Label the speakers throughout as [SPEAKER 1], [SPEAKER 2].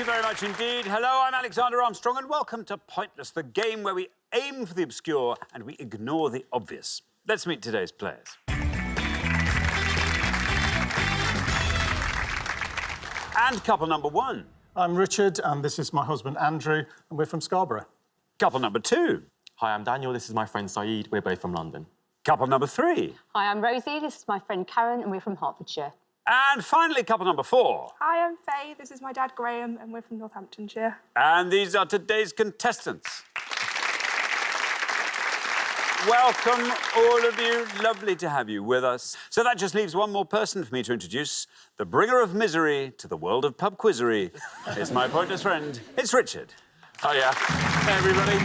[SPEAKER 1] very much indeed. Hello, I'm Alexander Armstrong, and welcome to Pointless, the game where we aim for the obscure and we ignore the obvious. Let's meet today's players. And couple number one.
[SPEAKER 2] I'm Richard, and this is my husband, Andrew, and we're from Scarborough.
[SPEAKER 1] Couple number two.
[SPEAKER 3] Hi, I'm Daniel. This is my friend Saeed. We're both from London.
[SPEAKER 1] Couple number three.
[SPEAKER 4] Hi, I'm Rosie. This is my friend Karen, and we're from Hertfordshire.
[SPEAKER 1] And finally, couple number four.
[SPEAKER 5] Hi, I'm Faye. This is my dad, Graham, and we're from Northamptonshire.
[SPEAKER 1] And these are today's contestants. Welcome, all of you. Lovely to have you with us. So that just leaves one more person for me to introduce. The bringer of misery to the world of pub quizzery. It's my pointless friend. It's Richard.
[SPEAKER 6] Hiya. Hey, everybody.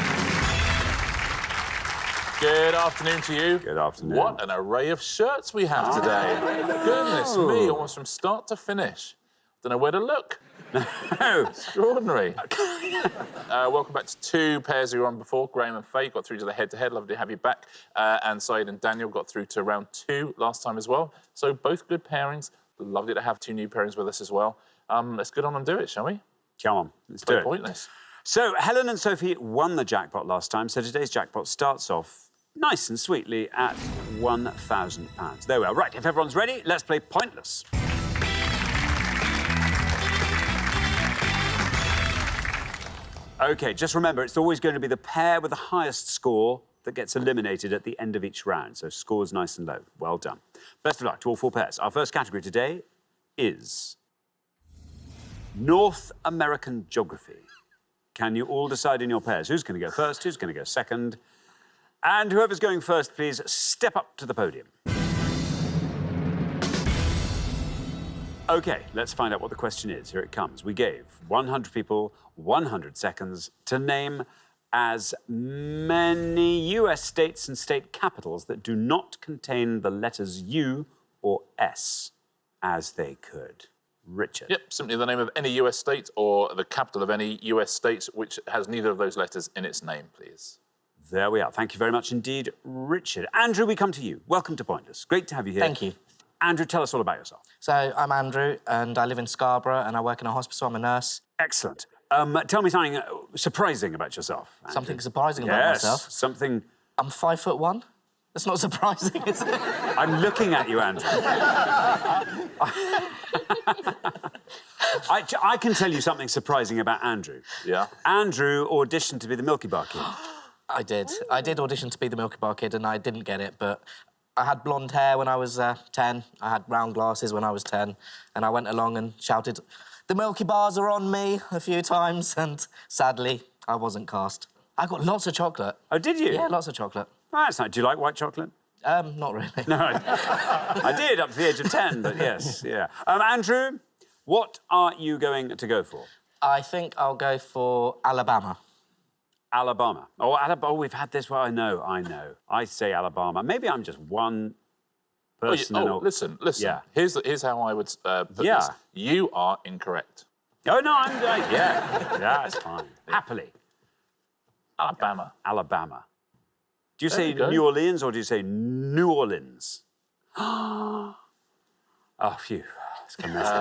[SPEAKER 6] Good afternoon to you.
[SPEAKER 1] Good afternoon.
[SPEAKER 6] What an array of shirts we have today. Goodness me, almost from start to finish. Don't know where to look.
[SPEAKER 1] No.
[SPEAKER 6] Extraordinary. Welcome back to two pairs we were on before. Graham and Faye got through to the head-to-head. Lovely to have you back. And Saeed and Daniel got through to round two last time as well. So both good pairings. Lovely to have two new pairings with us as well. Let's get on and do it, shall we?
[SPEAKER 1] Come on, let's do it.
[SPEAKER 6] Pointless.
[SPEAKER 1] So Helen and Sophie won the jackpot last time, so today's jackpot starts off nice and sweetly at £1,000. There we are. Right, if everyone's ready, let's play Pointless. OK, just remember, it's always going to be the pair with the highest score that gets eliminated at the end of each round, so scores nice and low. Well done. Best of luck to all four pairs. Our first category today is North American geography. Can you all decide in your pairs who's going to go first, who's going to go second? And whoever's going first, please step up to the podium. OK, let's find out what the question is. Here it comes. We gave 100 people 100 seconds to name as many US states and state capitals that do not contain the letters U or S as they could. Richard.
[SPEAKER 6] Yep, simply the name of any US state or the capital of any US state which has neither of those letters in its name, please.
[SPEAKER 1] There we are. Thank you very much indeed, Richard. Andrew, we come to you. Welcome to Pointless. Great to have you here.
[SPEAKER 7] Thank you.
[SPEAKER 1] Andrew, tell us all about yourself.
[SPEAKER 7] So, I'm Andrew, and I live in Scarborough, and I work in a hospital. I'm a nurse.
[SPEAKER 1] Excellent. Tell me something surprising about yourself, Andrew.
[SPEAKER 7] Something surprising about myself?
[SPEAKER 1] Yes, something...
[SPEAKER 7] I'm 5'1". That's not surprising, is it?
[SPEAKER 1] I'm looking at you, Andrew. I can tell you something surprising about Andrew.
[SPEAKER 6] Yeah?
[SPEAKER 1] Andrew auditioned to be the Milky Bar Kid.
[SPEAKER 7] I did. I did audition to be the Milky Bar Kid, and I didn't get it, but I had blonde hair when I was 10. I had round glasses when I was 10, and I went along and shouted, "The Milky Bars are on me," a few times, and sadly, I wasn't cast. I got lots of chocolate.
[SPEAKER 1] Oh, did you?
[SPEAKER 7] Yeah, lots of chocolate.
[SPEAKER 1] Oh, that's nice. Do you like white chocolate?
[SPEAKER 7] Not really.
[SPEAKER 1] No, I did up to the age of 10, but yes, yeah. Andrew, what are you going to go for?
[SPEAKER 7] I think I'll go for Alabama.
[SPEAKER 1] Alabama. Oh, Alabama. Oh, we've had this. Well, I know. I say Alabama. Maybe I'm just one person.
[SPEAKER 6] Listen.
[SPEAKER 1] Yeah.
[SPEAKER 6] Here's how I would put this. You are incorrect.
[SPEAKER 1] Oh, no, I'm... yeah, that's fine. Happily.
[SPEAKER 6] Alabama.
[SPEAKER 1] Do you
[SPEAKER 6] There
[SPEAKER 1] say
[SPEAKER 6] you go.
[SPEAKER 1] New Orleans or do you say New Orleans? Oh, phew. It's going to mess it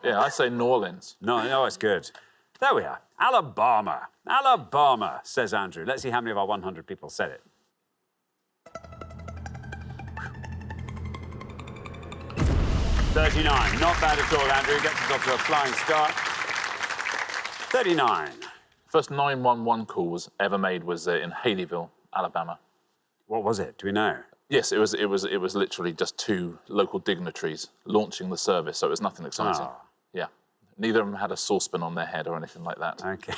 [SPEAKER 6] Yeah, I say New Orleans.
[SPEAKER 1] No, it's good. There we are. Alabama. Alabama, says Andrew. Let's see how many of our 100 people said it. $39. Not bad at all, Andrew. Gets us off to a flying start. 39.
[SPEAKER 6] First 911 calls ever made was in Haleyville, Alabama.
[SPEAKER 1] What was it? Do we know?
[SPEAKER 6] Yes, it was literally just two local dignitaries launching the service, so it was nothing exciting.
[SPEAKER 1] Oh.
[SPEAKER 6] Yeah. Neither of them had a saucepan on their head or anything like that.
[SPEAKER 1] OK.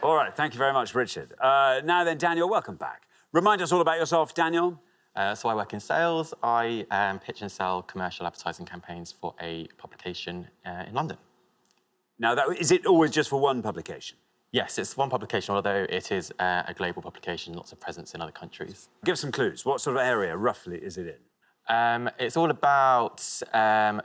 [SPEAKER 1] All right, thank you very much, Richard. Now then, Daniel, welcome back. Remind us all about yourself, Daniel.
[SPEAKER 3] So I work in sales. I pitch and sell commercial advertising campaigns for a publication in London.
[SPEAKER 1] Now, is it always just for one publication?
[SPEAKER 3] Yes, it's one publication, although it is a global publication, lots of presence in other countries.
[SPEAKER 1] Give some clues. What sort of area, roughly, is it in?
[SPEAKER 3] It's all about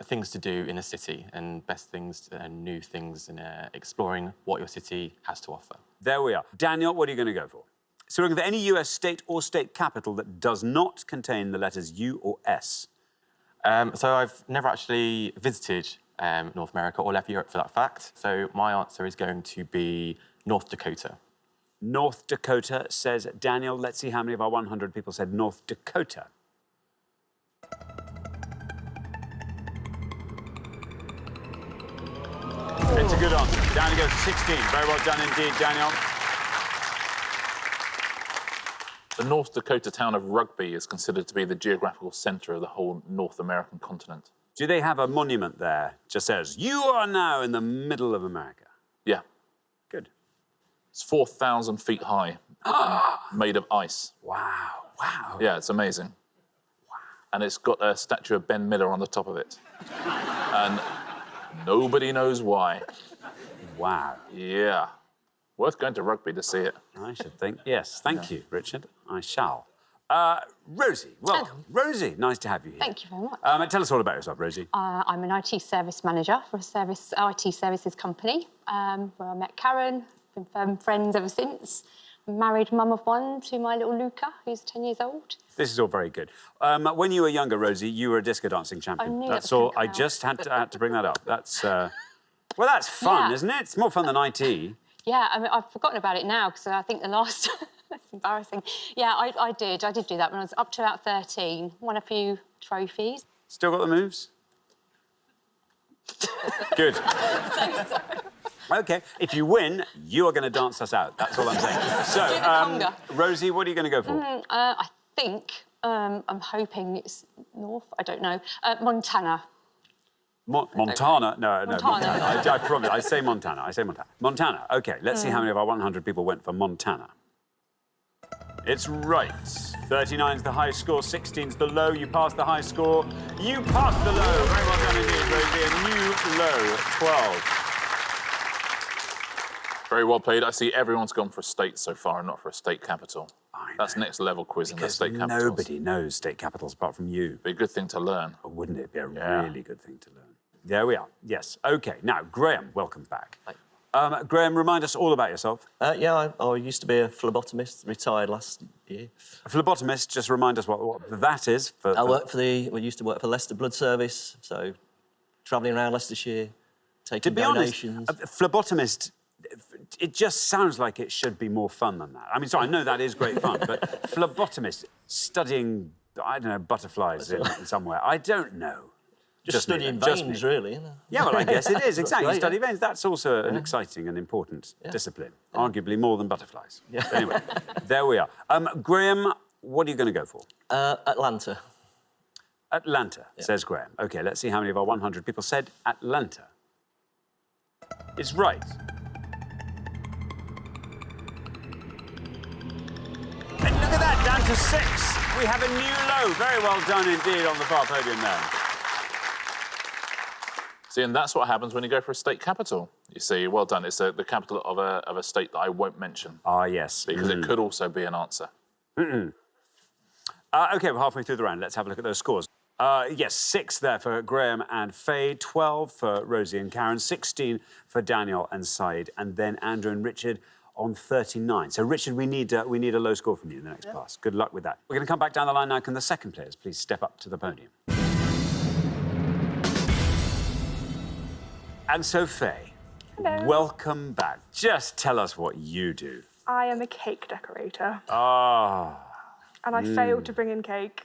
[SPEAKER 3] things to do in a city and best things and new things and exploring what your city has to offer.
[SPEAKER 1] There we are. Daniel, what are you going to go for? So we're looking for any US state or state capital that does not contain the letters U or S.
[SPEAKER 3] So I've never actually visited North America or left Europe for that fact. So my answer is going to be North Dakota.
[SPEAKER 1] North Dakota, says Daniel. Let's see how many of our 100 people said North Dakota. It's a good answer. Daniel goes to 16. Very well done indeed, Daniel.
[SPEAKER 6] The North Dakota town of Rugby is considered to be the geographical centre of the whole North American continent.
[SPEAKER 1] Do they have a monument there just says, you are now in the middle of America?
[SPEAKER 6] Yeah.
[SPEAKER 1] Good.
[SPEAKER 6] It's 4,000 feet high, made of ice.
[SPEAKER 1] Wow, wow.
[SPEAKER 6] Yeah, it's amazing. Wow. And it's got a statue of Ben Miller on the top of it. And nobody knows why.
[SPEAKER 1] Wow.
[SPEAKER 6] Yeah. Worth going to Rugby to see it.
[SPEAKER 1] I should think. Yes, thank you, Richard. I shall. Rosie, welcome. Rosie, nice to have you here.
[SPEAKER 4] Thank you very much.
[SPEAKER 1] Tell us all about yourself, Rosie.
[SPEAKER 4] I'm an IT service manager for a IT services company where I met Karen, been firm friends ever since. Married mum of one to my little Luca, who's 10 years old.
[SPEAKER 1] This is all very good. When you were younger, Rosie, you were a disco dancing champion.
[SPEAKER 4] I knew
[SPEAKER 1] That's
[SPEAKER 4] that was
[SPEAKER 1] all.
[SPEAKER 4] gonna
[SPEAKER 1] I
[SPEAKER 4] come
[SPEAKER 1] just had to bring that up. That's well, that's fun,
[SPEAKER 4] Yeah.
[SPEAKER 1] isn't it? It's more fun than IT.
[SPEAKER 4] Yeah, I mean, I've forgotten about it now because I think the last... That's embarrassing. Yeah, I did do that when I was up to about 13. Won a few trophies.
[SPEAKER 1] Still got the moves? Good.
[SPEAKER 4] So sorry.
[SPEAKER 1] OK, if you win, you are going to dance us out. That's all I'm saying. So,
[SPEAKER 4] Do the conga.
[SPEAKER 1] Rosie, what are you going to go for?
[SPEAKER 4] I think, I'm hoping it's north, I don't know, Montana.
[SPEAKER 1] Montana? No,
[SPEAKER 4] Montana.
[SPEAKER 1] I promise. I say Montana. Montana. OK, let's see how many of our 100 people went for Montana. It's right. 39's the high score, 16's the low. You passed the high score. You passed the low. Very well done indeed, Rosie. A new low, 12.
[SPEAKER 6] Very well played. I see everyone's gone for a state so far and not for a state capital. That's next level quiz in the
[SPEAKER 1] Because
[SPEAKER 6] state capitals.
[SPEAKER 1] nobody knows state capitals apart from you.
[SPEAKER 6] Be a good thing to learn.
[SPEAKER 1] Or wouldn't it be a
[SPEAKER 6] Yeah.
[SPEAKER 1] really good thing to learn? There we are. Yes. OK, now, Graham, welcome back.
[SPEAKER 8] Hi.
[SPEAKER 1] Graham, remind us all about yourself.
[SPEAKER 8] Yeah, I used to be a phlebotomist, retired last year.
[SPEAKER 1] A phlebotomist, just remind us what that is.
[SPEAKER 8] We used to work for Leicester Blood Service, so travelling around Leicestershire, taking
[SPEAKER 1] To be honest,
[SPEAKER 8] donations.
[SPEAKER 1] a phlebotomist, it just sounds like it should be more fun than that. I mean, sorry, I know that is great fun, but phlebotomist, studying, I don't know, butterflies in somewhere, I don't know.
[SPEAKER 8] Just
[SPEAKER 1] me,
[SPEAKER 8] studying
[SPEAKER 1] just
[SPEAKER 8] veins,
[SPEAKER 1] me.
[SPEAKER 8] really. Isn't it?
[SPEAKER 1] Yeah, well, I guess it is, exactly.
[SPEAKER 8] great,
[SPEAKER 1] You study
[SPEAKER 8] yeah.
[SPEAKER 1] veins. That's also an exciting and important discipline, arguably more than butterflies.
[SPEAKER 8] Yeah.
[SPEAKER 1] But anyway, there we are. Graham, what are you going to go for?
[SPEAKER 8] Atlanta.
[SPEAKER 1] Atlanta, says Graham. OK, let's see how many of our 100 people said Atlanta. It's right. And look at that, down to 6. We have a new low. Very well done indeed on the far podium there.
[SPEAKER 6] See, and that's what happens when you go for a state capital. You see, well done. It's the capital of a state that I won't mention.
[SPEAKER 1] Ah, yes.
[SPEAKER 6] Because it could also be an answer.
[SPEAKER 1] OK, we're halfway through the round. Let's have a look at those scores. Yes, 6 there for Graham and Faye, 12 for Rosie and Karen, 16 for Daniel and Said, and then Andrew and Richard on 39. So, Richard, we need a low score from you in the next pass. Good luck with that. We're going to come back down the line now. Can the second players please step up to the podium? And so, Faye,
[SPEAKER 5] Hello.
[SPEAKER 1] welcome back. Just tell us what you do.
[SPEAKER 5] I am a cake decorator.
[SPEAKER 1] Ah,
[SPEAKER 5] And I failed to bring in cake.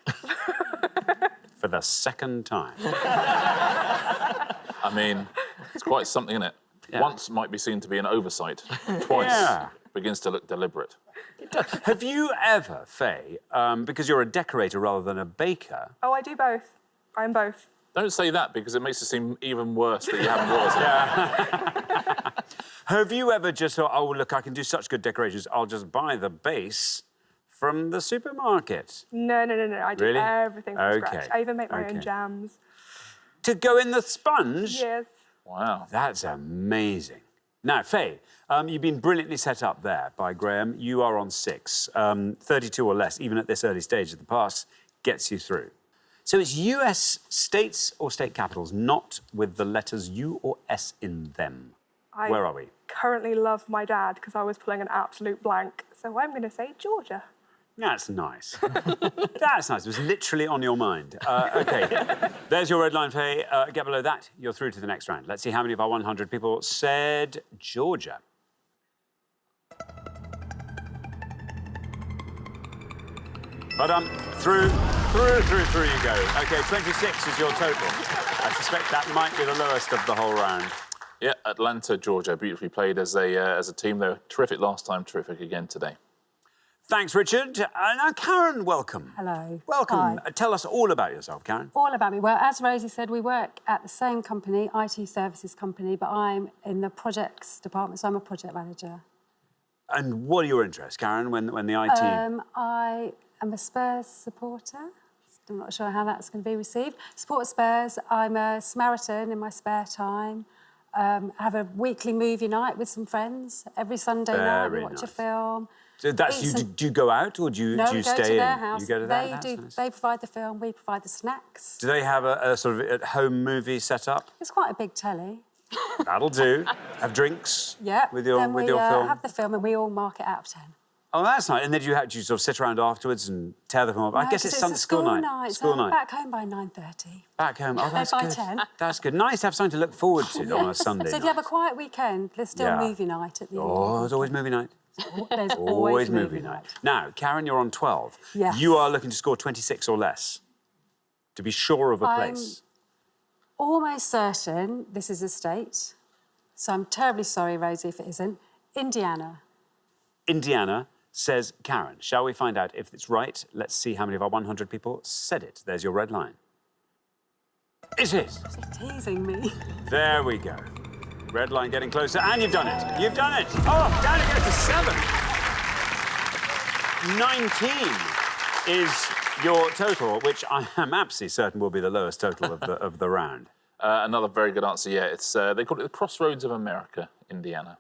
[SPEAKER 1] for the second time.
[SPEAKER 6] I mean, it's quite something, isn't it?
[SPEAKER 1] Yeah.
[SPEAKER 6] Once might be seen to be an oversight. Twice begins to look deliberate.
[SPEAKER 1] Have you ever, Faye, because you're a decorator rather than a baker,
[SPEAKER 5] Oh, I do both. I'm both.
[SPEAKER 6] Don't say that because it makes it seem even worse that you haven't realised it.
[SPEAKER 1] have you ever just thought, oh, look, I can do such good decorations, I'll just buy the base from the supermarket?
[SPEAKER 5] No. I do
[SPEAKER 1] Really?
[SPEAKER 5] everything from
[SPEAKER 1] Okay.
[SPEAKER 5] scratch. I even make my
[SPEAKER 1] Okay.
[SPEAKER 5] own jams.
[SPEAKER 1] To go in the sponge?
[SPEAKER 5] Yes.
[SPEAKER 6] Wow.
[SPEAKER 1] That's amazing. Now, Faye, you've been brilliantly set up there by Graham. You are on 6. 32 or less, even at this early stage of the pass, gets you through. So it's US states or state capitals, not with the letters U or S in them. Where are we?
[SPEAKER 5] currently love my dad because I was pulling an absolute blank. So I'm going to say Georgia.
[SPEAKER 1] That's nice. That's nice. It was literally on your mind. OK, there's your red line, Faye. Get below that, you're through to the next round. Let's see how many of our 100 people said Georgia. But through you go. OK, 26 is your total. I suspect that might be the lowest of the whole round.
[SPEAKER 6] Yeah, Atlanta, Georgia, beautifully played as a team. They were terrific last time, terrific again today.
[SPEAKER 1] Thanks, Richard. Now, Karen, welcome.
[SPEAKER 9] Hello.
[SPEAKER 1] Welcome.
[SPEAKER 9] Hi.
[SPEAKER 1] Tell us all about yourself, Karen.
[SPEAKER 9] All about me. Well, as Rosie said, we work at the same company, IT services company, but I'm in the projects department, so I'm a project manager.
[SPEAKER 1] And what are your interests, Karen, when the IT...
[SPEAKER 9] I am a Spurs supporter. I'm not sure how that's going to be received. Support Spurs. I'm a Samaritan in my spare time. Have a weekly movie night with some friends. Every Sunday night we watch a film.
[SPEAKER 1] So that's do you go out or do you
[SPEAKER 9] we
[SPEAKER 1] stay
[SPEAKER 9] go to their house.
[SPEAKER 1] You go to their house? Nice.
[SPEAKER 9] They provide the film, we provide the snacks.
[SPEAKER 1] Do they have a sort of at-home movie set up?
[SPEAKER 9] It's quite a big telly.
[SPEAKER 1] That'll do. Have drinks with your
[SPEAKER 9] then we
[SPEAKER 1] film?
[SPEAKER 9] have the film and we all mark it out of 10.
[SPEAKER 1] Oh, that's nice. And then do you sort of sit around afterwards and tear the film up?
[SPEAKER 9] No,
[SPEAKER 1] I guess it's Sunday
[SPEAKER 9] school
[SPEAKER 1] night.
[SPEAKER 9] School night. Back home by 9:30.
[SPEAKER 1] Back home. Oh, that's
[SPEAKER 9] by
[SPEAKER 1] good.
[SPEAKER 9] 10.
[SPEAKER 1] That's good. Nice to have something to look forward to on a Sunday
[SPEAKER 9] So if you have a quiet weekend, there's still movie night at the end.
[SPEAKER 1] Oh, there's always movie night.
[SPEAKER 9] There's
[SPEAKER 1] always movie night. Now, Karen, you're on 12.
[SPEAKER 9] Yes.
[SPEAKER 1] You are looking to score 26 or less to be sure of a place.
[SPEAKER 9] Almost certain this is a state, so I'm terribly sorry, Rosie, if it isn't. Indiana.
[SPEAKER 1] Indiana, says Karen. Shall we find out if it's right? Let's see how many of our 100 people said it. There's your red line. It is.
[SPEAKER 9] You're teasing me.
[SPEAKER 1] There we go. Red line getting closer, and you've done it. You've done it. Oh, down it goes to 7. 19 is your total, which I am absolutely certain will be the lowest total of the round.
[SPEAKER 6] Another very good answer, yeah. It's they call it the Crossroads of America, Indiana.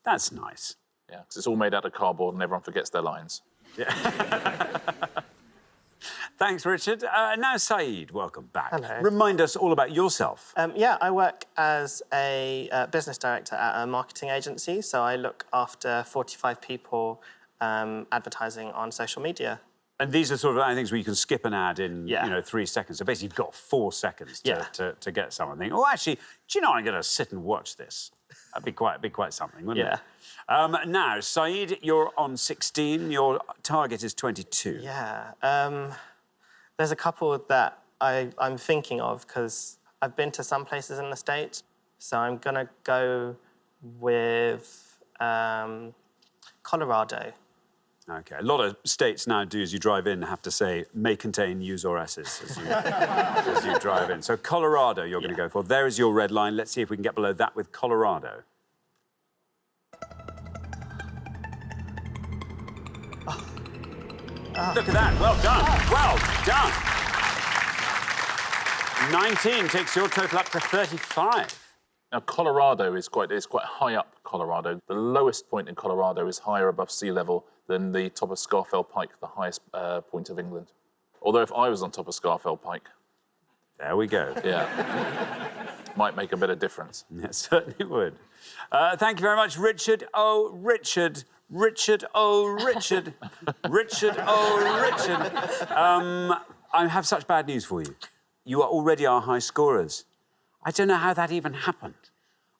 [SPEAKER 1] That's nice.
[SPEAKER 6] Yeah, because it's all made out of cardboard and everyone forgets their lines.
[SPEAKER 1] Yeah. Thanks, Richard. Now, Saeed, welcome back.
[SPEAKER 10] Hello.
[SPEAKER 1] Remind us all about yourself.
[SPEAKER 10] Yeah, I work as a business director at a marketing agency, so I look after 45 people advertising on social media.
[SPEAKER 1] And these are sort of things where you can skip an ad in 3 seconds. So basically, you've got 4 seconds to get someone thinking, oh, actually, do you know I'm going to sit and watch this? That'd be quite something, wouldn't it? Now, Saeed, you're on 16. Your target is 22.
[SPEAKER 10] Yeah. There's a couple that I'm thinking of because I've been to some places in the States. So I'm going to go with Colorado.
[SPEAKER 1] OK. A lot of states now do, as you drive in, have to say, may contain U's or S's as you drive in. So Colorado you're going to go for. There is your red line. Let's see if we can get below that with Colorado. Look at that. Well done. Well done. 19 takes your total up to 35.
[SPEAKER 6] Now, Colorado is quite high up, Colorado. The lowest point in Colorado is higher above sea level than the top of Scafell Pike, the highest point of England. Although if I was on top of Scafell Pike...
[SPEAKER 1] There we go.
[SPEAKER 6] Yeah. Might make a bit of difference.
[SPEAKER 1] It certainly would. Thank you very much, Richard. Oh, Richard. Richard, oh, Richard. Richard, oh, Richard. I have such bad news for you. You are already our high scorers. I don't know how that even happened.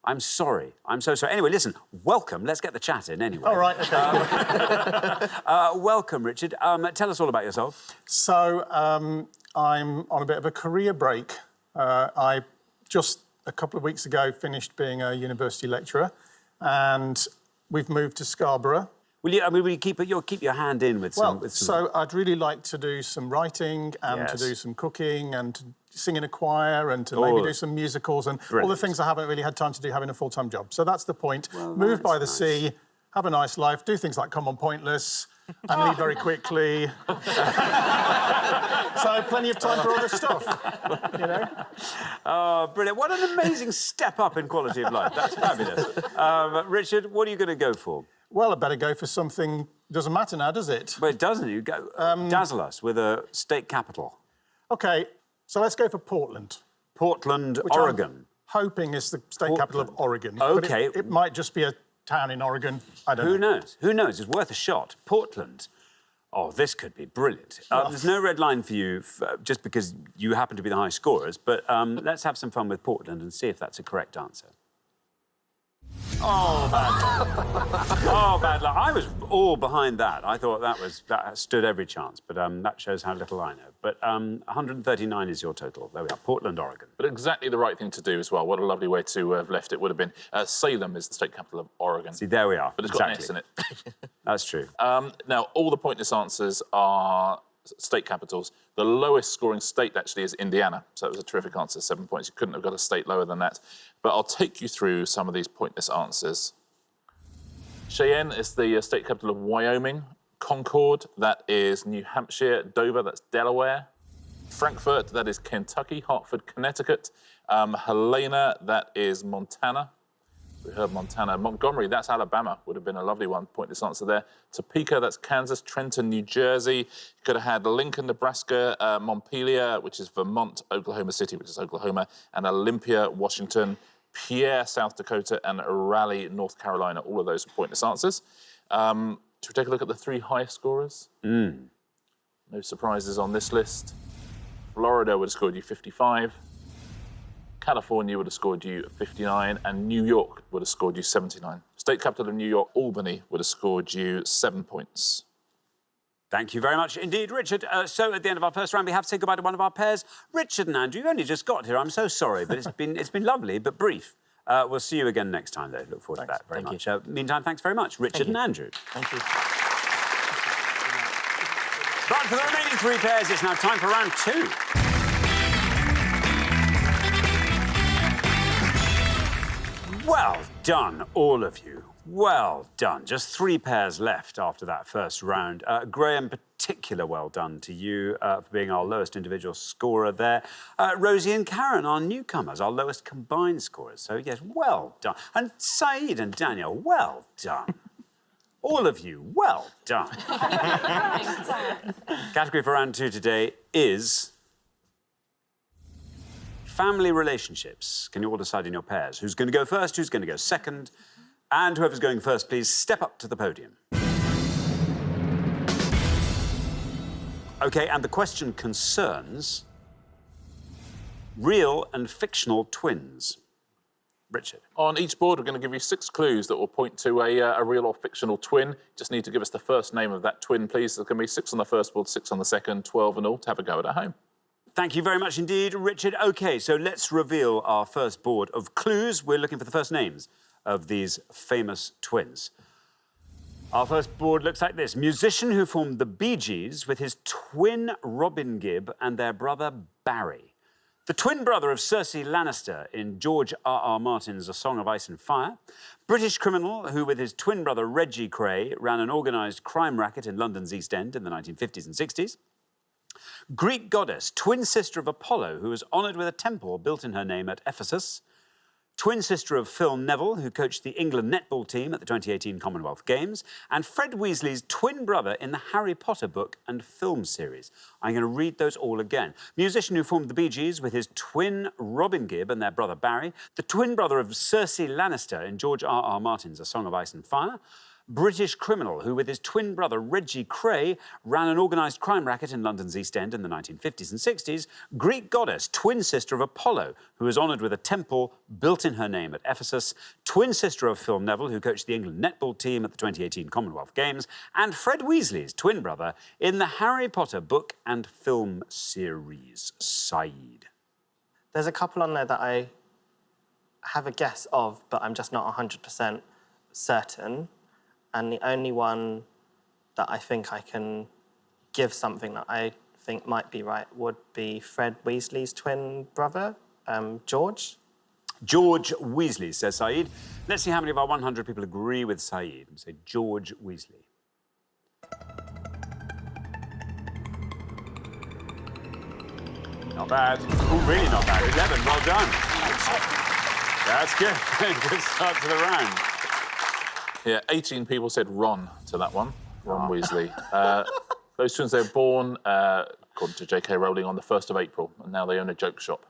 [SPEAKER 1] I'm sorry. I'm so sorry. Anyway, listen, welcome. Let's get the chat in anyway.
[SPEAKER 2] All right, OK.
[SPEAKER 1] Welcome, Richard. Tell us all about yourself.
[SPEAKER 2] So, I'm on a bit of a career break. I just, a couple of weeks ago, finished being a university lecturer, and we've moved to Scarborough.
[SPEAKER 1] Will you keep your hand in with some...
[SPEAKER 2] So I'd really like to do some writing and to do some cooking and to sing in a choir and to maybe do some musicals and all the things I haven't really had time to do having a full-time job. So that's the point. Well, move by the sea, have a nice life, do things like come on Pointless and leave very quickly. So plenty of time for other stuff, you know?
[SPEAKER 1] Oh, brilliant. What an amazing step up in quality of life. That's fabulous. Richard, what are you going to go for?
[SPEAKER 2] Well, I better go for something... Doesn't matter now, does it?
[SPEAKER 1] Well, it doesn't. You go dazzle us with a state capital.
[SPEAKER 2] OK, so let's go for Portland.
[SPEAKER 1] Portland, Oregon.
[SPEAKER 2] hoping is the state capital of Oregon.
[SPEAKER 1] OK.
[SPEAKER 2] But it might just be a town in Oregon. I don't know.
[SPEAKER 1] Who knows? Who knows? It's worth a shot. Portland. Oh, this could be brilliant. There's no red line for you just because you happen to be the high scorers, but let's have some fun with Portland and see if that's a correct answer. Oh, bad luck. Oh, bad luck. I was all behind that. I thought that stood every chance, but that shows how little I know. But 139 is your total. There we are, Portland, Oregon.
[SPEAKER 6] But exactly the right thing to do as well. What a lovely way to have left it would have been. Salem is the state capital of Oregon.
[SPEAKER 1] See, there we are.
[SPEAKER 6] But it's got an S in it.
[SPEAKER 1] That's true.
[SPEAKER 6] Now, all the pointless answers are state capitals. The lowest scoring state actually is Indiana. So it was a terrific answer, 7 points. You couldn't have got a state lower than that. But I'll take you through some of these pointless answers. Cheyenne is the state capital of Wyoming. Concord, that is New Hampshire. Dover, that's Delaware. Frankfurt, that is Kentucky. Hartford, Connecticut. Helena, that is Montana. We heard Montana. Montgomery, that's Alabama. Would have been a lovely one. Pointless answer there. Topeka, that's Kansas. Trenton, New Jersey. You could have had Lincoln, Nebraska. Montpelier, which is Vermont. Oklahoma City, which is Oklahoma. And Olympia, Washington. Pierre, South Dakota. And Raleigh, North Carolina. All of those are pointless answers. Should we take a look at the three highest scorers? No surprises on this list. Florida would have scored you 55. California would have scored you 59, and New York would have scored you 79. State capital of New York, Albany, would have scored you 7 points.
[SPEAKER 1] Thank you very much indeed, Richard. So at the end of our first round, we have to say goodbye to one of our pairs. Richard and Andrew, you only just got here. I'm so sorry, but it's been lovely, but brief. We'll see you again next time, though. Look forward to that very much. Meantime, thanks very much, Richard and Andrew.
[SPEAKER 8] Thank you.
[SPEAKER 1] But for the remaining three pairs, it's now time for round two. Well done, all of you. Well done. Just three pairs left after that first round. Graham, particular well done to you for being our lowest individual scorer there. Rosie and Karen, our newcomers, our lowest combined scorers. So, yes, well done. And Saeed and Daniel, well done. All of you, well done. Category for round two today is family relationships. Can you all decide in your pairs? Who's going to go first? Who's going to go second? And whoever's going first, please step up to the podium. OK, and the question concerns real and fictional twins. Richard.
[SPEAKER 6] On each board, we're going to give you 6 clues that will point to a real or fictional twin. Just need to give us the first name of that twin, please. There's going to be 6 on the first board, 6 on the second, 12 in all to have a go at home.
[SPEAKER 1] Thank you very much indeed, Richard. OK, so let's reveal our first board of clues. We're looking for the first names of these famous twins. Our first board looks like this. Musician who formed the Bee Gees with his twin Robin Gibb and their brother Barry. The twin brother of Cersei Lannister in George R.R. Martin's A Song of Ice and Fire. British criminal who, with his twin brother Reggie Cray, ran an organised crime racket in London's East End in the 1950s and 60s. Greek goddess, twin sister of Apollo, who was honoured with a temple built in her name at Ephesus. Twin sister of Phil Neville, who coached the England netball team at the 2018 Commonwealth Games, and Fred Weasley's twin brother in the Harry Potter book and film series. I'm going to read those all again. Musician who formed the Bee Gees with his twin Robin Gibb and their brother Barry. The twin brother of Cersei Lannister in George R.R. Martin's A Song of Ice and Fire. British criminal who, with his twin brother Reggie Cray, ran an organised crime racket in London's East End in the 1950s and 60s. Greek goddess, twin sister of Apollo, who was honoured with a temple built in her name at Ephesus. Twin sister of Phil Neville, who coached the England netball team at the 2018 Commonwealth Games. And Fred Weasley's twin brother in the Harry Potter book and film series. Saeed.
[SPEAKER 10] There's a couple on there that I have a guess of, but I'm just not 100% certain. And the only one that I think I can give something that I think might be right would be Fred Weasley's twin brother, George.
[SPEAKER 1] George Weasley, says Saeed. Let's see how many of our 100 people agree with Saeed and say George Weasley. Not bad. Oh, really not bad. 11, well done. That's good. Good start to the round.
[SPEAKER 6] Yeah, 18 people said Ron to that one, Ron Weasley. Those twins, they were born, according to J.K. Rowling, on the 1st of April, and now they own a joke shop.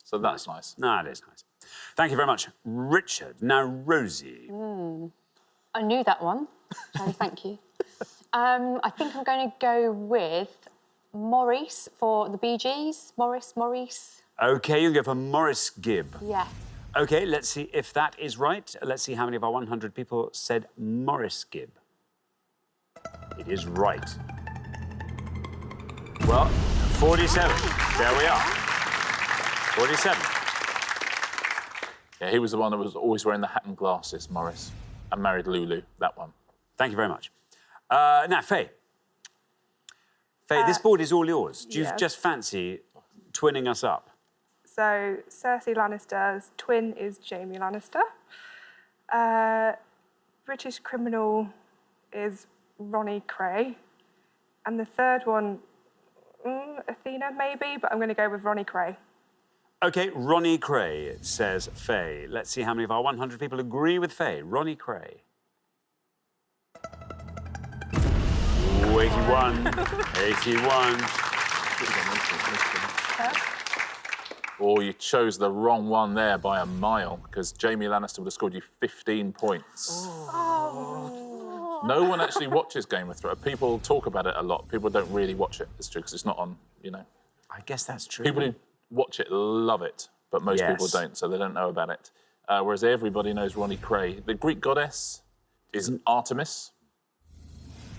[SPEAKER 6] So that's nice.
[SPEAKER 1] No, it is nice. Thank you very much, Richard. Now, Rosie.
[SPEAKER 4] I knew that one, so thank you. I think I'm going to go with Maurice for the Bee Gees. Maurice.
[SPEAKER 1] OK, you go for Maurice Gibb.
[SPEAKER 4] Yeah.
[SPEAKER 1] OK, let's see if that is right. Let's see how many of our 100 people said Maurice Gibb. It is right. Well, 47. There we are. 47.
[SPEAKER 6] Yeah, he was the one that was always wearing the hat and glasses, Maurice. And married Lulu, that one.
[SPEAKER 1] Thank you very much. Now, Faye. Faye, this board is all yours. Do you just fancy twinning us up?
[SPEAKER 5] So Cersei Lannister's twin is Jaime Lannister. British criminal is Ronnie Cray. And the third one, Athena maybe, but I'm going to go with Ronnie Cray.
[SPEAKER 1] OK, Ronnie Cray, says Faye. Let's see how many of our 100 people agree with Faye. Ronnie Cray. Ooh, 81. 81.
[SPEAKER 6] Oh, you chose the wrong one there by a mile, because Jaime Lannister would have scored you 15 points. No one actually watches Game of Thrones. People talk about it a lot. People don't really watch it. It's true, because it's not on, you know.
[SPEAKER 1] I guess that's true.
[SPEAKER 6] People who watch it love it, but most people don't, so they don't know about it. Whereas everybody knows Ronnie Cray. The Greek goddess is Artemis.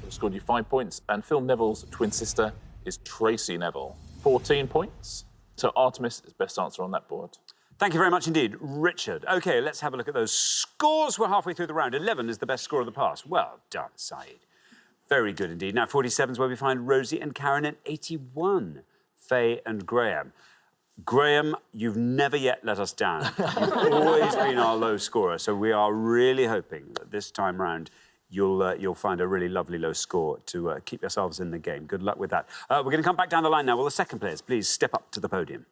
[SPEAKER 6] Scored you 5 points. And Phil Neville's twin sister is Tracy Neville. 14 points. So Artemis is best answer on that board.
[SPEAKER 1] Thank you very much indeed, Richard. OK, let's have a look at those scores. We're halfway through the round. 11 is the best score of the past. Well done, Saeed. Very good indeed. Now, 47 is where we find Rosie and Karen at 81. Faye and Graham. Graham, you've never yet let us down. You've always been our low scorer, so we are really hoping that this time round you'll find a really lovely low score to keep yourselves in the game. Good luck with that. We're going to come back down the line now. Will the second players please step up to the podium?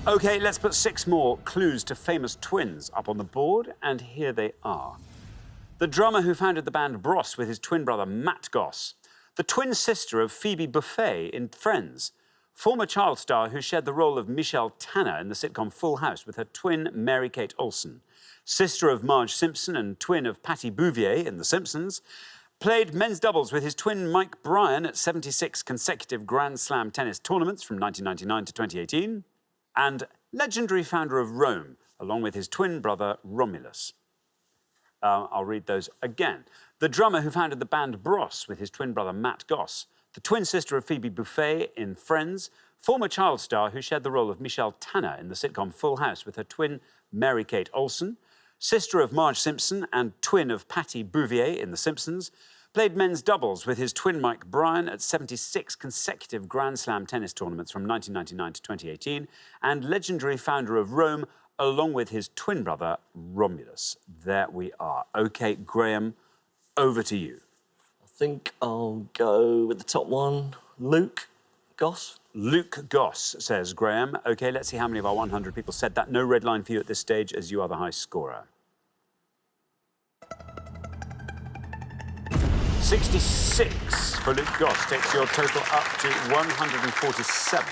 [SPEAKER 1] OK, let's put 6 more clues to famous twins up on the board, and here they are. The drummer who founded the band Bros with his twin brother Matt Goss. The twin sister of Phoebe Buffay in Friends. Former child star who shared the role of Michelle Tanner in the sitcom Full House with her twin Mary-Kate Olsen. Sister of Marge Simpson and twin of Patty Bouvier in The Simpsons. Played men's doubles with his twin Mike Bryan at 76 consecutive Grand Slam tennis tournaments from 1999 to 2018. And legendary founder of Rome, along with his twin brother Romulus. I'll read those again. The drummer who founded the band Bros with his twin brother Matt Goss. The twin sister of Phoebe Buffay in Friends. Former child star who shared the role of Michelle Tanner in the sitcom Full House with her twin Mary-Kate Olsen. Sister of Marge Simpson and twin of Patty Bouvier in The Simpsons. Played men's doubles with his twin Mike Bryan at 76 consecutive Grand Slam tennis tournaments from 1999 to 2018. And legendary founder of Rome, along with his twin brother Romulus. There we are. OK, Graham, over to you.
[SPEAKER 8] I think I'll go with the top one, Luke Goss.
[SPEAKER 1] Luke Goss, says Graham. OK, let's see how many of our 100 people said that. No red line for you at this stage, as you are the high scorer. 66 for Luke Goss takes your total up to 147.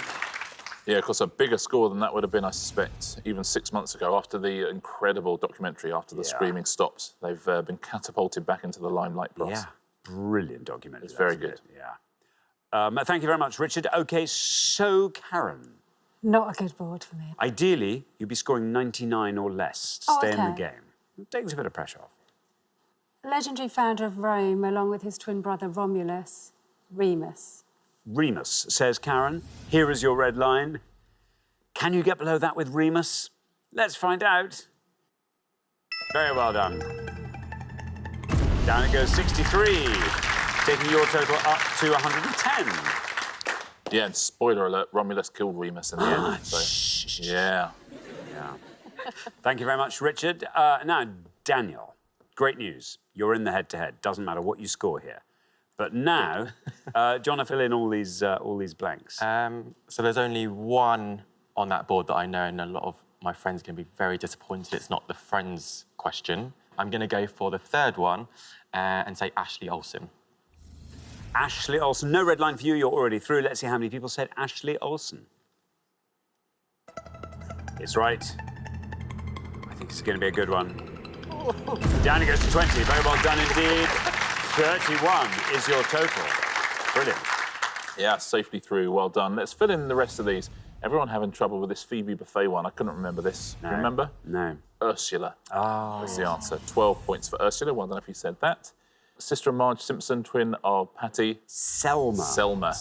[SPEAKER 6] Yeah, of course, a bigger score than that would have been, I suspect, even 6 months ago, after the incredible documentary, after the screaming stopped. They've been catapulted back into the limelight, Bros.
[SPEAKER 1] Yeah, brilliant documentary.
[SPEAKER 6] It's very good.
[SPEAKER 1] Yeah. Thank you very much, Richard. OK, so Karen.
[SPEAKER 9] Not a good board for me.
[SPEAKER 1] Ideally, you'd be scoring 99 or less to stay in the game. It takes a bit of pressure off.
[SPEAKER 9] Legendary founder of Rome, along with his twin brother Romulus, Remus.
[SPEAKER 1] Remus, says Karen. Here is your red line. Can you get below that with Remus? Let's find out. Very well done. Down it goes 63, taking your total up to 110.
[SPEAKER 6] Yeah, and spoiler alert, Romulus killed Remus in the end. So, yeah.
[SPEAKER 1] Thank you very much, Richard. Now, Daniel, great news. You're in the head-to-head. Doesn't matter what you score here. But now, do you want to fill in all these blanks?
[SPEAKER 3] So there's only one on that board that I know, and a lot of my friends are going to be very disappointed it's not the Friends question. I'm going to go for the third one and say Ashley Olsen.
[SPEAKER 1] Ashley Olsen. No red line for you. You're already through. Let's see how many people said Ashley Olsen. It's right. I think it's going to be a good one. Down it goes to 20. Very well done indeed. 31 is your total. Brilliant.
[SPEAKER 6] Yeah, safely through. Well done. Let's fill in the rest of these. Everyone having trouble with this Phoebe Buffet one. I couldn't remember this.
[SPEAKER 1] No.
[SPEAKER 6] You remember?
[SPEAKER 1] No.
[SPEAKER 6] Ursula.
[SPEAKER 1] Oh,
[SPEAKER 6] That's the answer. 12 points for Ursula. Well done if you said that. Sister of Marge Simpson, twin of Patty.
[SPEAKER 1] Selma.
[SPEAKER 6] Selma.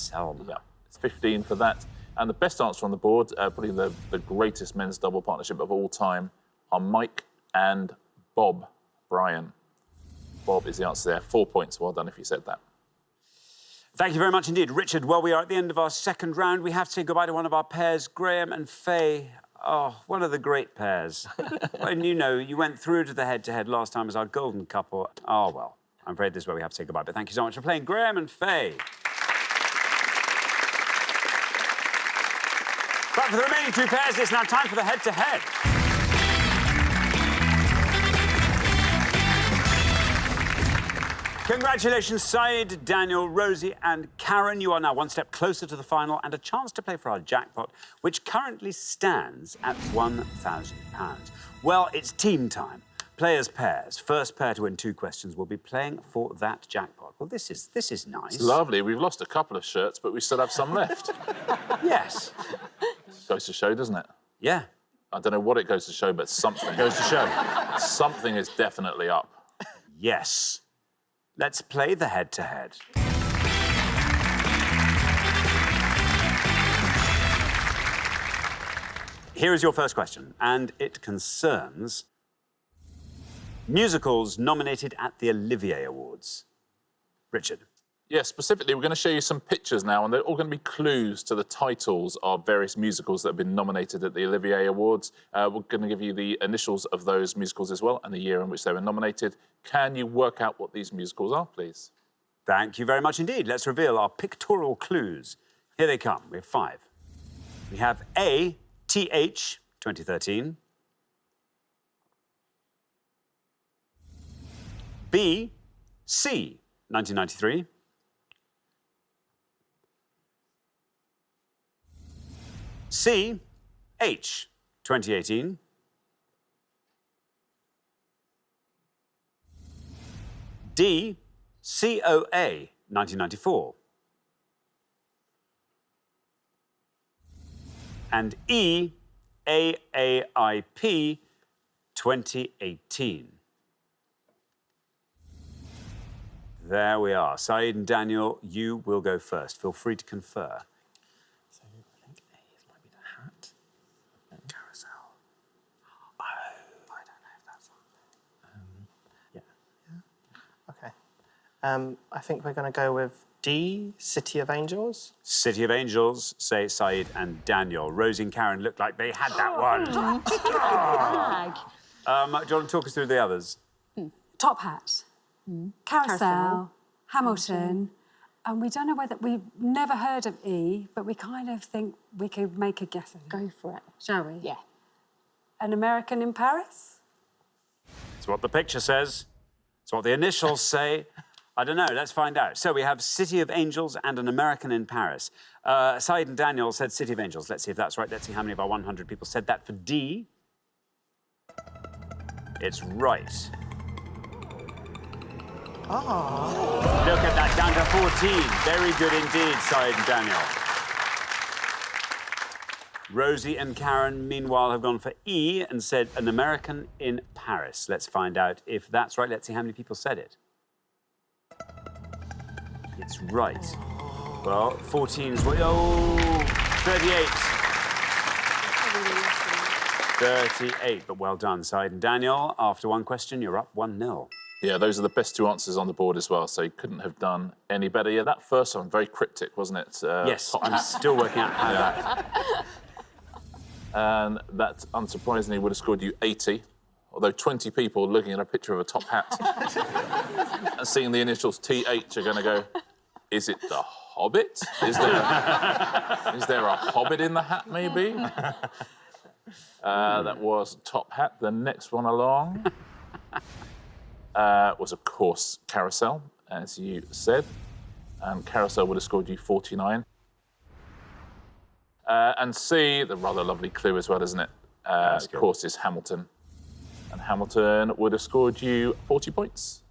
[SPEAKER 6] Yeah, it's 15 for that. And the best answer on the board, probably the greatest men's double partnership of all time, are Mike and Bob Bryan. Bob is the answer there. 4 points. Well done if you said that.
[SPEAKER 1] Thank you very much indeed. Richard, well, we are at the end of our second round. We have to say goodbye to one of our pairs, Graham and Faye. Oh, one of the great pairs. And you know, you went through to the head-to-head last time as our golden couple. Oh, well, I'm afraid this is where we have to say goodbye. But thank you so much for playing, Graham and Faye. But for the remaining two pairs, it's now time for the head-to-head. Congratulations, Saeed, Daniel, Rosie and Karen. You are now one step closer to the final and a chance to play for our jackpot, which currently stands at £1,000. Well, it's team time. Players' pairs. First pair to win 2 questions will be playing for that jackpot. Well, this is nice.
[SPEAKER 6] It's lovely. We've lost a couple of shirts, but we still have some left.
[SPEAKER 1] Yes.
[SPEAKER 6] Goes to show, doesn't it?
[SPEAKER 1] Yeah.
[SPEAKER 6] I don't know what it goes to show, but something
[SPEAKER 1] goes to show.
[SPEAKER 6] Something is definitely up.
[SPEAKER 1] Yes. Let's play the head-to-head. Here is your first question, and it concerns musicals nominated at the Olivier Awards. Richard.
[SPEAKER 6] Yes, specifically, we're going to show you some pictures now, and they're all going to be clues to the titles of various musicals that have been nominated at the Olivier Awards. We're going to give you the initials of those musicals as well and the year in which they were nominated. Can you work out what these musicals are, please?
[SPEAKER 1] Thank you very much indeed. Let's reveal our pictorial clues. Here they come. We have 5. We have A, TH, 2013. B, C, 1993. C, H, 2018. D, COA, 1994. And E, AAIP, 2018. There we are. Saeed and Daniel, you will go first. Feel free to confer.
[SPEAKER 3] So I think A might be the hat. And carousel. Oh, I don't know if that's on.
[SPEAKER 10] Okay. I think we're going to go with D, City of Angels.
[SPEAKER 1] City of Angels, say Saeed and Daniel. Rosie and Karen looked like they had that one. Do you want to talk us through the others?
[SPEAKER 9] Top Hat, Carousel, Hamilton, and we don't know whether... We've never heard of E, but we kind of think we could make a guess at it.
[SPEAKER 4] Go for it.
[SPEAKER 9] Shall we?
[SPEAKER 4] Yeah.
[SPEAKER 9] An American in Paris?
[SPEAKER 1] It's what the picture says. It's what the initials say. I don't know, let's find out. So we have City of Angels and An American in Paris. Saeed and Daniel said City of Angels. Let's see if that's right. Let's see how many of our 100 people said that for D. It's right.
[SPEAKER 10] Oh.
[SPEAKER 1] Look at that, down to 14. Very good indeed, Saeed and Daniel. Rosie and Karen, meanwhile, have gone for E and said An American in Paris. Let's find out if that's right. Let's see how many people said it. It's right. Well, 14's... Oh, 38. 38, but well done, Saeed and Daniel. After one question, you're up 1-0.
[SPEAKER 6] Yeah, those are the best 2 answers on the board as well, so you couldn't have done any better. Yeah, that first one, very cryptic, wasn't it?
[SPEAKER 1] Yes, I'm still working out how that...
[SPEAKER 6] And that, unsurprisingly, would have scored you 80. Although 20 people looking at a picture of a top hat and seeing the initials TH are going to go, is it the Hobbit? Is there a Hobbit in the hat, maybe? That was top hat. The next one along was, of course, Carousel, as you said. Carousel would have scored you 49. And C, the rather lovely clue as well, isn't it? Of course, is Hamilton. And Hamilton would have scored you 40 points.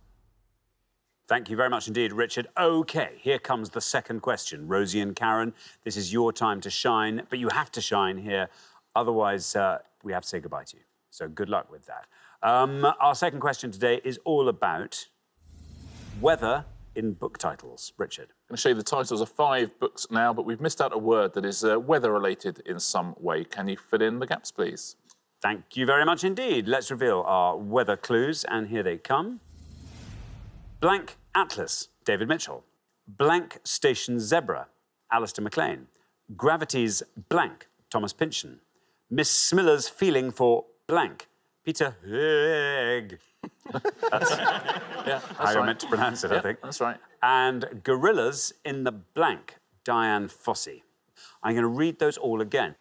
[SPEAKER 1] Thank you very much indeed, Richard. OK, here comes the second question. Rosie and Karen, this is your time to shine, but you have to shine here. Otherwise, we have to say goodbye to you. So good luck with that. Our second question today is all about weather in book titles. Richard.
[SPEAKER 6] I'm going to show you the titles of 5 books now, but we've missed out a word that is weather-related in some way. Can you fill in the gaps, please?
[SPEAKER 1] Thank you very much indeed. Let's reveal our weather clues, and here they come. Blank Atlas, David Mitchell. Blank Station Zebra, Alistair MacLean. Gravity's Blank, Thomas Pynchon. Miss Smiller's Feeling for Blank, Peter Higg. That's how you're meant to pronounce it, I think.
[SPEAKER 6] That's right.
[SPEAKER 1] And Gorillas in the Blank, Diane Fossey. I'm going to read those all again.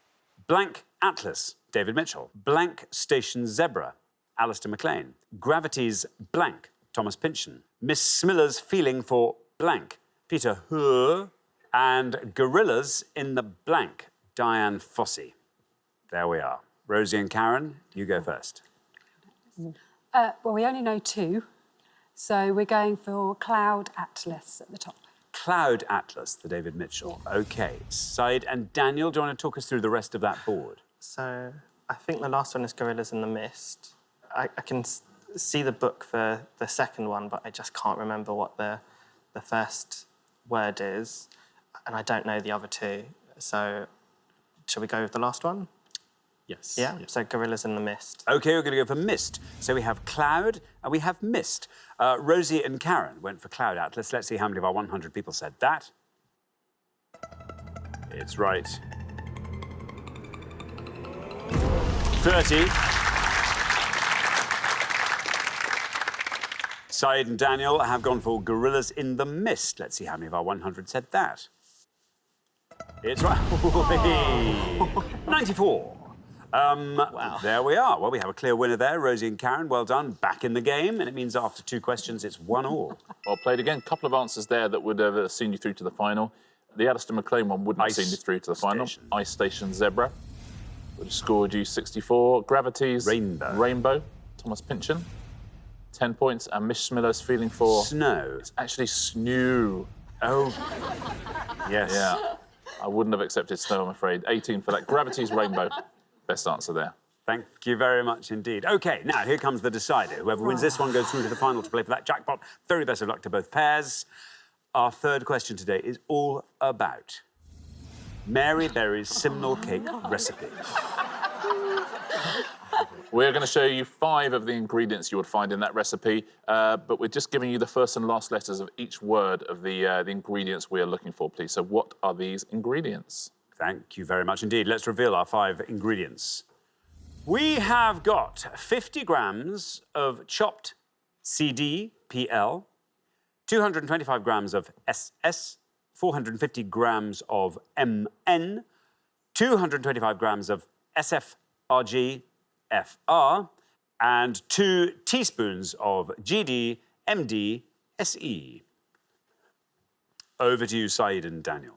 [SPEAKER 1] Blank Atlas, David Mitchell. Blank Station Zebra, Alistair MacLean. Gravity's Blank, Thomas Pynchon. Miss Smiller's Feeling for Blank, Peter Higg. And Gorillas in the Blank, Diane Fossey. There we are. Rosie and Karen, you go first.
[SPEAKER 9] Well, we only know 2, so we're going for Cloud Atlas at the top.
[SPEAKER 1] Cloud Atlas, the David Mitchell. OK. Said and Daniel, do you want to talk us through the rest of that board?
[SPEAKER 10] So I think the last one is Gorillas in the Mist. I can see the book for the second one, but I just can't remember what the first word is. And I don't know the other 2. So shall we go with the last one?
[SPEAKER 3] Yes.
[SPEAKER 10] Yeah, so Gorillas in the Mist.
[SPEAKER 1] OK, we're going to go for Mist. So we have Cloud and we have Mist. Rosie and Karen went for Cloud Atlas. Let's see how many of our 100 people said that. It's right. 30. Said and Daniel have gone for Gorillas in the Mist. Let's see how many of our 100 said that. It's right. 94. Wow. There we are. Well, we have a clear winner there. Rosie and Karen, well done. Back in the game. And it means after 2 questions, it's 1-1.
[SPEAKER 6] Well played again. A couple of answers there that would have seen you through to the final. The Alistair MacLean one wouldn't have seen you through to the final. Ice Station Zebra would have scored you 64. Gravity's Rainbow, Thomas Pynchon, 10 points. And Miss Smiller's Feeling for...
[SPEAKER 1] Snow.
[SPEAKER 6] It's actually Snew. Oh.
[SPEAKER 1] Yes.
[SPEAKER 6] Yeah. I wouldn't have accepted Snow, I'm afraid. 18 for that. Gravity's Rainbow. Best answer there.
[SPEAKER 1] Thank you very much indeed. OK, now here comes the decider. Whoever wins this one goes through to the final to play for that jackpot. Very best of luck to both pairs. Our third question today is all about Mary Berry's Simnel cake recipe.
[SPEAKER 6] We're going to show you 5 of the ingredients you would find in that recipe, but we're just giving you the first and last letters of each word of the ingredients we are looking for, please. So what are these ingredients?
[SPEAKER 1] Thank you very much indeed. Let's reveal our 5 ingredients. We have got 50 grams of chopped CDPL, 225 grams of SS, 450 grams of MN, 225 grams of SFRGFR, and 2 teaspoons of GD MD Over to you, Said and Daniel.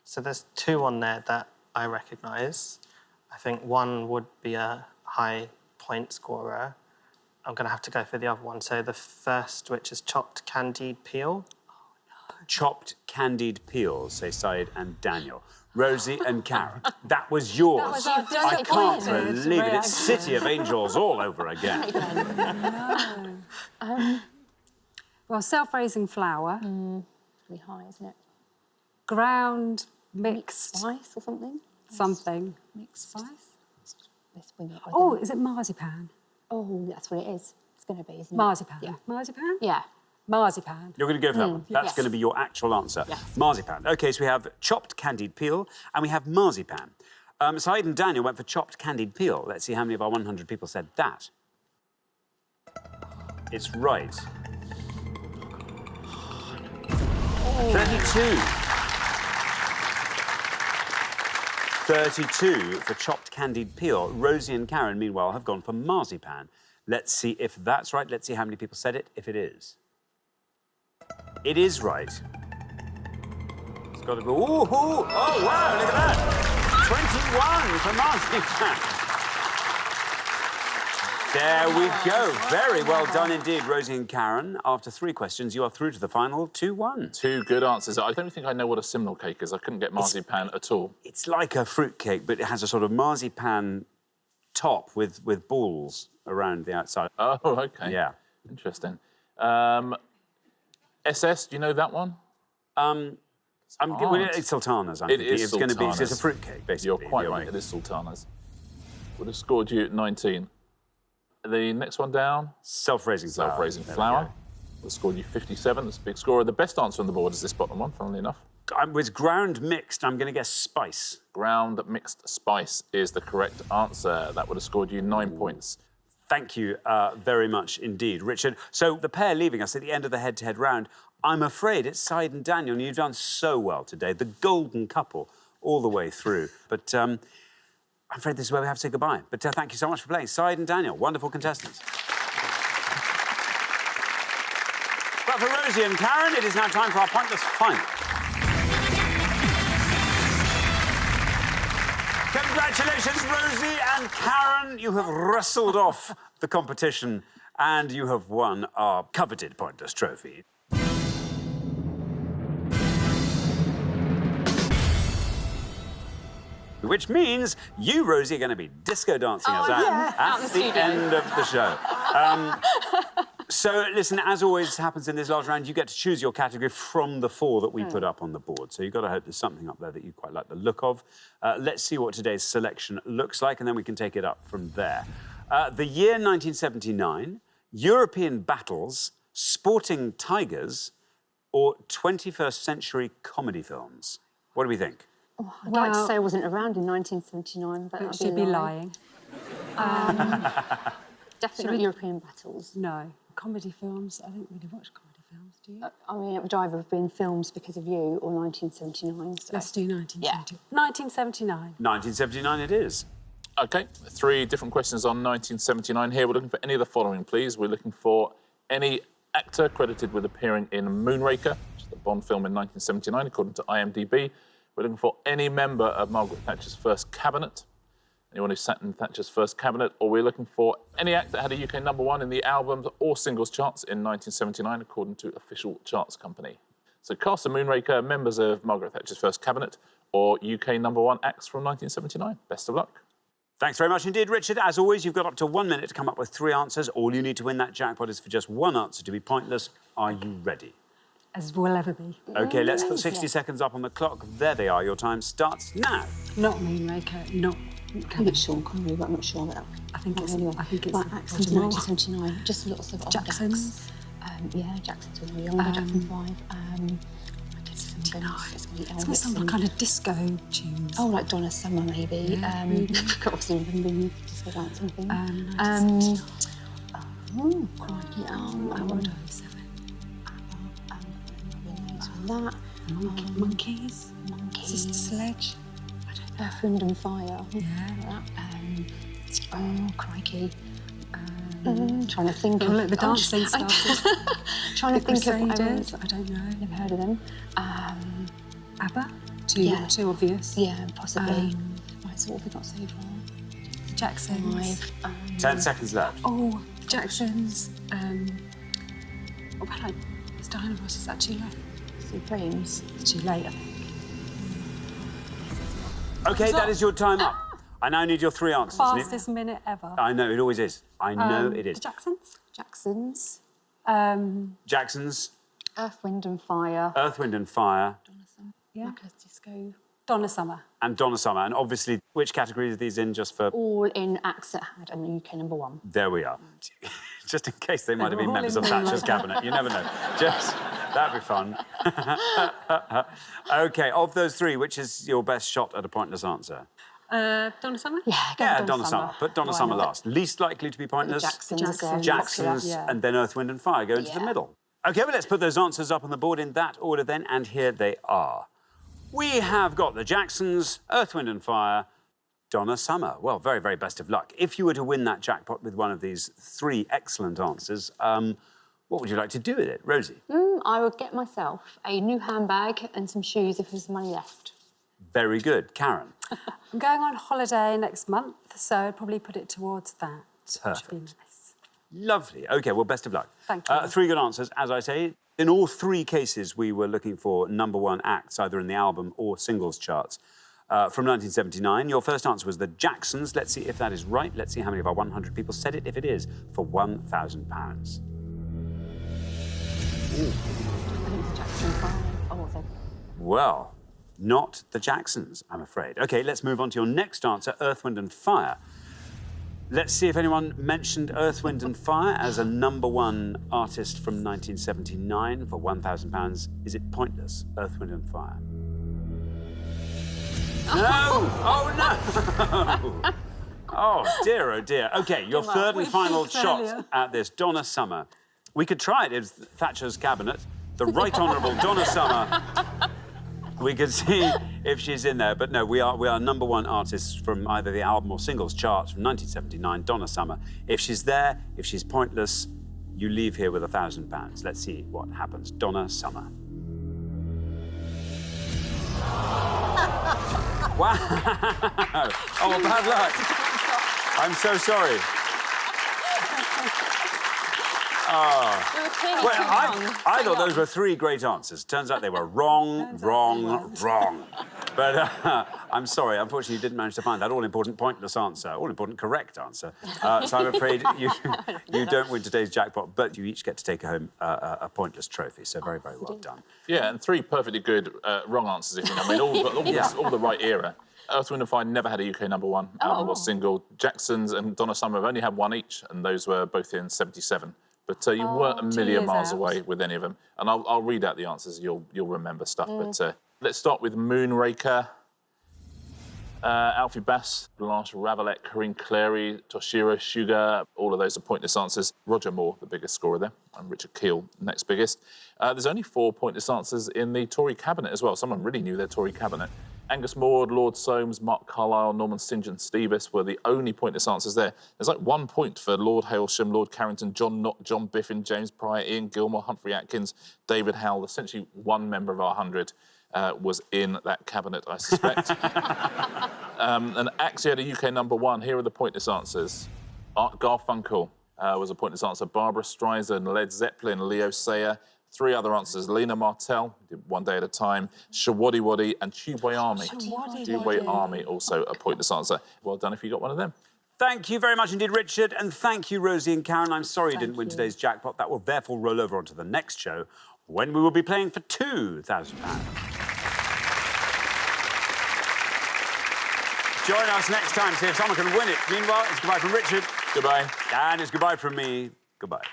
[SPEAKER 10] So there's 2 on there that I recognise. I think one would be a high point scorer. I'm going to have to go for the other one. So the first, which is chopped candied peel.
[SPEAKER 1] Oh, no. Chopped candied peel, say Said and Daniel. Rosie and Karen, that was yours.
[SPEAKER 9] That was
[SPEAKER 1] I can't believe it. It's City of Angels all over again.
[SPEAKER 9] Well, self-raising flour.
[SPEAKER 4] Really high, isn't it?
[SPEAKER 9] Ground mixed
[SPEAKER 4] spice or something?
[SPEAKER 9] Something.
[SPEAKER 4] Mixed
[SPEAKER 9] spice?
[SPEAKER 4] Oh,
[SPEAKER 9] is it marzipan?
[SPEAKER 4] Oh, that's what it is. It's going to be, isn't it?
[SPEAKER 9] Marzipan.
[SPEAKER 4] Yeah.
[SPEAKER 9] Marzipan?
[SPEAKER 4] Yeah.
[SPEAKER 9] Marzipan.
[SPEAKER 1] You're going to go for that one? That's going to be your actual answer.
[SPEAKER 4] Yes.
[SPEAKER 1] Marzipan. OK, so we have chopped candied peel and we have marzipan. Said and Daniel went for chopped candied peel. Let's see how many of our 100 people said that. It's right. 32 for chopped candied peel. Rosie and Karen, meanwhile, have gone for marzipan. Let's see if that's right. Let's see how many people said it, if it is. It is right. It's got to go... Ooh, oh, wow, look at that. 21 for marzipan. There we go. Very well done indeed, Rosie and Karen. After 3 questions, you are through to the final 2-1.
[SPEAKER 6] 2 good answers. I don't think I know what a simnel cake is. I couldn't get marzipan at all.
[SPEAKER 1] It's like a fruit cake, but it has a sort of marzipan top with balls around the outside.
[SPEAKER 6] Oh, OK.
[SPEAKER 1] Yeah.
[SPEAKER 6] Interesting. SS, do you know that one?
[SPEAKER 1] It's sultanas.
[SPEAKER 6] It is sultanas.
[SPEAKER 1] It's a fruit cake, basically.
[SPEAKER 6] You're quite right. It is sultanas. Would have scored you 19. The next one down.
[SPEAKER 1] Self-raising flour.
[SPEAKER 6] Self-raising flour. Would have scored you 57. That's a big score. The best answer on the board is this bottom one, funnily enough.
[SPEAKER 1] With ground mixed, I'm going to guess spice.
[SPEAKER 6] Ground mixed spice is the correct answer. That would have scored you 9 points.
[SPEAKER 1] Thank you very much indeed, Richard. So the pair leaving us at the end of the head-to-head round, I'm afraid it's Said and Daniel, and you've done so well today. The golden couple all the way through. But I'm afraid this is where we have to say goodbye. But thank you so much for playing. Said and Daniel, wonderful contestants. But for Rosie and Karen, it is now time for our pointless final. Congratulations, Rosie and Karen. You have wrestled off the competition and you have won our coveted pointless trophy. Which means you, Rosie, are going to be disco dancing us out at the end of the show. So, listen, as always happens in this last round, you get to choose your category from the 4 that we put up on the board. So you've got to hope there's something up there that you quite like the look of. Let's see what today's selection looks like, and then we can take it up from there. The year 1979, European battles, sporting tigers, or 21st century comedy films. What do we think?
[SPEAKER 4] Oh, I'd like to say I wasn't around in 1979, but
[SPEAKER 9] It should be lying.
[SPEAKER 4] Definitely not European battles.
[SPEAKER 9] No. Comedy films, I don't really watch comedy films, do you?
[SPEAKER 4] I mean, it would either have been Films Because of You or 1979. So.
[SPEAKER 9] Let's do 1970. 1979.
[SPEAKER 1] 1979 it is.
[SPEAKER 6] OK, 3 different questions on 1979 here. We're looking for any of the following, please. We're looking for any actor credited with appearing in Moonraker, which is the Bond film in 1979, according to IMDb. We're looking for any member of Margaret Thatcher's first cabinet, anyone who sat in Thatcher's first cabinet, or we're looking for any act that had a UK #1 in the albums or singles charts in 1979, according to Official Charts Company. So cast of Moonraker, members of Margaret Thatcher's first cabinet, or UK #1 acts from 1979. Best of luck.
[SPEAKER 1] Thanks very much indeed, Richard. As always, you've got up to 1 minute to come up with 3 answers. All you need to win that jackpot is for just 1 answer to be pointless. Are you ready?
[SPEAKER 9] As will ever be.
[SPEAKER 1] OK, let's put 60 seconds up on the clock. There they are. Your time starts now.
[SPEAKER 9] Not Moonraker, not...
[SPEAKER 4] I think it's Sean Connery, but I'm not sure about that.
[SPEAKER 9] I think it's...
[SPEAKER 4] Anyway,
[SPEAKER 9] I think it's...
[SPEAKER 4] But acts in 1979, just lots of old
[SPEAKER 9] Jacksons.
[SPEAKER 4] acts. Yeah, Jackson's when we were younger, Jackson 5.
[SPEAKER 9] It's got some kind of disco tunes.
[SPEAKER 4] Oh, like Donna Summer, maybe.
[SPEAKER 9] Yeah, maybe.
[SPEAKER 4] Obviously, remember disco dancing thing. Oh, crikey. That.
[SPEAKER 9] Monkeys. Sister Sledge.
[SPEAKER 4] Earth, Wind and Fire.
[SPEAKER 9] Yeah.
[SPEAKER 4] Oh, crikey. Trying to think of...
[SPEAKER 9] Look, the dancing started.
[SPEAKER 4] Trying to think
[SPEAKER 9] Crusaders, I don't know.
[SPEAKER 4] Never heard of them.
[SPEAKER 9] ABBA? Too obvious.
[SPEAKER 4] Yeah, possibly. Right, so what have we got so far?
[SPEAKER 9] Jacksons.
[SPEAKER 1] 10 seconds left.
[SPEAKER 9] Oh, Jacksons. It's Dinosaurs. Is that too late?
[SPEAKER 4] Supremes.
[SPEAKER 9] It's too late, I think.
[SPEAKER 1] OK, that is your time up. I now need your 3 answers.
[SPEAKER 9] Fastest minute ever.
[SPEAKER 1] I know, it always is. I know it is.
[SPEAKER 9] The Jacksons?
[SPEAKER 4] Jacksons.
[SPEAKER 1] Jacksons.
[SPEAKER 4] Earth, Wind and Fire.
[SPEAKER 1] Earth, Wind and Fire.
[SPEAKER 9] Yeah.
[SPEAKER 4] Like a disco.
[SPEAKER 9] Donna Summer.
[SPEAKER 1] And Donna Summer. And obviously, which category are these in, just for...
[SPEAKER 4] All in acts that had a UK #1.
[SPEAKER 1] There we are. Just in case they might have been members of Thatcher's cabinet. You never know. Just, that'd be fun. OK, of those 3, which is your best shot at a pointless answer?
[SPEAKER 9] Donna Summer?
[SPEAKER 1] Yeah, Donna Summer. Put Donna Summer last. Least likely to be pointless? Jacksons, and then Earth, Wind and Fire go into the middle. OK, well, let's put those answers up on the board in that order then, and here they are. We have got the Jacksons, Earth, Wind and Fire, Donna Summer. Well, very, very best of luck. If you were to win that jackpot with one of these 3 excellent answers, what would you like to do with it, Rosie?
[SPEAKER 4] I would get myself a new handbag and some shoes if there's money left.
[SPEAKER 1] Very good. Karen?
[SPEAKER 9] I'm going on holiday next month, so I'd probably put it towards that. Should be nice.
[SPEAKER 1] Lovely. OK, well, best of luck.
[SPEAKER 9] Thank you.
[SPEAKER 1] 3 good answers, as I say. In all 3 cases, we were looking for #1 acts, either in the album or singles charts. From 1979, your first answer was the Jacksons. Let's see if that is right. Let's see how many of our 100 people said it. If it is, for £1,000.
[SPEAKER 4] I think it's Jackson 5. Oh, so.
[SPEAKER 1] Well, not the Jacksons, I'm afraid. OK, let's move on to your next answer, Earth, Wind and Fire. Let's see if anyone mentioned Earth, Wind and Fire as a #1 artist from 1979 for £1,000. Is it Pointless, Earth, Wind and Fire? No! Oh, no! Oh, dear, oh, dear. OK, your third and final shot at this, Donna Summer. We could try it. It's Thatcher's cabinet. The Right Honourable Donna Summer. We could see if she's in there, but no, we are #1 artists from either the album or singles charts from 1979, Donna Summer. If she's there, if she's pointless, you leave here with £1,000. Let's see what happens. Donna Summer. Wow! Oh, bad luck. I'm so sorry. Oh.
[SPEAKER 4] We were clearly
[SPEAKER 1] Well,
[SPEAKER 4] too young.
[SPEAKER 1] I thought those were 3 great answers. Turns out they were wrong. But I'm sorry, unfortunately, you didn't manage to find that all-important pointless answer, all-important correct answer. So I'm afraid you don't win today's jackpot, but you each get to take home a pointless trophy. So very, very well done.
[SPEAKER 6] Yeah, and 3 perfectly good wrong answers, if you know. I mean, all the right era. Earth, Wind and Fire never had a UK #1 album or single. Jacksons and Donna Summer have only had 1 each, and those were both in '77. But you weren't a million miles away with any of them. And I'll read out the answers. You'll remember stuff. But let's start with Moonraker, Alfie Bass, Blanche Ravellette, Corinne Clary, Toshiro Sugar. All of those are pointless answers. Roger Moore, the biggest scorer there, and Richard Keel, next biggest. There's only 4 pointless answers in the Tory cabinet as well. Someone really knew their Tory cabinet. Angus Maud, Lord Soames, Mark Carlyle, Norman St John Stevens were the only pointless answers there. There's like 1 point for Lord Hailsham, Lord Carrington, John Knott, John Biffin, James Pryor, Ian Gilmore, Humphrey Atkins, David Howell. Essentially, 1 member of our 100 was in that cabinet, I suspect. And actually had a UK #1. Here are the pointless answers. Art Garfunkel was a pointless answer. Barbara Streisand, Led Zeppelin, Leo Sayer. 3 other answers. Lena Martell, did One Day at a Time, Shawaddy Waddy, and Tubeway Army. Tubeway Army, also a pointless answer. Well done if you got one of them.
[SPEAKER 1] Thank you very much indeed, Richard, and thank you, Rosie and Karen. I'm sorry you didn't win today's jackpot. That will therefore roll over onto the next show, when we will be playing for £2,000. Join us next time, see if someone can win it. Meanwhile, it's goodbye from Richard.
[SPEAKER 6] Goodbye.
[SPEAKER 1] And it's goodbye from me. Goodbye.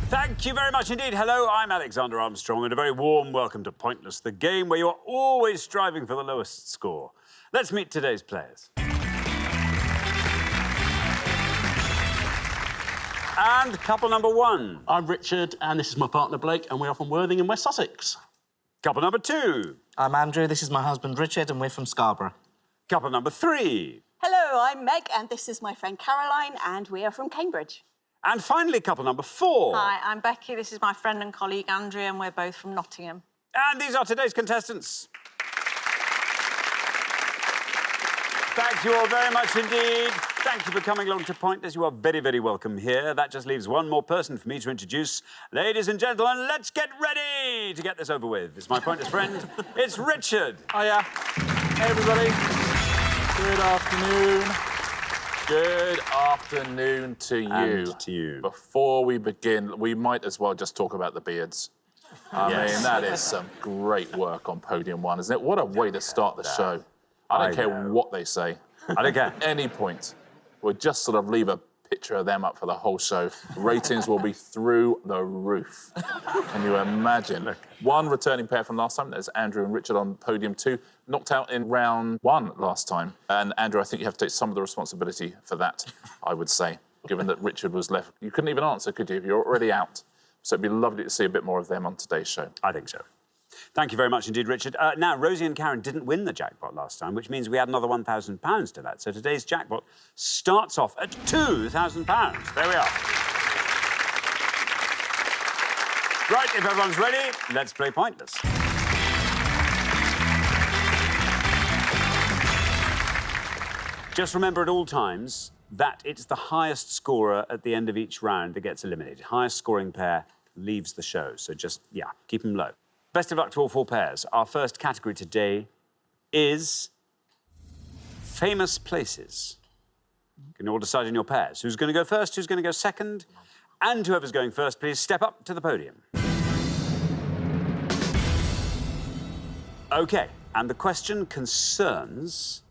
[SPEAKER 1] Thank you very much indeed. Hello, I'm Alexander Armstrong, and a very warm welcome to Pointless, the game where you're always striving for the lowest score. Let's meet today's players. And couple #1.
[SPEAKER 11] I'm Richard, and this is my partner Blake, and we're from Worthing in West Sussex.
[SPEAKER 1] Couple #2.
[SPEAKER 7] I'm Andrew, this is my husband Richard, and we're from Scarborough.
[SPEAKER 1] Couple #3.
[SPEAKER 12] Hello, I'm Meg, and this is my friend Caroline, and we are from Cambridge.
[SPEAKER 1] And finally, couple #4.
[SPEAKER 13] Hi, I'm Becky. This is my friend and colleague Andrea, and we're both from Nottingham.
[SPEAKER 1] And these are today's contestants. Thank you all very much indeed. Thank you for coming along to Pointless. You are very, very welcome here. That just leaves one more person for me to introduce. Ladies and gentlemen, let's get ready to get this over with. It's my Pointless friend. It's Richard.
[SPEAKER 6] Hiya. Hey, everybody. Good afternoon. Good afternoon to you.
[SPEAKER 1] And to you.
[SPEAKER 6] Before we begin, we might as well just talk about the beards. I mean, that is some great work on Podium 1, isn't it? What a way to start the show. I don't care what they say.
[SPEAKER 1] I don't care.
[SPEAKER 6] At any point, we'll just sort of leave a picture of them up for the whole show. Ratings will be through the roof. Can you imagine? Look. One returning pair from last time, there's Andrew and Richard on Podium 2, knocked out in round 1 last time. And Andrew, I think you have to take some of the responsibility for that, I would say, given that Richard was left. You couldn't even answer, could you? You're already out. So it'd be lovely to see a bit more of them on today's show.
[SPEAKER 1] I think so. Thank you very much indeed, Richard. Now, Rosie and Karen didn't win the jackpot last time, which means we add another £1,000 to that. So today's jackpot starts off at £2,000. There we are. Right, if everyone's ready, let's play Pointless. Just remember at all times that it's the highest scorer at the end of each round that gets eliminated. Highest scoring pair leaves the show. So just, yeah, keep them low. Best of luck to all 4 pairs. Our first category today is famous places. You can all decide in your pairs. Who's going to go first? Who's going to go second? And whoever's going first, please step up to the podium. OK, and the question concerns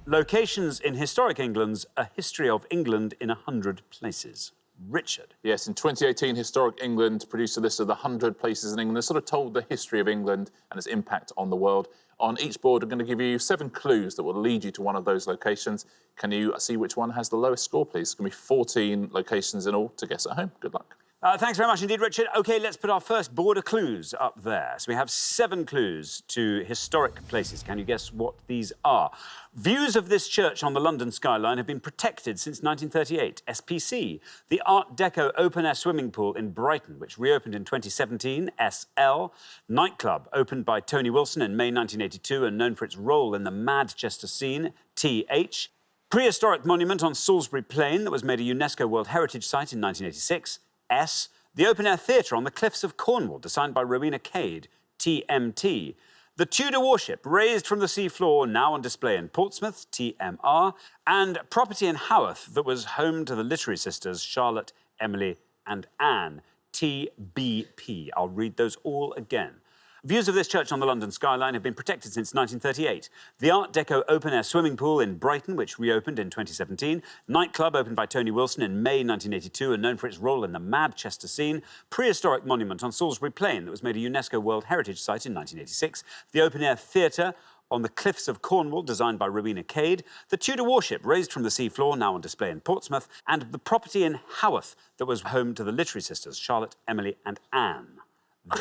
[SPEAKER 1] locations in historic England's A History of England in 100 Places. Richard.
[SPEAKER 6] Yes, in 2018, Historic England produced a list of the 100 places in England that sort of told the history of England and its impact on the world. On each board, I'm going to give you 7 clues that will lead you to one of those locations. Can you see which one has the lowest score, please? It's going to be 14 locations in all to guess at home. Good luck.
[SPEAKER 1] Thanks very much indeed, Richard. OK, let's put our first board of clues up there. So we have 7 clues to historic places. Can you guess what these are? Views of this church on the London skyline have been protected since 1938. SPC. The Art Deco open-air swimming pool in Brighton, which reopened in 2017. SL. Nightclub, opened by Tony Wilson in May 1982 and known for its role in the Manchester scene. TH. Prehistoric monument on Salisbury Plain that was made a UNESCO World Heritage Site in 1986. S. The open-air theatre on the cliffs of Cornwall, designed by Rowena Cade. TMT. The Tudor warship, raised from the seafloor, now on display in Portsmouth. TMR. And property in Haworth that was home to the literary sisters Charlotte, Emily and Anne. TBP. I'll read those all again. Views of this church on the London skyline have been protected since 1938. The Art Deco open-air swimming pool in Brighton, which reopened in 2017. Nightclub, opened by Tony Wilson in May 1982 and known for its role in the Manchester scene. Prehistoric monument on Salisbury Plain that was made a UNESCO World Heritage Site in 1986. The open-air theatre on the cliffs of Cornwall, designed by Rowena Cade. The Tudor warship, raised from the seafloor, now on display in Portsmouth. And the property in Haworth that was home to the literary sisters Charlotte, Emily and Anne.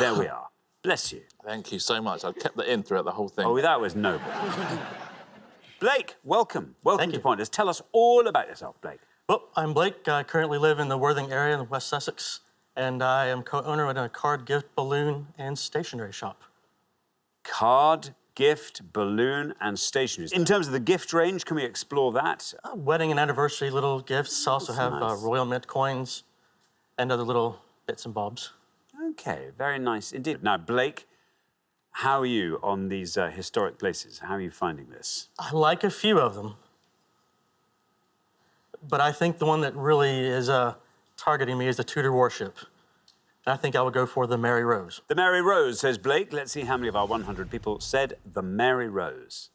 [SPEAKER 1] There we are. Bless you.
[SPEAKER 6] Thank you so much. I kept that in throughout the whole thing.
[SPEAKER 1] Oh, that was noble. Blake, welcome. Welcome to Pointless. Tell us all about yourself, Blake.
[SPEAKER 14] Well, I'm Blake. I currently live in the Worthing area in West Sussex, and I am co-owner of a card, gift, balloon, and stationery shop.
[SPEAKER 1] Card, gift, balloon, and stationery. In terms of the gift range, can we explore that?
[SPEAKER 14] Wedding and anniversary little gifts. Also have
[SPEAKER 1] nice.
[SPEAKER 14] Royal Mint coins and other little bits and bobs.
[SPEAKER 1] OK, very nice indeed. Now, Blake, how are you on these historic places? How are you finding this?
[SPEAKER 14] I like a few of them. But I think the one that really is targeting me is the Tudor warship. And I think I would go for the Mary Rose.
[SPEAKER 1] The Mary Rose, says Blake. Let's see how many of our 100 people said the Mary Rose.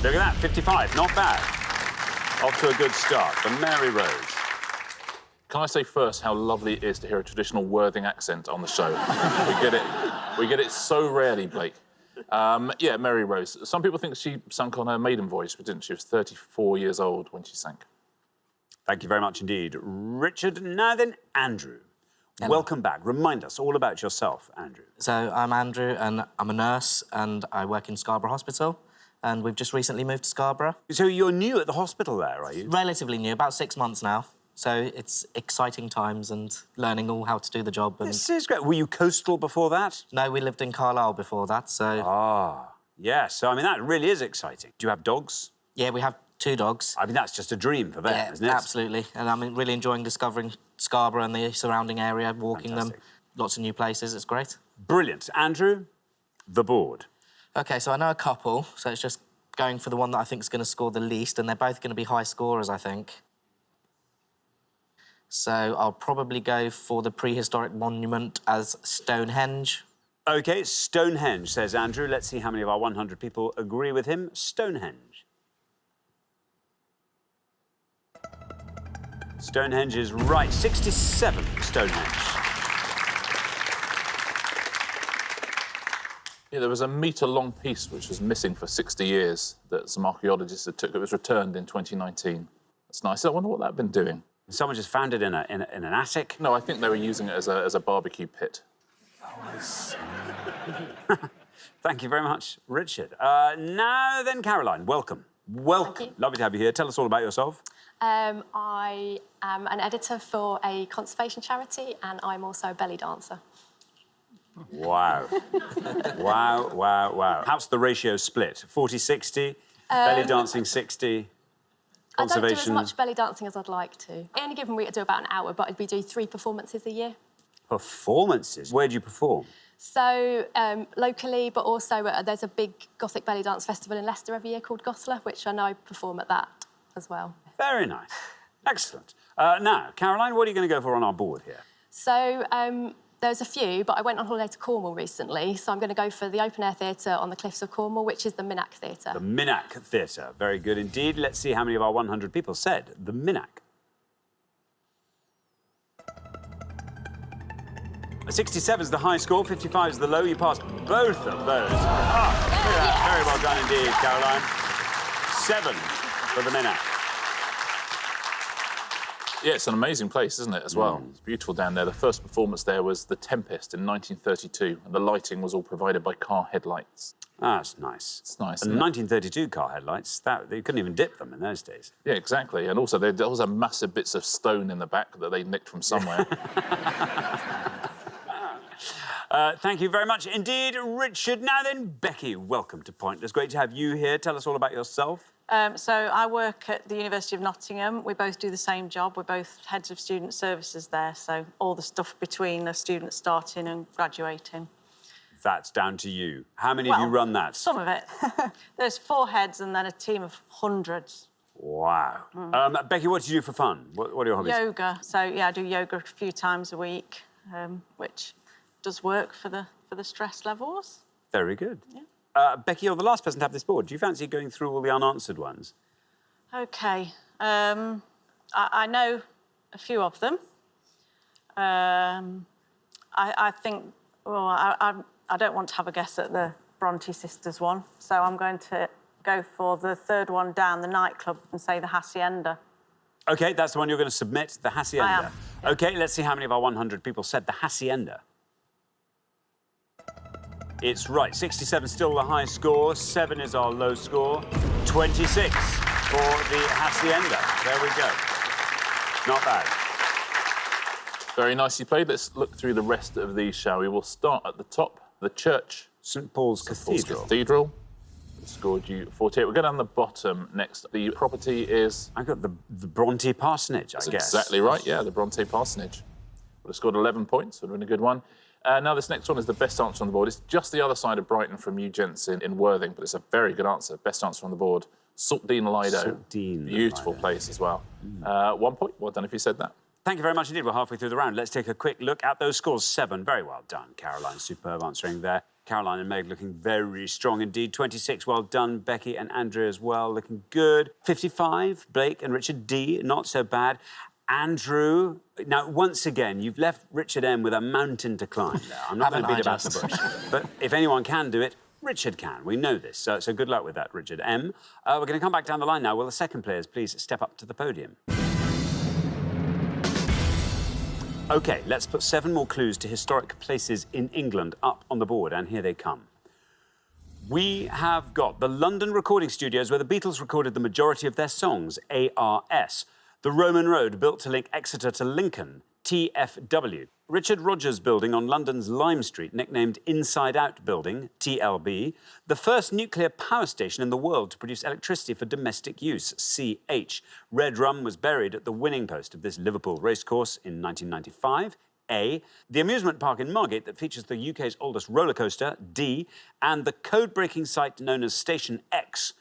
[SPEAKER 1] Look at that, 55, not bad. Off to a good start, the Mary Rose.
[SPEAKER 6] Can I say first how lovely it is to hear a traditional Worthing accent on the show? We get it so rarely, Blake. Yeah, Mary Rose. Some people think she sunk on her maiden voyage, but didn't she? She was 34 years old when she sank.
[SPEAKER 1] Thank you very much indeed, Richard. Now then, Andrew. Hello. Welcome back. Remind us all about yourself, Andrew.
[SPEAKER 7] So I'm Andrew, and I'm a nurse, and I work in Scarborough Hospital. And we've just recently moved to Scarborough.
[SPEAKER 1] So you're new at the hospital there, are you?
[SPEAKER 7] Relatively new, about 6 months now. So it's exciting times and learning all how to do the job. And...
[SPEAKER 1] This is great. Were you coastal before that?
[SPEAKER 7] No, we lived in Carlisle before that, so...
[SPEAKER 1] Ah, yes. So, I mean, that really is exciting. Do you have dogs?
[SPEAKER 7] Yeah, we have 2 dogs.
[SPEAKER 1] I mean, that's just a dream for them, isn't it?
[SPEAKER 7] Absolutely. And I'm really enjoying discovering Scarborough and the surrounding area, walking them. Lots of new places. It's great.
[SPEAKER 1] Brilliant. Andrew, the board.
[SPEAKER 7] OK, so I know a couple, so it's just going for the one that I think is going to score the least, and they're both going to be high scorers, I think. So I'll probably go for the prehistoric monument as Stonehenge.
[SPEAKER 1] OK, Stonehenge, says Andrew. Let's see how many of our 100 people agree with him. Stonehenge. Stonehenge is right. 67, Stonehenge.
[SPEAKER 6] Yeah, there was a metre-long piece which was missing for 60 years that some archaeologists had took. It was returned in 2019. That's nice. I wonder what that had been doing.
[SPEAKER 1] Someone just found it in an attic?
[SPEAKER 6] No, I think they were using it as a barbecue pit.
[SPEAKER 1] Thank you very much, Richard. Now then, Caroline, welcome. Welcome. Lovely to have you here. Tell us all about yourself.
[SPEAKER 15] I am an editor for a conservation charity, and I'm also a belly dancer.
[SPEAKER 1] Wow. Wow. How's the ratio split? 40-60? Belly dancing 60? Conservation?
[SPEAKER 15] I don't do as much belly dancing as I'd like to. Any given week I do about an hour, but we do 3 performances a year.
[SPEAKER 1] Performances? Where do you perform?
[SPEAKER 15] So, locally, but also there's a big Gothic belly dance festival in Leicester every year called Goslar, which I know I perform at that as well.
[SPEAKER 1] Very nice. Excellent. Now, Caroline, what are you going to go for on our board here?
[SPEAKER 15] So, there's a few, but I went on holiday to Cornwall recently, so I'm going to go for the open-air theatre on the cliffs of Cornwall, which is the Minack Theatre.
[SPEAKER 1] The Minack Theatre. Very good indeed. Let's see how many of our 100 people said the Minack. 67 is the high score, 55 is the low. You passed both of those. Very well done indeed, Caroline. 7 for the Minack.
[SPEAKER 6] Yeah, it's an amazing place, isn't it, as well? It's beautiful down there. The first performance there was The Tempest in 1932, and the lighting was all provided by car headlights.
[SPEAKER 1] Ah, that's nice.
[SPEAKER 6] It's nice,
[SPEAKER 1] And
[SPEAKER 6] isn't it?
[SPEAKER 1] 1932 car headlights, you couldn't even dip them in those days.
[SPEAKER 6] Yeah, exactly. And also, there was massive bits of stone in the back that they nicked from somewhere.
[SPEAKER 1] Thank you very much indeed, Richard. Now then, Becky, welcome to Pointless. Great to have you here. Tell us all about yourself.
[SPEAKER 13] So I work at the University of Nottingham. We both do the same job. We're both heads of student services there, so all the stuff between the students starting and graduating.
[SPEAKER 1] That's down to you. How many of you run that?
[SPEAKER 13] Some of it. There's 4 heads and then a team of hundreds.
[SPEAKER 1] Wow. Becky, what do you do for fun? What are your hobbies?
[SPEAKER 13] Yoga. So, yeah, I do yoga a few times a week, which does work for the stress levels.
[SPEAKER 1] Very good.
[SPEAKER 13] Yeah.
[SPEAKER 1] Becky, you're the last person to have this board. Do you fancy going through all the unanswered ones?
[SPEAKER 13] OK. I know a few of them. I think, well, I don't want to have a guess at the Bronte sisters one, so I'm going to go for the third one down, the nightclub, and say the Hacienda.
[SPEAKER 1] OK, that's the one you're going to submit, the Hacienda.
[SPEAKER 13] I am.
[SPEAKER 1] OK, let's see how many of our 100 people said the Hacienda. It's right. 67 still the high score. 7 is our low score. 26 for the Hacienda. There we go. Not bad.
[SPEAKER 6] Very nicely played. Let's look through the rest of these, shall we? We'll start at the top. The church.
[SPEAKER 1] St Paul's
[SPEAKER 6] Cathedral. Scored you 48. We'll go down the bottom next. The property is...
[SPEAKER 1] I got the Bronte Parsonage, I guess.
[SPEAKER 6] Exactly right, yeah, the Bronte Parsonage. Would have scored 11 points. Would have been a good one. Now, this next one is the best answer on the board. It's just the other side of Brighton from you gents in Worthing, but it's a very good answer. Best answer on the board. Saltdean Lido.
[SPEAKER 1] Saltdean
[SPEAKER 6] Beautiful
[SPEAKER 1] Lido.
[SPEAKER 6] place as well. 1 point. Well done if you said that.
[SPEAKER 1] Thank you very much indeed. We're halfway through the round. Let's take a quick look at those scores. 7. Very well done, Caroline. Superb answering there. Caroline and Meg looking very strong indeed. 26, well done. Becky and Andrea as well, looking good. 55, Blake and Richard D, not so bad. Andrew, now, once again, you've left Richard M with a mountain to climb there. I'm not going to beat about the bush. But if anyone can do it, Richard can. We know this. So good luck with that, Richard M. We're going to come back down the line now. Will the second players please step up to the podium? OK, let's put 7 more clues to historic places in England up on the board, and here they come. We have got the London recording studios where the Beatles recorded the majority of their songs, ARS. The Roman Road built to link Exeter to Lincoln, TFW. Richard Rogers Building on London's Lime Street, nicknamed Inside Out Building, TLB. The first nuclear power station in the world to produce electricity for domestic use, CH. Red Rum was buried at the winning post of this Liverpool racecourse in 1995. A. The amusement park in Margate that features the UK's oldest roller coaster, D. And the code-breaking site known as Station X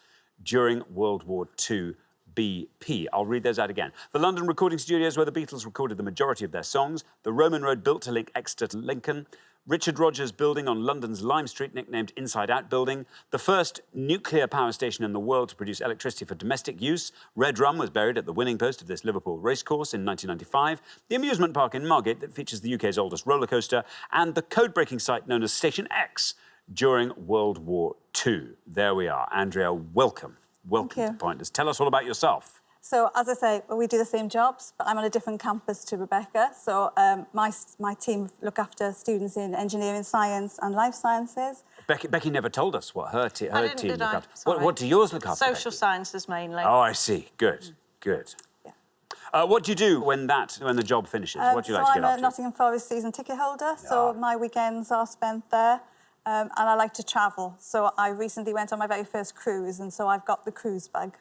[SPEAKER 1] during World War II. BP. I'll read those out again. The London recording studios where the Beatles recorded the majority of their songs. The Roman Road built to link Exeter to Lincoln. Richard Rogers Building on London's Lime Street, nicknamed Inside Out Building. The first nuclear power station in the world to produce electricity for domestic use. Red Rum was buried at the winning post of this Liverpool racecourse in 1995. The amusement park in Margate that features the UK's oldest roller coaster. And the code-breaking site known as Station X during World War II. There we are. Andrea, welcome. Welcome to Pointless. Tell us all about yourself.
[SPEAKER 12] So, as I say, we do the same jobs, but I'm on a different campus to Rebecca. So, my team look after students in engineering, science and life sciences.
[SPEAKER 1] Becky never told us what her team look after.
[SPEAKER 13] Sorry.
[SPEAKER 1] What do yours look after?
[SPEAKER 13] Social sciences mainly.
[SPEAKER 1] Oh, I see. Good, good. Yeah. What do you do when the job finishes? What do you like to get up
[SPEAKER 12] I'm a
[SPEAKER 1] to?
[SPEAKER 12] Nottingham Forest season ticket holder, so my weekends are spent there. And I like to travel. So I recently went on my very first cruise, and so I've got the cruise bag.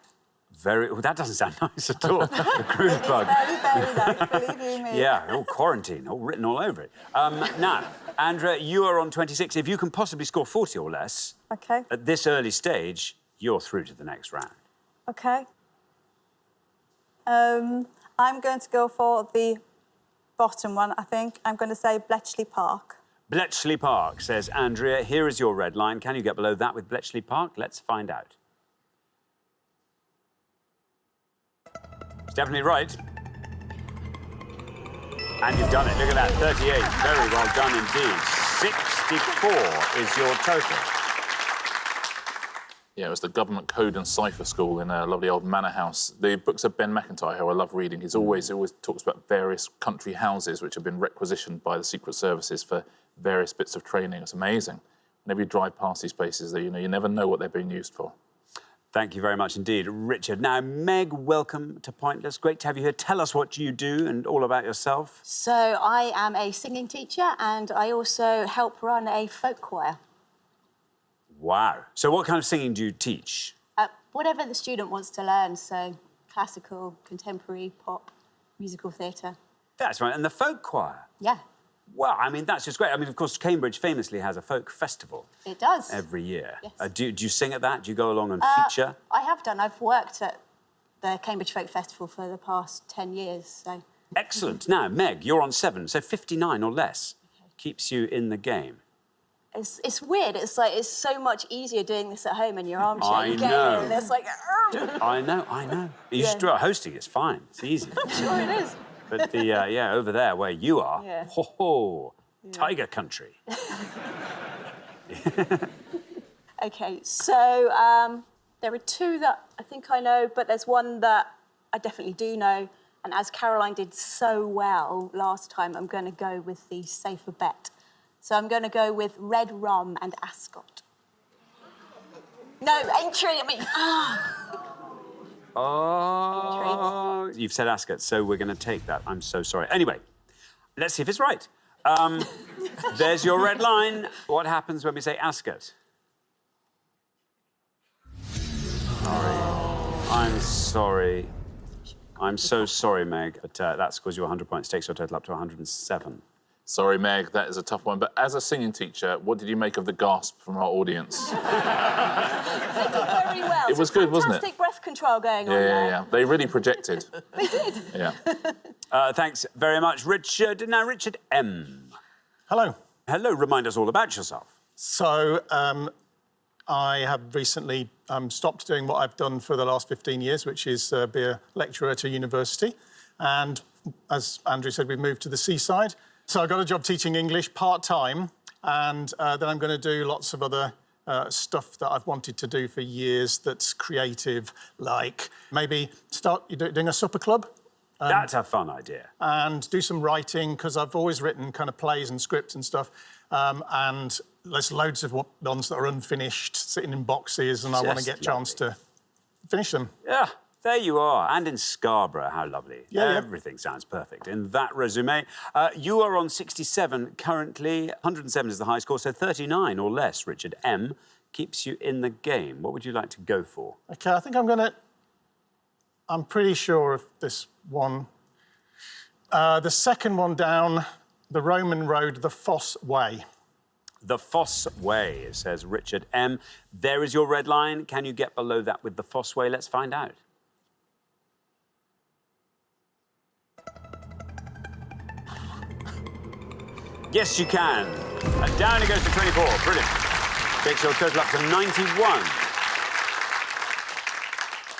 [SPEAKER 1] Well, that doesn't sound nice at all. The cruise bug.
[SPEAKER 12] It's very, very nice, believe you me.
[SPEAKER 1] Yeah, all quarantine, all written all over it. Now, Andrea, you are on 26. If you can possibly score 40 or less,
[SPEAKER 12] okay,
[SPEAKER 1] at this early stage, you're through to the next round.
[SPEAKER 12] Okay. I'm going to go for the bottom one, I think. I'm going to say Bletchley Park.
[SPEAKER 1] Bletchley Park, says Andrea. Here is your red line. Can you get below that with Bletchley Park? Let's find out. It's definitely right. And you've done it. Look at that, 38. Very well done indeed. 64 is your total.
[SPEAKER 6] Yeah, it was the Government Code and Cipher School in a lovely old manor house. The books of Ben McIntyre, who I love reading, he always talks about various country houses which have been requisitioned by the Secret Services for various bits of training. It's amazing. Whenever you drive past these places, you never know what they're being used for.
[SPEAKER 1] Thank you very much indeed, Richard. Now, Meg, welcome to Pointless. Great to have you here. Tell us what you do and all about yourself.
[SPEAKER 13] So I am a singing teacher and I also help run a folk choir.
[SPEAKER 1] Wow. So what kind of singing do you teach?
[SPEAKER 13] Whatever the student wants to learn, so classical, contemporary, pop, musical theatre.
[SPEAKER 1] That's right. And the folk choir?
[SPEAKER 13] Yeah.
[SPEAKER 1] Well, I mean, that's just great. I mean, of course, Cambridge famously has a folk festival.
[SPEAKER 13] It does.
[SPEAKER 1] Every year.
[SPEAKER 13] Yes.
[SPEAKER 1] Do you sing at that? Do you go along and feature?
[SPEAKER 13] I have done. I've worked at the Cambridge Folk Festival for the past 10 years, so...
[SPEAKER 1] Excellent. Now, Meg, you're on 7, so 59 or less keeps you in the game.
[SPEAKER 13] It's weird. It's like it's so much easier doing this at home in your armchair.
[SPEAKER 1] I
[SPEAKER 13] You get
[SPEAKER 1] know.
[SPEAKER 13] in and it's like...
[SPEAKER 1] I know. You just do it hosting. It's fine. It's easy.
[SPEAKER 13] I'm sure it is.
[SPEAKER 1] But over there where you are,
[SPEAKER 13] Yeah.
[SPEAKER 1] tiger country.
[SPEAKER 13] OK, so there are two that I think I know, but there's one that I definitely do know. And as Caroline did so well last time, I'm going to go with the safer bet. So I'm going to go with Red Rum and Ascot. No, entry, I mean...
[SPEAKER 1] Oh, you've said Ascot, so we're going to take that. I'm so sorry. Anyway, let's see if it's right. There's your red line. What happens when we say Ascot? I'm sorry. I'm so sorry, Meg, but that scores you 100 points, takes your total up to 107.
[SPEAKER 6] Sorry, Meg, that is a tough one. But as a singing teacher, what did you make of the gasp from our audience?
[SPEAKER 13] They did very well.
[SPEAKER 6] It was good, wasn't it?
[SPEAKER 13] Fantastic breath control going on there.
[SPEAKER 6] Yeah. They really projected.
[SPEAKER 13] They did.
[SPEAKER 6] Yeah.
[SPEAKER 1] Thanks very much, Richard. Now, Richard M.
[SPEAKER 2] Hello.
[SPEAKER 1] Hello, remind us all about yourself.
[SPEAKER 2] So, I have recently stopped doing what I've done for the last 15 years, which is be a lecturer at a university. And as Andrew said, we've moved to the seaside. So I got a job teaching English part-time, and then I'm going to do lots of other stuff that I've wanted to do for years that's creative, like maybe start doing a supper club.
[SPEAKER 1] That's a fun idea.
[SPEAKER 2] And do some writing, because I've always written kind of plays and scripts and stuff. And there's loads of ones that are unfinished, sitting in boxes, and I want to get a chance to finish them.
[SPEAKER 1] Yeah, there you are. And in Scarborough, how lovely.
[SPEAKER 2] Yeah,
[SPEAKER 1] Everything sounds perfect in that resume. You are on 67 currently. 107 is the high score, so 39 or less, Richard M, keeps you in the game. What would you like to go for?
[SPEAKER 2] OK, I think I'm pretty sure of this one. The second one down, the Roman road, the Fosse Way.
[SPEAKER 1] The Fosse Way, it says Richard M. There is your red line. Can you get below that with the Fosse Way? Let's find out. Yes, you can. And down it goes to 24. Brilliant. Takes your total up to 91.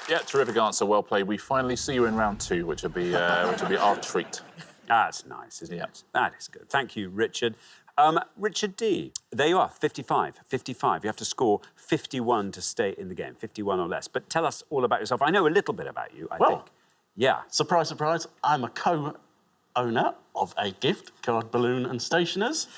[SPEAKER 6] Yeah, terrific answer. Well played. We finally see you in round 2, which will be our treat.
[SPEAKER 1] That's nice, isn't it? That is good. Thank you, Richard. Richard D, there you are, 55. 55. You have to score 51 to stay in the game, 51 or less. But tell us all about yourself. I know a little bit about you, I think. Yeah.
[SPEAKER 11] Surprise, surprise, I'm a co-owner of a gift card, balloon and stationers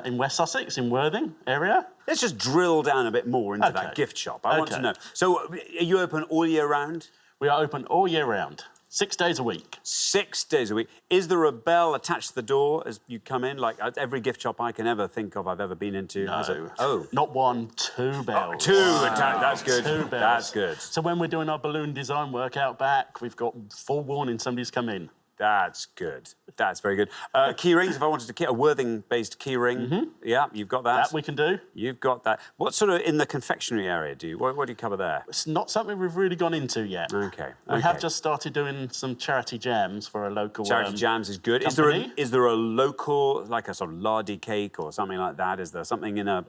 [SPEAKER 11] in West Sussex, in Worthing area.
[SPEAKER 1] Let's just drill down a bit more into that gift shop. I want to know. So, are you open all year round?
[SPEAKER 11] We are open all year round, 6 days a week.
[SPEAKER 1] 6 days a week. Is there a bell attached to the door as you come in? Like every gift shop I can ever think of I've ever been into?
[SPEAKER 11] No.
[SPEAKER 1] Oh.
[SPEAKER 11] Not one, 2 bells.
[SPEAKER 1] Oh, 2. That's good.
[SPEAKER 11] 2 bells.
[SPEAKER 1] That's good.
[SPEAKER 11] So when we're doing our balloon design work out back, we've got full warning somebody's come in.
[SPEAKER 1] That's good. That's very good. Key rings, if I wanted to get a Worthing-based key ring, yeah, you've got that.
[SPEAKER 11] That we can do.
[SPEAKER 1] You've got that. What sort of, in the confectionery area, what do you cover there?
[SPEAKER 11] It's not something we've really gone into yet.
[SPEAKER 1] OK.
[SPEAKER 11] We have just started doing some charity jams for a local
[SPEAKER 1] Charity jams is good. Is there a local, like a sort of lardy cake or something like that? Is there something in a...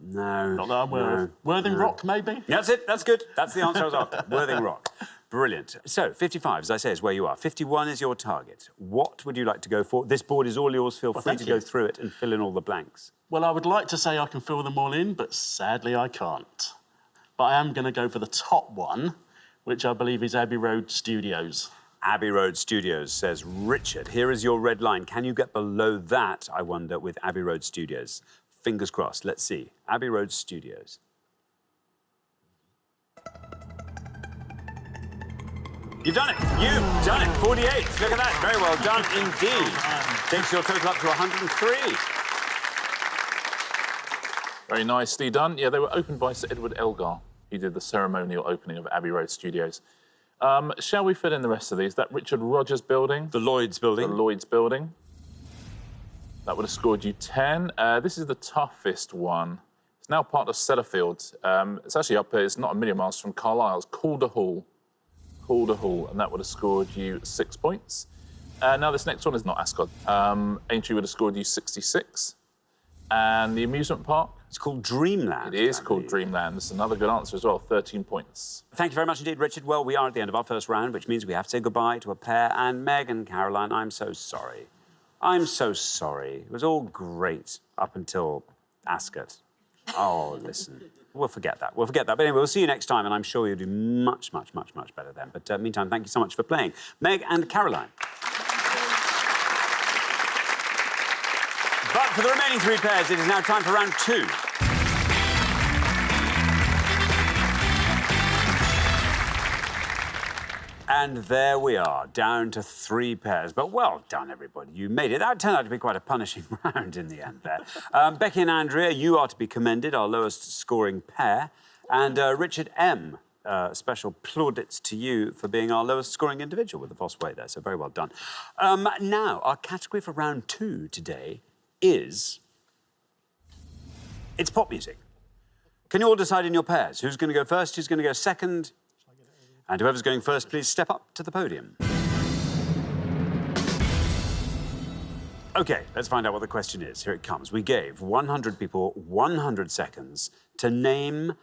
[SPEAKER 1] no.
[SPEAKER 11] Not that I'm aware of. Worthing Rock, maybe?
[SPEAKER 1] That's it. That's good. That's the answer I was after. Worthing Rock. Brilliant. So, 55, as I say, is where you are. 51 is your target. What would you like to go for? This board is all yours. Feel free to go through it and fill in all the blanks.
[SPEAKER 11] Well, I would like to say I can fill them all in, but sadly I can't. But I am going to go for the top one, which I believe is Abbey Road Studios.
[SPEAKER 1] Abbey Road Studios, says Richard. Here is your red line. Can you get below that, I wonder, with Abbey Road Studios? Fingers crossed. Let's see. Abbey Road Studios. You've done it. You've done it. 48. Look at that. Very well done indeed. Takes your total up to 103.
[SPEAKER 6] Very nicely done. Yeah, they were opened by Sir Edward Elgar. He did the ceremonial opening of Abbey Road Studios. Shall we fill in the rest of these? That Richard Rogers building.
[SPEAKER 1] The Lloyd's building.
[SPEAKER 6] The Lloyd's building. That would have scored you 10. This is the toughest one. It's now part of Sellafield. It's actually up here. It's not a million miles from Carlisle. It's Calder Hall. Calder Hall, and that would have scored you 6 points. Now this next one is not Ascot. Aintree would have scored you 66. And the amusement park?
[SPEAKER 1] It's called Dreamland.
[SPEAKER 6] It is called Dreamland. This is another good answer as well, 13 points.
[SPEAKER 1] Thank you very much indeed, Richard. Well, we are at the end of our first round, which means we have to say goodbye to a pair. And Meg and Caroline, I'm so sorry. I'm so sorry. It was all great up until Ascot. Oh, listen. We'll forget that. We'll forget that. But anyway, we'll see you next time, and I'm sure you'll do much, much, much, much better then. But meantime, thank you so much for playing. Meg and Caroline. But for the remaining 3 pairs, it is now time for round 2. And there we are, down to 3 pairs. But well done, everybody. You made it. That turned out to be quite a punishing round in the end there. Becky and Andrea, you are to be commended, our lowest scoring pair. And Richard M, special plaudits to you for being our lowest scoring individual with the false way there. So very well done. Now, our category for round 2 today is... it's pop music. Can you all decide in your pairs? Who's going to go first? Who's going to go second? And whoever's going first, please step up to the podium. OK, let's find out what the question is. Here it comes. We gave 100 people 100 seconds to name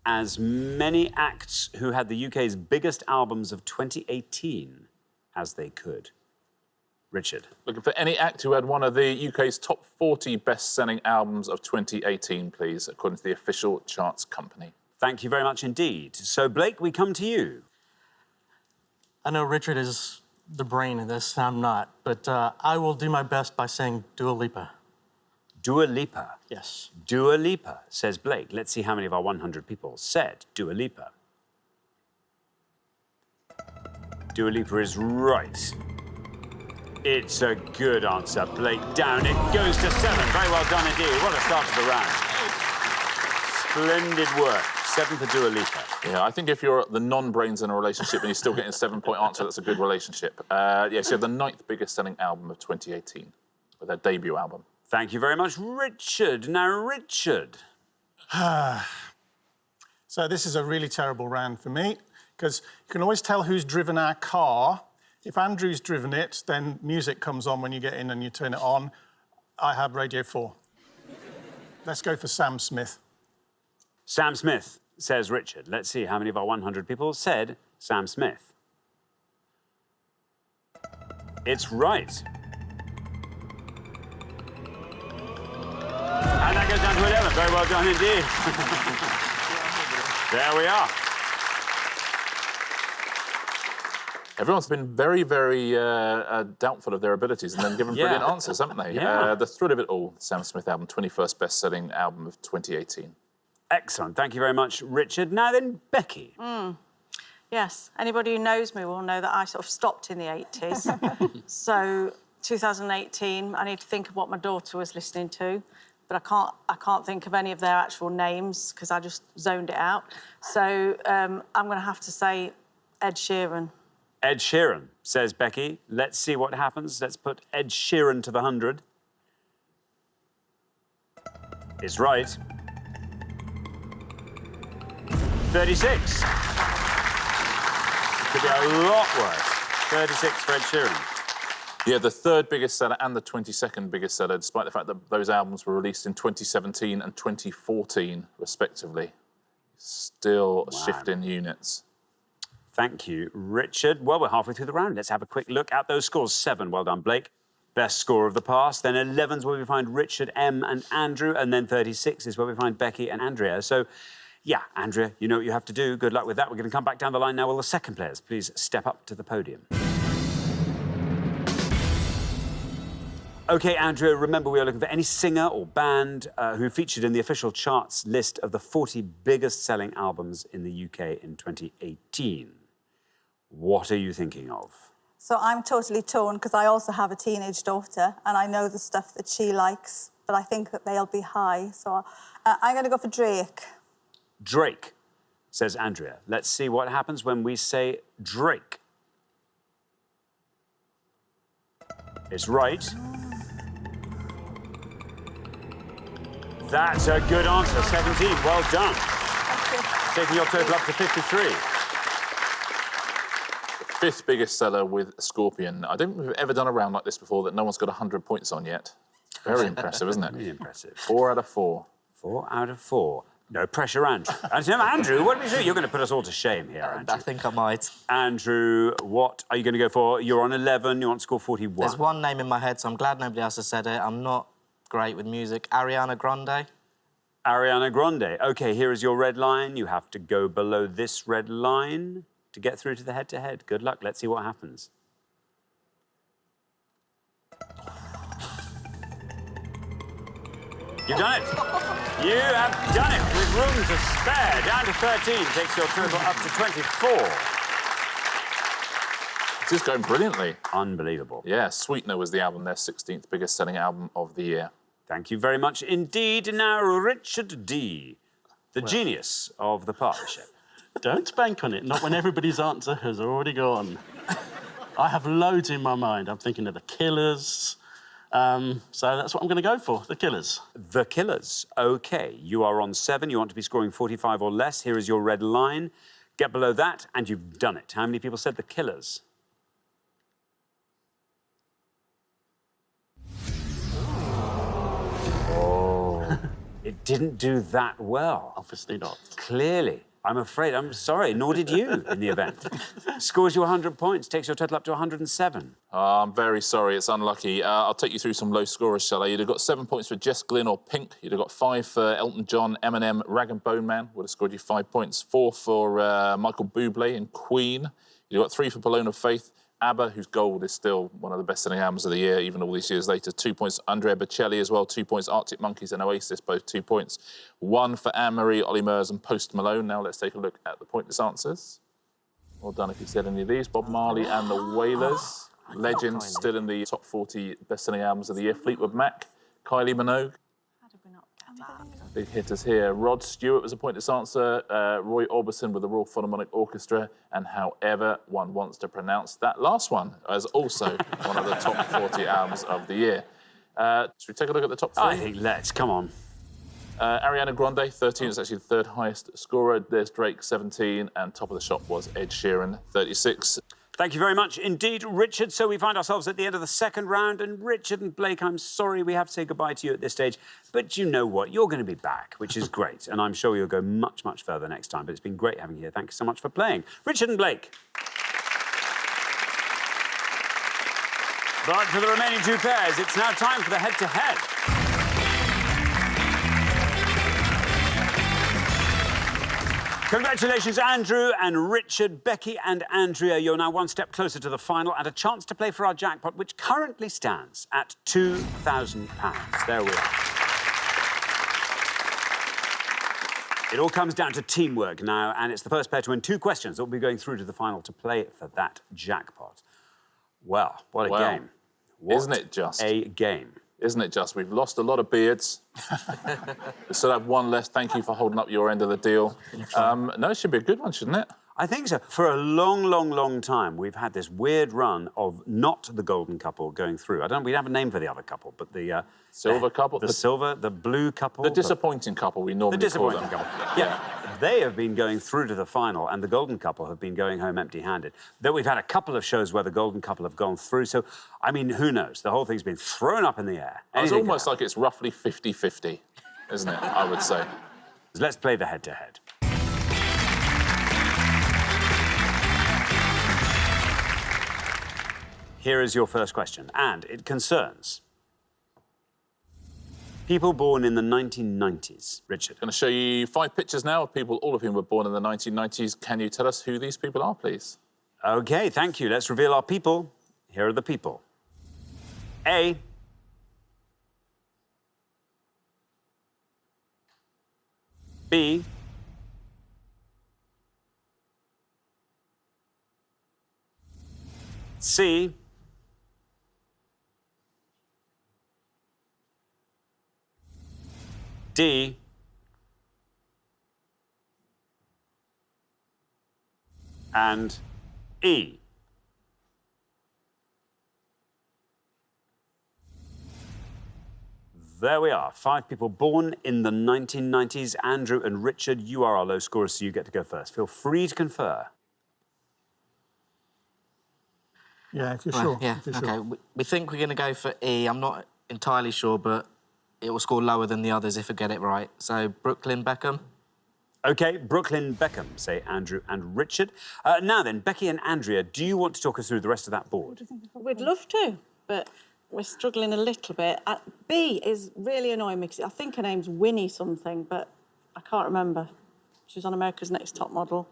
[SPEAKER 1] as many acts who had the UK's biggest albums of 2018 as they could. Richard.
[SPEAKER 6] Looking for any act who had one of the UK's top 40 best-selling albums of 2018, please, according to the official charts company.
[SPEAKER 1] Thank you very much indeed. So, Blake, we come to you.
[SPEAKER 14] I know Richard is the brain of this, I'm not, but I will do my best by saying Dua Lipa.
[SPEAKER 1] Dua Lipa?
[SPEAKER 14] Yes.
[SPEAKER 1] Dua Lipa, says Blake. Let's see how many of our 100 people said Dua Lipa. Dua Lipa is right. It's a good answer, Blake. Down it goes to 7. Very well done indeed. What a start to the round. Splendid work. 7 for Dua Lipa.
[SPEAKER 6] Yeah, I think if you're the non-brains in a relationship and you're still getting a 7-point answer, that's a good relationship. Yes, you have the 9th biggest-selling album of 2018 with their debut album.
[SPEAKER 1] Thank you very much, Richard. Now, Richard.
[SPEAKER 2] So this is a really terrible round for me, because you can always tell who's driven our car. If Andrew's driven it, then music comes on when you get in and you turn it on. I have Radio 4. Let's go for Sam Smith.
[SPEAKER 1] Sam Smith, says Richard. Let's see how many of our 100 people said Sam Smith. It's right. to 11. Very well done indeed. There we are.
[SPEAKER 6] Everyone's been very, very doubtful of their abilities and then given brilliant answers, haven't they?
[SPEAKER 1] Yeah.
[SPEAKER 6] The Thrill of It All, Sam Smith album, 21st best-selling album of 2018.
[SPEAKER 1] Excellent. Thank you very much, Richard. Now then, Becky.
[SPEAKER 13] Yes, anybody who knows me will know that I sort of stopped in the 80s. So 2018, I need to think of what my daughter was listening to, but I can't think of any of their actual names because I just zoned it out. So I'm going to have to say Ed Sheeran.
[SPEAKER 1] Ed Sheeran, says Becky. Let's see what happens. Let's put Ed Sheeran to the 100. It's right. 36. Could be a lot worse. 36 for Ed Sheeran.
[SPEAKER 6] Yeah, the third biggest seller and the 22nd biggest seller, despite the fact that those albums were released in 2017 and 2014, respectively. Still shifting units.
[SPEAKER 1] Thank you, Richard. Well, we're halfway through the round. Let's have a quick look at those scores. 7, well done, Blake. Best score of the past. Then 11's where we find Richard, M and Andrew. And then 36 is where we find Becky and Andrea. So, yeah, Andrea, you know what you have to do. Good luck with that. We're going to come back down the line now. Will the second players please step up to the podium? OK, Andrea, remember we are looking for any singer or band who featured in the official charts list of the 40 biggest-selling albums in the UK in 2018. What are you thinking of?
[SPEAKER 12] So I'm totally torn because I also have a teenage daughter and I know the stuff that she likes, but I think that they'll be high. So I'm going to go for Drake.
[SPEAKER 1] Drake, says Andrea. Let's see what happens when we say Drake. It's right. That's a good answer. 17. Well done. Taking your total up to 53.
[SPEAKER 6] Fifth biggest seller with Scorpion. I don't think we've ever done a round like this before that no one's got 100 points on yet. Very impressive, isn't it?
[SPEAKER 1] Really impressive.
[SPEAKER 6] 4 out of 4.
[SPEAKER 1] 4 out of 4. No pressure, Andrew. Andrew, what do we do? You're going to put us all to shame here, Andrew.
[SPEAKER 7] I think I might.
[SPEAKER 1] Andrew, what are you going to go for? You're on 11. You want to score 41.
[SPEAKER 7] There's one name in my head, so I'm glad nobody else has said it. I'm not great with music. Ariana Grande.
[SPEAKER 1] Ariana Grande. OK, here is your red line. You have to go below this red line to get through to the head-to-head. Good luck. Let's see what happens. You've done it. You have done it with room to spare. Down to 13 takes your total up to 24.
[SPEAKER 6] This is going brilliantly.
[SPEAKER 1] Unbelievable.
[SPEAKER 6] Yeah, Sweetener was the album, their 16th biggest selling album of the year.
[SPEAKER 1] Thank you very much indeed. Now, Richard D., the genius of the partnership.
[SPEAKER 11] Don't bank on it, not when everybody's answer has already gone. I have loads in my mind. I'm thinking of The Killers. So that's what I'm going to go for, The Killers.
[SPEAKER 1] The Killers. OK, you are on 7. You want to be scoring 45 or less. Here is your red line. Get below that, and you've done it. How many people said The Killers? Oh, it didn't do that well.
[SPEAKER 11] Obviously not.
[SPEAKER 1] Clearly. I'm afraid. I'm sorry. Nor did you in the event. Scores you 100 points. Takes your total up to 107.
[SPEAKER 6] I'm very sorry. It's unlucky. I'll take you through some low scorers, shall I? You'd have got 7 points for Jess Glynn or Pink. You'd have got 5 for Elton John, Eminem, Rag and Bone Man. Would have scored you 5 points. 4 for Michael Bublé and Queen. You'd have got 3 for Paloma Faith. ABBA, whose Gold is still one of the best-selling albums of the year, even all these years later. 2 points. Andrea Bocelli as well, 2 points. Arctic Monkeys and Oasis, both 2 points. 1 for Anne-Marie, Ollie Murs and Post Malone. Now let's take a look at the pointless answers. Well done if you said any of these. Bob Marley and the Wailers. Legends, still in the top 40 best-selling albums of the year. Fleetwood Mac, Kylie Minogue. Big hitters here. Rod Stewart was a pointless answer. Roy Orbison with the Royal Philharmonic Orchestra. And however one wants to pronounce that last one as also one of the top 40 albums of the year. Should we take a look at the top 3?
[SPEAKER 1] I think let's. Come on.
[SPEAKER 6] Ariana Grande, 13. It's actually the third highest scorer. There's Drake, 17. And top of the shop was Ed Sheeran, 36.
[SPEAKER 1] Thank you very much indeed, Richard. So we find ourselves at the end of the second round. And Richard and Blake, I'm sorry we have to say goodbye to you at this stage. But you know what? You're going to be back, which is great. And I'm sure you'll go much, much further next time. But it's been great having you here. Thank you so much for playing. Richard and Blake. But for the remaining 2 pairs, it's now time for the head-to-head. Congratulations, Andrew and Richard. Becky and Andrea, you're now one step closer to the final and a chance to play for our jackpot, which currently stands at £2,000. There we are. It all comes down to teamwork now, and it's the first pair to win 2 questions that will be going through to the final to play for that jackpot. Well, what a game. What
[SPEAKER 6] isn't it just?
[SPEAKER 1] A game.
[SPEAKER 6] Isn't it just? We've lost a lot of beards. We still have one less. Thank you for holding up your end of the deal. No, it should be a good one, shouldn't it?
[SPEAKER 1] I think so. For a long, long, long time, we've had this weird run of not the golden couple going through. I don't know, we don't have a name for the other couple, but the...
[SPEAKER 6] silver couple?
[SPEAKER 1] The silver, the blue couple.
[SPEAKER 6] The disappointing couple, we normally call them.
[SPEAKER 1] The disappointing couple. Yeah. They have been going through to the final, and the golden couple have been going home empty-handed. Though we've had a couple of shows where the golden couple have gone through, so, I mean, who knows? The whole thing's been thrown up in the air.
[SPEAKER 6] It's almost like it's roughly 50-50, isn't it, I would say.
[SPEAKER 1] Let's play the head-to-head. Here is your first question, and it concerns people born in the 1990s. Richard.
[SPEAKER 6] I'm going to show you 5 pictures now of people, all of whom were born in the 1990s. Can you tell us who these people are, please?
[SPEAKER 1] OK, thank you. Let's reveal our people. Here are the people. A. B. C. D. And E. There we are. 5 people born in the 1990s. Andrew and Richard, you are our low scorers, so you get to go first. Feel free to confer.
[SPEAKER 2] Yeah, if you're sure.
[SPEAKER 7] Yeah,
[SPEAKER 2] if you're
[SPEAKER 7] OK.
[SPEAKER 2] Sure.
[SPEAKER 7] We think we're going to go for E. I'm not entirely sure, but it will score lower than the others if I get it right. So, Brooklyn Beckham.
[SPEAKER 1] OK, Brooklyn Beckham, say Andrew and Richard. Now then, Becky and Andrea, do you want to talk us through the rest of that board?
[SPEAKER 16] We'd love to, but we're struggling a little bit. B is really annoying me because I think her name's Winnie something, but I can't remember. She's on America's Next Top Model.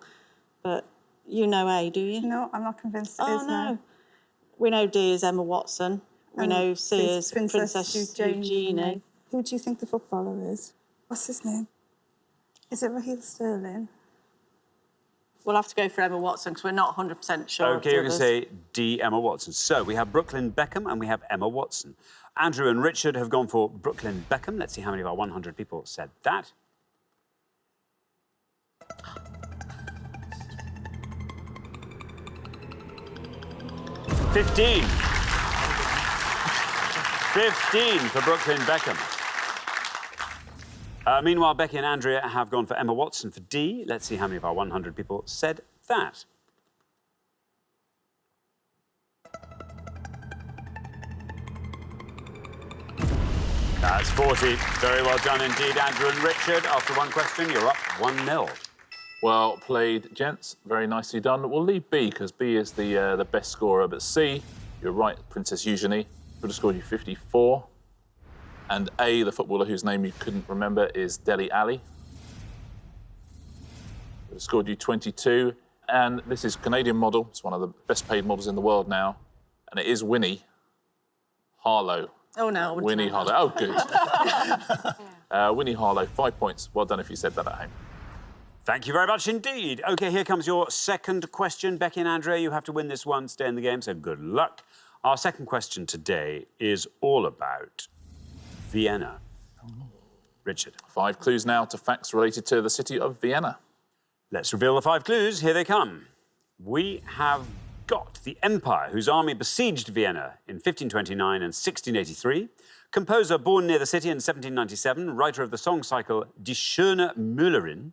[SPEAKER 16] But you know A, do you?
[SPEAKER 12] No, I'm not convinced it
[SPEAKER 16] is
[SPEAKER 12] no.
[SPEAKER 16] We know D is Emma Watson. We know C is Princess Eugenie.
[SPEAKER 12] Who do you think the footballer is? What's his name? Is it Raheem Sterling?
[SPEAKER 16] We'll have to go for Emma Watson because we're not 100% sure.
[SPEAKER 1] OK, you're going to say D, Emma Watson. So we have Brooklyn Beckham and we have Emma Watson. Andrew and Richard have gone for Brooklyn Beckham. Let's see how many of our 100 people said that. $15 for Brooklyn Beckham. Meanwhile, Becky and Andrea have gone for Emma Watson for D. Let's see how many of our 100 people said that. That's 40. Very well done indeed, Andrew and Richard. After one question, you're up 1-0.
[SPEAKER 6] Well played, gents. Very nicely done. We'll leave B, because B is the best scorer. But C, you're right, Princess Eugenie, would have scored you 54. And A, the footballer whose name you couldn't remember, is Dele Alli. Would have scored you 22. And this is Canadian model. It's one of the best paid models in the world now. And it is Winnie Harlow.
[SPEAKER 16] Oh, no.
[SPEAKER 6] Winnie Harlow. Oh, good. Winnie Harlow, 5 points. Well done if you said that at home.
[SPEAKER 1] Thank you very much indeed. OK, here comes your second question. Becky and Andrea, you have to win this one, stay in the game, so good luck. Our second question today is all about Vienna. Richard.
[SPEAKER 6] 5 clues now to facts related to the city of Vienna.
[SPEAKER 1] Let's reveal the 5 clues. Here they come. We have got the empire whose army besieged Vienna in 1529 and 1683. Composer born near the city in 1797, writer of the song cycle Die Schöne Müllerin.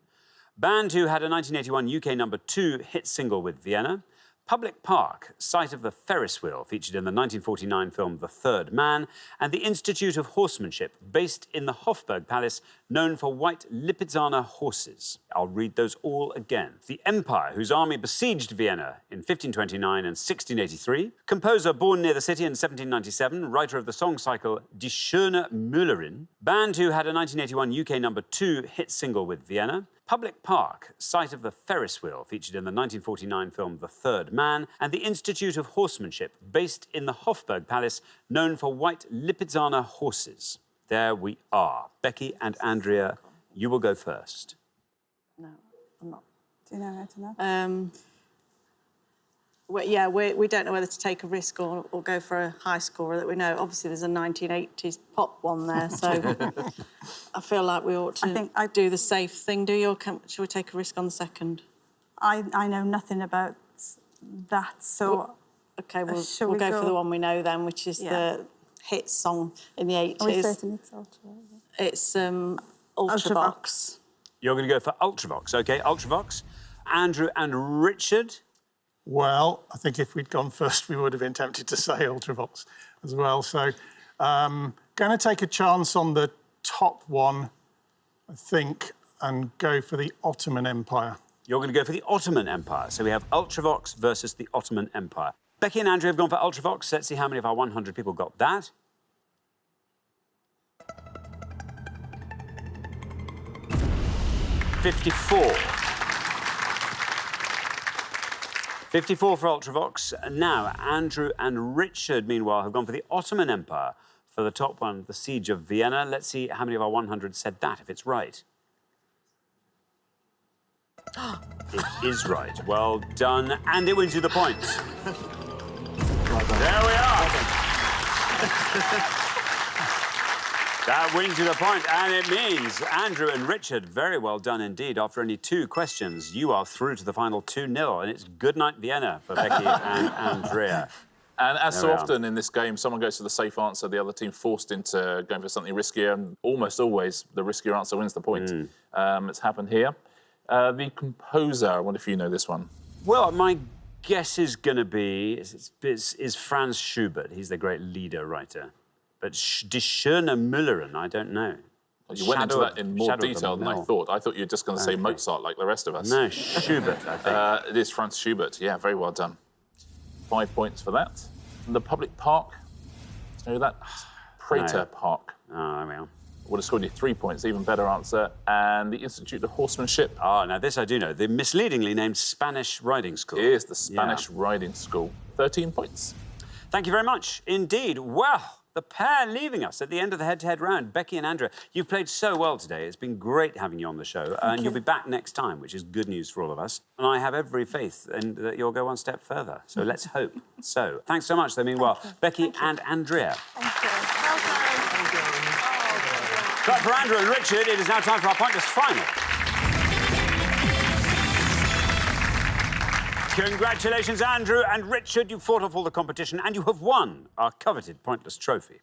[SPEAKER 1] Band who had a 1981 UK #2 hit single with Vienna. Public Park, site of the Ferris wheel, featured in the 1949 film The Third Man, and the Institute of Horsemanship, based in the Hofburg Palace, known for white Lipizzaner horses. I'll read those all again. The empire whose army besieged Vienna in 1529 and 1683. Composer born near the city in 1797, writer of the song cycle Die Schöne Müllerin. Band who had a 1981 UK #2 hit single with Vienna. Public Park, site of the Ferris wheel featured in the 1949 film The Third Man, and the Institute of Horsemanship, based in the Hofburg Palace, known for white Lipizzaner horses. There we are. Becky and Andrea, you will go first.
[SPEAKER 16] No, I'm not.
[SPEAKER 12] Do you know? I don't know.
[SPEAKER 16] We don't know whether to take a risk or go for a high scorer that we know. Obviously, there's a 1980s pop one there, so I feel like we ought to do the safe thing. Should we take a risk on the second?
[SPEAKER 12] I know nothing about that, so...
[SPEAKER 16] OK, we'll go for the one we know then, which is the hit song in the 80s.
[SPEAKER 12] Are we certain it's
[SPEAKER 16] It's Ultravox.
[SPEAKER 1] You're going to go for Ultravox. OK, Ultravox. Andrew and Richard?
[SPEAKER 2] Well, I think if we'd gone first, we would have been tempted to say Ultravox as well. So, going to take a chance on the top one, I think, and go for the Ottoman Empire.
[SPEAKER 1] You're going to go for the Ottoman Empire. So we have Ultravox versus the Ottoman Empire. Becky and Andrew have gone for Ultravox. Let's see how many of our 100 people got that. $54. 54 for Ultravox. Now, Andrew and Richard, meanwhile, have gone for the Ottoman Empire for the top one, the Siege of Vienna. Let's see how many of our 100 said that, if it's right. It is right. Well done. And it wins you the point. There we are. That wins you the point, and it means Andrew and Richard, very well done indeed. After only 2 questions, you are through to the final 2-0, and it's good night Vienna for Becky and Andrea.
[SPEAKER 6] And as so often in this game, someone goes for the safe answer, the other team forced into going for something riskier, and almost always the riskier answer wins the point. It's happened here. The composer, I wonder if you know this one.
[SPEAKER 1] Well, my guess is going to be is Franz Schubert. He's the great leader writer. But Die Schöne Müllerin, I don't know.
[SPEAKER 6] Well, you went into that in more detail than I thought. I thought you were just going to say Mozart like the rest of us.
[SPEAKER 1] No, Schubert, I think.
[SPEAKER 6] It is Franz Schubert. Yeah, very well done. 5 points for that. And the public park, do you know that? Prater Park.
[SPEAKER 1] Oh, there we are.
[SPEAKER 6] Would have scored you 3 points, even better answer. And the Institute of Horsemanship.
[SPEAKER 1] Ah, now this I do know. The misleadingly named Spanish Riding School.
[SPEAKER 6] It is the Spanish Riding School. 13 points.
[SPEAKER 1] Thank you very much indeed. Well, the pair leaving us at the end of the head-to-head round, Becky and Andrea. You've played so well today. It's been great having you on the show. And you'll be back next time, which is good news for all of us. And I have every faith in that you'll go one step further. So let's hope so. Thanks so much, though, meanwhile. Becky and Andrea.
[SPEAKER 12] Thank you.
[SPEAKER 1] But for Andrew and Richard, it is now time for our Pointless Final. Congratulations, Andrew and Richard. You fought off all the competition and you have won our coveted Pointless Trophy.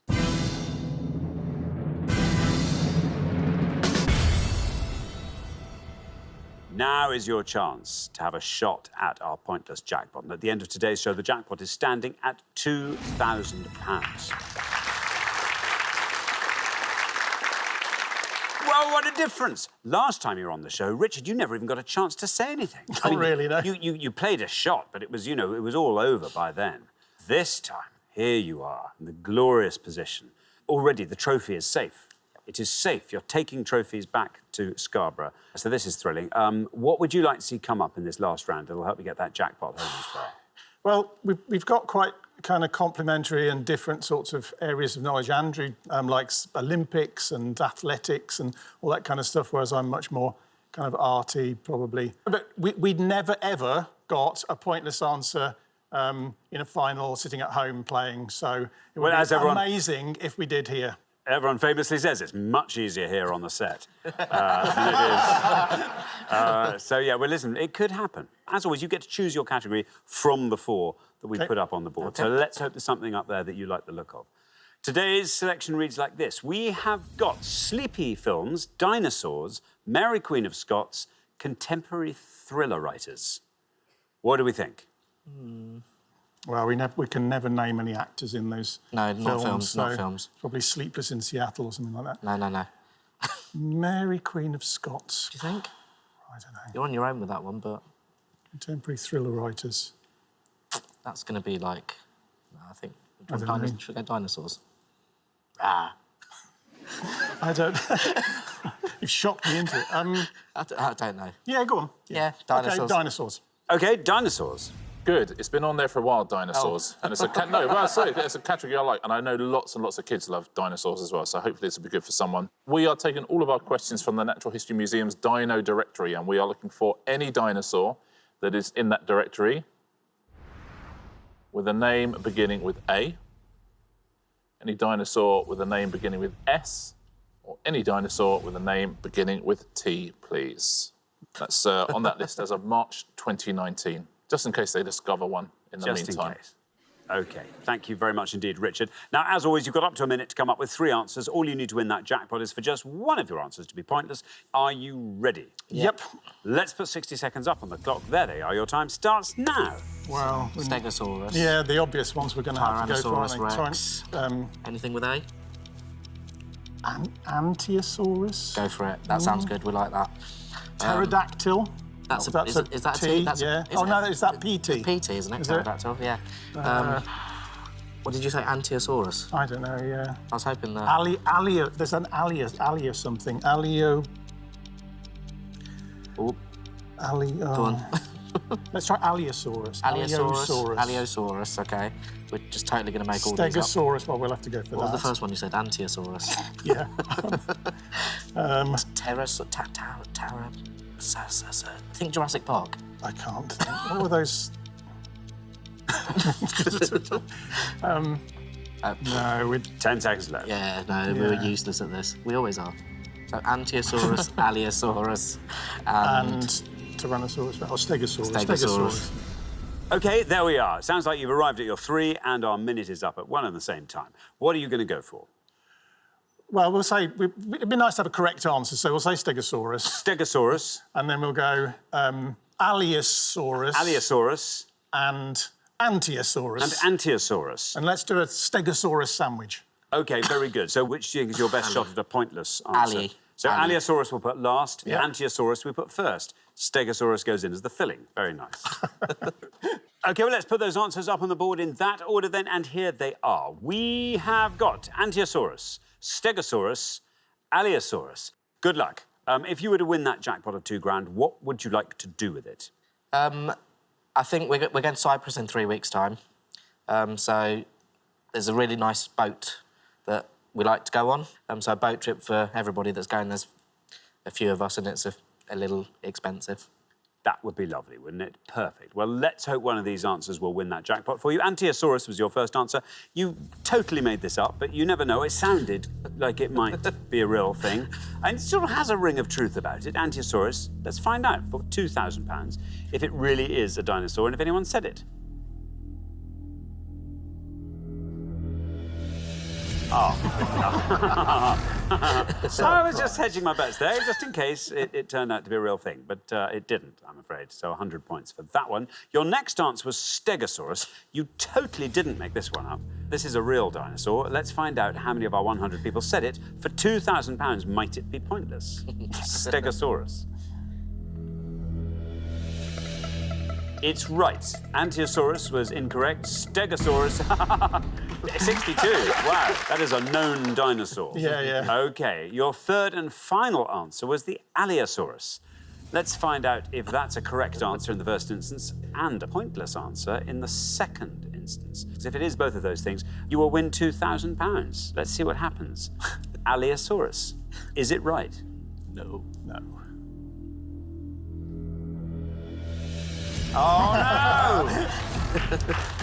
[SPEAKER 1] Now is your chance to have a shot at our Pointless Jackpot. And at the end of today's show, the jackpot is standing at £2,000. Well, what a difference. Last time you were on the show, Richard, you never even got a chance to say anything.
[SPEAKER 2] Not really, no.
[SPEAKER 1] You played a shot, but it was, it was all over by then. This time, here you are, in the glorious position. Already, the trophy is safe. It is safe. You're taking trophies back to Scarborough. So this is thrilling. What would you like to see come up in this last round that will help you get that jackpot home as well?
[SPEAKER 2] Well, we've got quite kind of complementary and different sorts of areas of knowledge. Andrew likes Olympics and athletics and all that kind of stuff, whereas I'm much more kind of arty, probably. But we'd never, ever got a pointless answer in a final sitting at home playing, so it would be amazing if we did here.
[SPEAKER 1] Everyone famously says it's much easier here on the set than it is. So, yeah, well, listen, it could happen. As always, you get to choose your category from the 4 that we put up on the board. Okay. So let's hope there's something up there that you like the look of. Today's selection reads like this. We have got sleepy films, dinosaurs, Mary Queen of Scots, contemporary thriller writers. What do we think?
[SPEAKER 2] Well, we can never name any actors in those films.
[SPEAKER 7] Not films,
[SPEAKER 2] so
[SPEAKER 7] not films.
[SPEAKER 2] Probably Sleepless in Seattle or something like that.
[SPEAKER 7] No.
[SPEAKER 2] Mary Queen of Scots.
[SPEAKER 7] Do you think?
[SPEAKER 2] I don't know.
[SPEAKER 7] You're on your own with that one, but...
[SPEAKER 2] Contemporary thriller writers.
[SPEAKER 7] That's going to be like... I think... Should we go dinosaurs?
[SPEAKER 2] I don't... You've shocked me into it.
[SPEAKER 7] I don't know.
[SPEAKER 2] Yeah, go on.
[SPEAKER 7] Yeah, dinosaurs.
[SPEAKER 2] OK, dinosaurs.
[SPEAKER 1] OK, dinosaurs.
[SPEAKER 6] Good. It's been on there for a while, dinosaurs. And it's a it's a category I like, and I know lots and lots of kids love dinosaurs as well, so hopefully this will be good for someone. We are taking all of our questions from the Natural History Museum's Dino Directory, and we are looking for any dinosaur that is in that directory with a name beginning with A, any dinosaur with a name beginning with S, or any dinosaur with a name beginning with T, please. That's on that list as of March 2019. Just in case they discover one in the meantime.
[SPEAKER 1] Just in case. OK, thank you very much indeed, Richard. Now, as always, you've got up to a minute to come up with 3 answers. All you need to win that jackpot is for just one of your answers to be pointless. Are you ready?
[SPEAKER 2] Yep.
[SPEAKER 1] Let's put 60 seconds up on the clock. There they are. Your time starts now.
[SPEAKER 2] Well...
[SPEAKER 7] Stegosaurus.
[SPEAKER 2] Yeah, the obvious ones we're going to have to go for, I
[SPEAKER 7] Tyrannosaurus
[SPEAKER 2] think.
[SPEAKER 7] Rex. Anything with A?
[SPEAKER 2] Ankylosaurus.
[SPEAKER 7] Go for it. That sounds good. We like that.
[SPEAKER 2] Pterodactyl.
[SPEAKER 7] Is that a
[SPEAKER 2] T?
[SPEAKER 7] T?
[SPEAKER 2] Yeah. Oh, no, is that PT?
[SPEAKER 7] PT, isn't it? Pterodactyl, yeah. What did you say, Ankylosaurus?
[SPEAKER 2] I don't know, yeah.
[SPEAKER 7] I was hoping that...
[SPEAKER 2] Alio, there's an Alio something. Alio...
[SPEAKER 7] Oh.
[SPEAKER 2] Alio...
[SPEAKER 7] Go on.
[SPEAKER 2] Let's try Aliosaurus.
[SPEAKER 7] Aliosaurus, OK. We're just totally going to make all these up.
[SPEAKER 2] Stegosaurus, well, we'll have to go for that.
[SPEAKER 7] What was the first one you said? Antiosaurus.
[SPEAKER 2] Yeah.
[SPEAKER 7] Think Jurassic Park.
[SPEAKER 2] I can't think. What were those? No, we're...
[SPEAKER 1] 10 seconds left.
[SPEAKER 7] Yeah, no, we were useless at this. We always are. So Antiosaurus, Aliosaurus,
[SPEAKER 2] and Tyrannosaurus, or Stegosaurus.
[SPEAKER 1] OK, there we are. Sounds like you've arrived at your 3 and our minute is up at 1 and the same time. What are you going to go for?
[SPEAKER 2] Well, we'll say... It'd be nice to have a correct answer, so we'll say Stegosaurus.
[SPEAKER 1] Stegosaurus.
[SPEAKER 2] And then we'll go Aliosaurus.
[SPEAKER 1] Aliosaurus.
[SPEAKER 2] And Antiosaurus.
[SPEAKER 1] And Antiosaurus.
[SPEAKER 2] And let's do a Stegosaurus sandwich.
[SPEAKER 1] OK, very good. So which do you think is your best shot at a pointless answer? So Aliosaurus we'll put last, Antiosaurus we put first. Stegosaurus goes in as the filling. Very nice. OK, well, let's put those answers up on the board in that order then, and here they are. We have got Antiosaurus, Stegosaurus, Aliosaurus. Good luck. If you were to win that jackpot of £2 grand, what would you like to do with it?
[SPEAKER 7] I think we're going to Cyprus in 3 weeks' time. So there's a really nice boat that we like to go on. So a boat trip for everybody that's going. There's a few of us, and it's a little expensive.
[SPEAKER 1] That would be lovely, wouldn't it? Perfect. Well, let's hope one of these answers will win that jackpot for you. Antiosaurus was your first answer. You totally made this up, but you never know. It sounded like it might be a real thing. And it sort of has a ring of truth about it. Antiosaurus, let's find out for £2,000 if it really is a dinosaur and if anyone said it. Oh. So I was just hedging my bets there, just in case it turned out to be a real thing. But it didn't, I'm afraid. So 100 points for that one. Your next answer was Stegosaurus. You totally didn't make this one up. This is a real dinosaur. Let's find out how many of our 100 people said it. For £2,000, might it be pointless? Stegosaurus. It's right. Antiosaurus was incorrect. Stegosaurus, 62. Wow, that is a known dinosaur.
[SPEAKER 2] Yeah.
[SPEAKER 1] OK, your third and final answer was the Aliosaurus. Let's find out if that's a correct answer in the first instance and a pointless answer in the second instance. Because if it is both of those things, you will win £2,000. Let's see what happens. Aliosaurus. Is it right?
[SPEAKER 2] No.
[SPEAKER 1] Oh, no!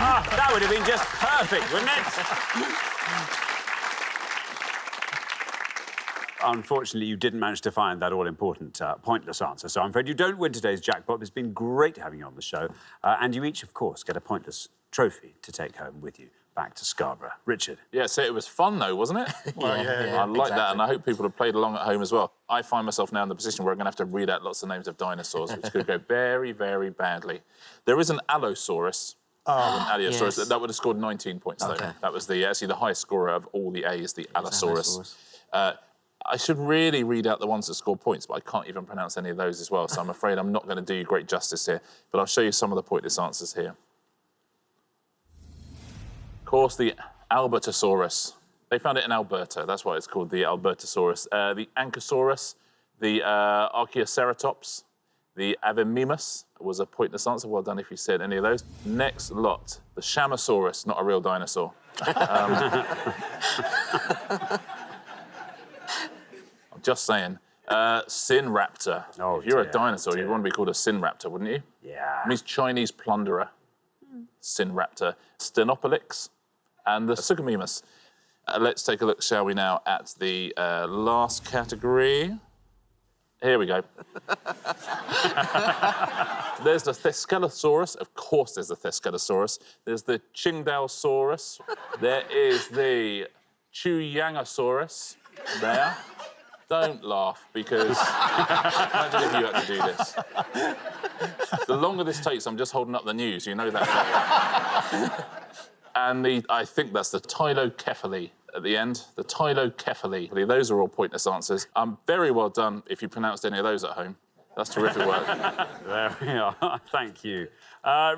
[SPEAKER 1] That would have been just perfect, wouldn't it? Unfortunately, you didn't manage to find that all-important pointless answer, so I'm afraid you don't win today's jackpot. It's been great having you on the show. And you each, of course, get a pointless trophy to take home with you back to Scarborough. Richard?
[SPEAKER 6] Yeah, so it was fun, though, wasn't it?
[SPEAKER 2] Well, yeah,
[SPEAKER 6] I like that, and I hope people have played along at home as well. I find myself now in the position where I'm going to have to read out lots of names of dinosaurs, which could go very, very badly. There is an Allosaurus. An Aliosaurus.
[SPEAKER 7] Yes.
[SPEAKER 6] That would have scored 19 points, though.
[SPEAKER 7] Okay.
[SPEAKER 6] That was actually the highest scorer of all the A's, the Allosaurus. I should really read out the ones that score points, but I can't even pronounce any of those as well, so I'm afraid I'm not going to do you great justice here. But I'll show you some of the pointless answers here. Of course, the Albertosaurus. They found it in Alberta. That's why it's called the Albertosaurus. The Ankylosaurus, The Archaeoceratops, the Avemimus was a pointless answer. Well done if you said any of those. Next lot, the Shamosaurus, not a real dinosaur. I'm just saying. Sinraptor.
[SPEAKER 1] Oh,
[SPEAKER 6] if you're
[SPEAKER 1] dear,
[SPEAKER 6] a dinosaur,
[SPEAKER 1] dear.
[SPEAKER 6] you'd want to be called a Sinraptor, wouldn't you?
[SPEAKER 1] Yeah.
[SPEAKER 6] It means Chinese plunderer. Sinraptor. Stenopolix and the Suchomimus. Let's take a look, shall we now, at the last category. Here we go. There's the Thescelosaurus. Of course there's the Thescelosaurus. There's the Qingdaosaurus. There is the Chuyangosaurus there. Don't laugh, because imagine if you had to do this. The longer this takes, I'm just holding up the news, you know that. And I think that's the Tylocephali at the end. The Tylocephali. Those are all pointless answers. Very well done if you pronounced any of those at home. That's terrific work.
[SPEAKER 1] There we are. Thank you.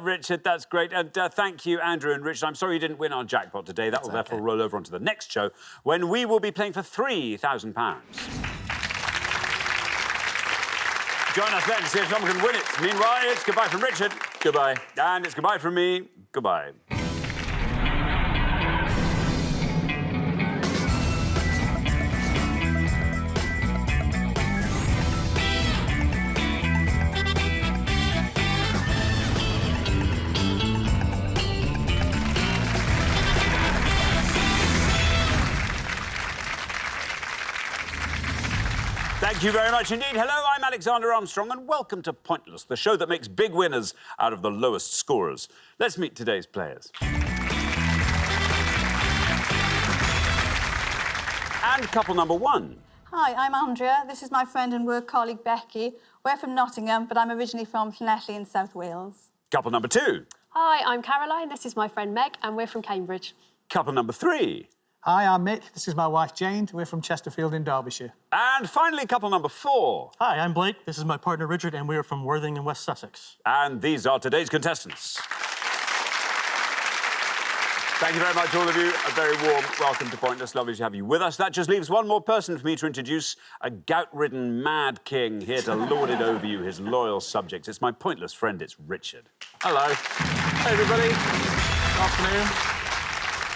[SPEAKER 1] Richard, that's great. And thank you, Andrew and Richard. I'm sorry you didn't win our jackpot today. That will therefore roll over onto the next show, when we will be playing for £3,000. Join us then to see if someone can win it. Meanwhile, it's goodbye from Richard.
[SPEAKER 6] Goodbye.
[SPEAKER 1] And it's goodbye from me. Goodbye. Thank you very much indeed. Hello, I'm Alexander Armstrong, and welcome to Pointless, the show that makes big winners out of the lowest scorers. Let's meet today's players. And couple number one.
[SPEAKER 12] Hi, I'm Andrea. This is my friend and work colleague Becky. We're from Nottingham, but I'm originally from Llanelli in South Wales.
[SPEAKER 1] Couple number two.
[SPEAKER 15] Hi, I'm Caroline. This is my friend Meg, and we're from Cambridge.
[SPEAKER 1] Couple number three.
[SPEAKER 17] Hi, I'm Mick. This is my wife Jane. We're from Chesterfield in Derbyshire.
[SPEAKER 1] And finally, couple number four.
[SPEAKER 14] Hi, I'm Blake. This is my partner Richard, and we are from Worthing in West Sussex.
[SPEAKER 1] And these are today's contestants. Thank you very much, all of you. A very warm welcome to Pointless. Lovely to have you with us. That just leaves one more person for me to introduce, a gout-ridden mad king here to lord it over you, his loyal subjects. It's my Pointless friend, it's Richard.
[SPEAKER 6] Hello. Hey, everybody. Afternoon.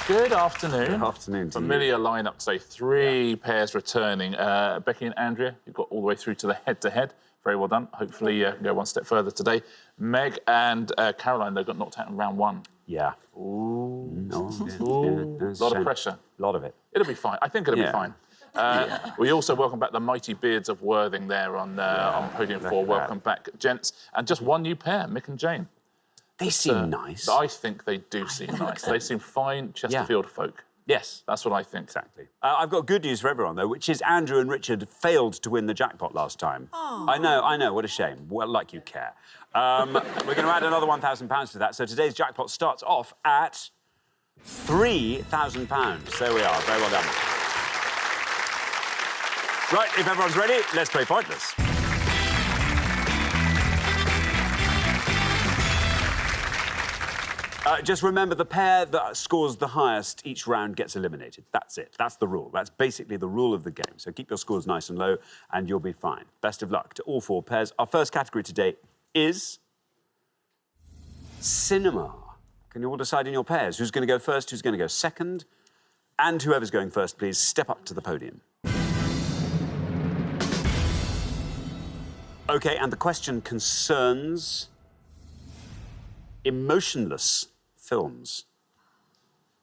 [SPEAKER 6] Good afternoon.
[SPEAKER 1] Good afternoon to
[SPEAKER 6] Familiar lineup today. Three pairs returning. Becky and Andrea, you've got all the way through to the head-to-head. Very well done. Hopefully you can go one step further today. Meg and Caroline, they got knocked out in round one.
[SPEAKER 1] Yeah.
[SPEAKER 6] Ooh.
[SPEAKER 1] No,
[SPEAKER 6] Ooh. A lot of pressure.
[SPEAKER 1] A lot of it.
[SPEAKER 6] It'll be fine. I think it'll be fine. We also welcome back the mighty beards of Worthing there on podium 4. Welcome back, gents. And just one new pair, Mick and Jane.
[SPEAKER 1] They seem nice.
[SPEAKER 6] I think they do seem nice. They seem fine Chesterfield folk.
[SPEAKER 1] Yes.
[SPEAKER 6] That's what I think.
[SPEAKER 1] Exactly. I've got good news for everyone, though, which is Andrew and Richard failed to win the jackpot last time.
[SPEAKER 12] Oh.
[SPEAKER 1] I know, what a shame. Well, like you care. We're going to add another £1,000 to that, so today's jackpot starts off at £3,000. There we are. Very well done. Right, if everyone's ready, let's play Pointless. Just remember, the pair that scores the highest each round gets eliminated. That's it. That's the rule. That's basically the rule of the game. So keep your scores nice and low, and you'll be fine. Best of luck to all four pairs. Our first category today is cinema. Can you all decide in your pairs who's going to go first, who's going to go second? And whoever's going first, please step up to the podium. OK, and the question concerns emotionless films.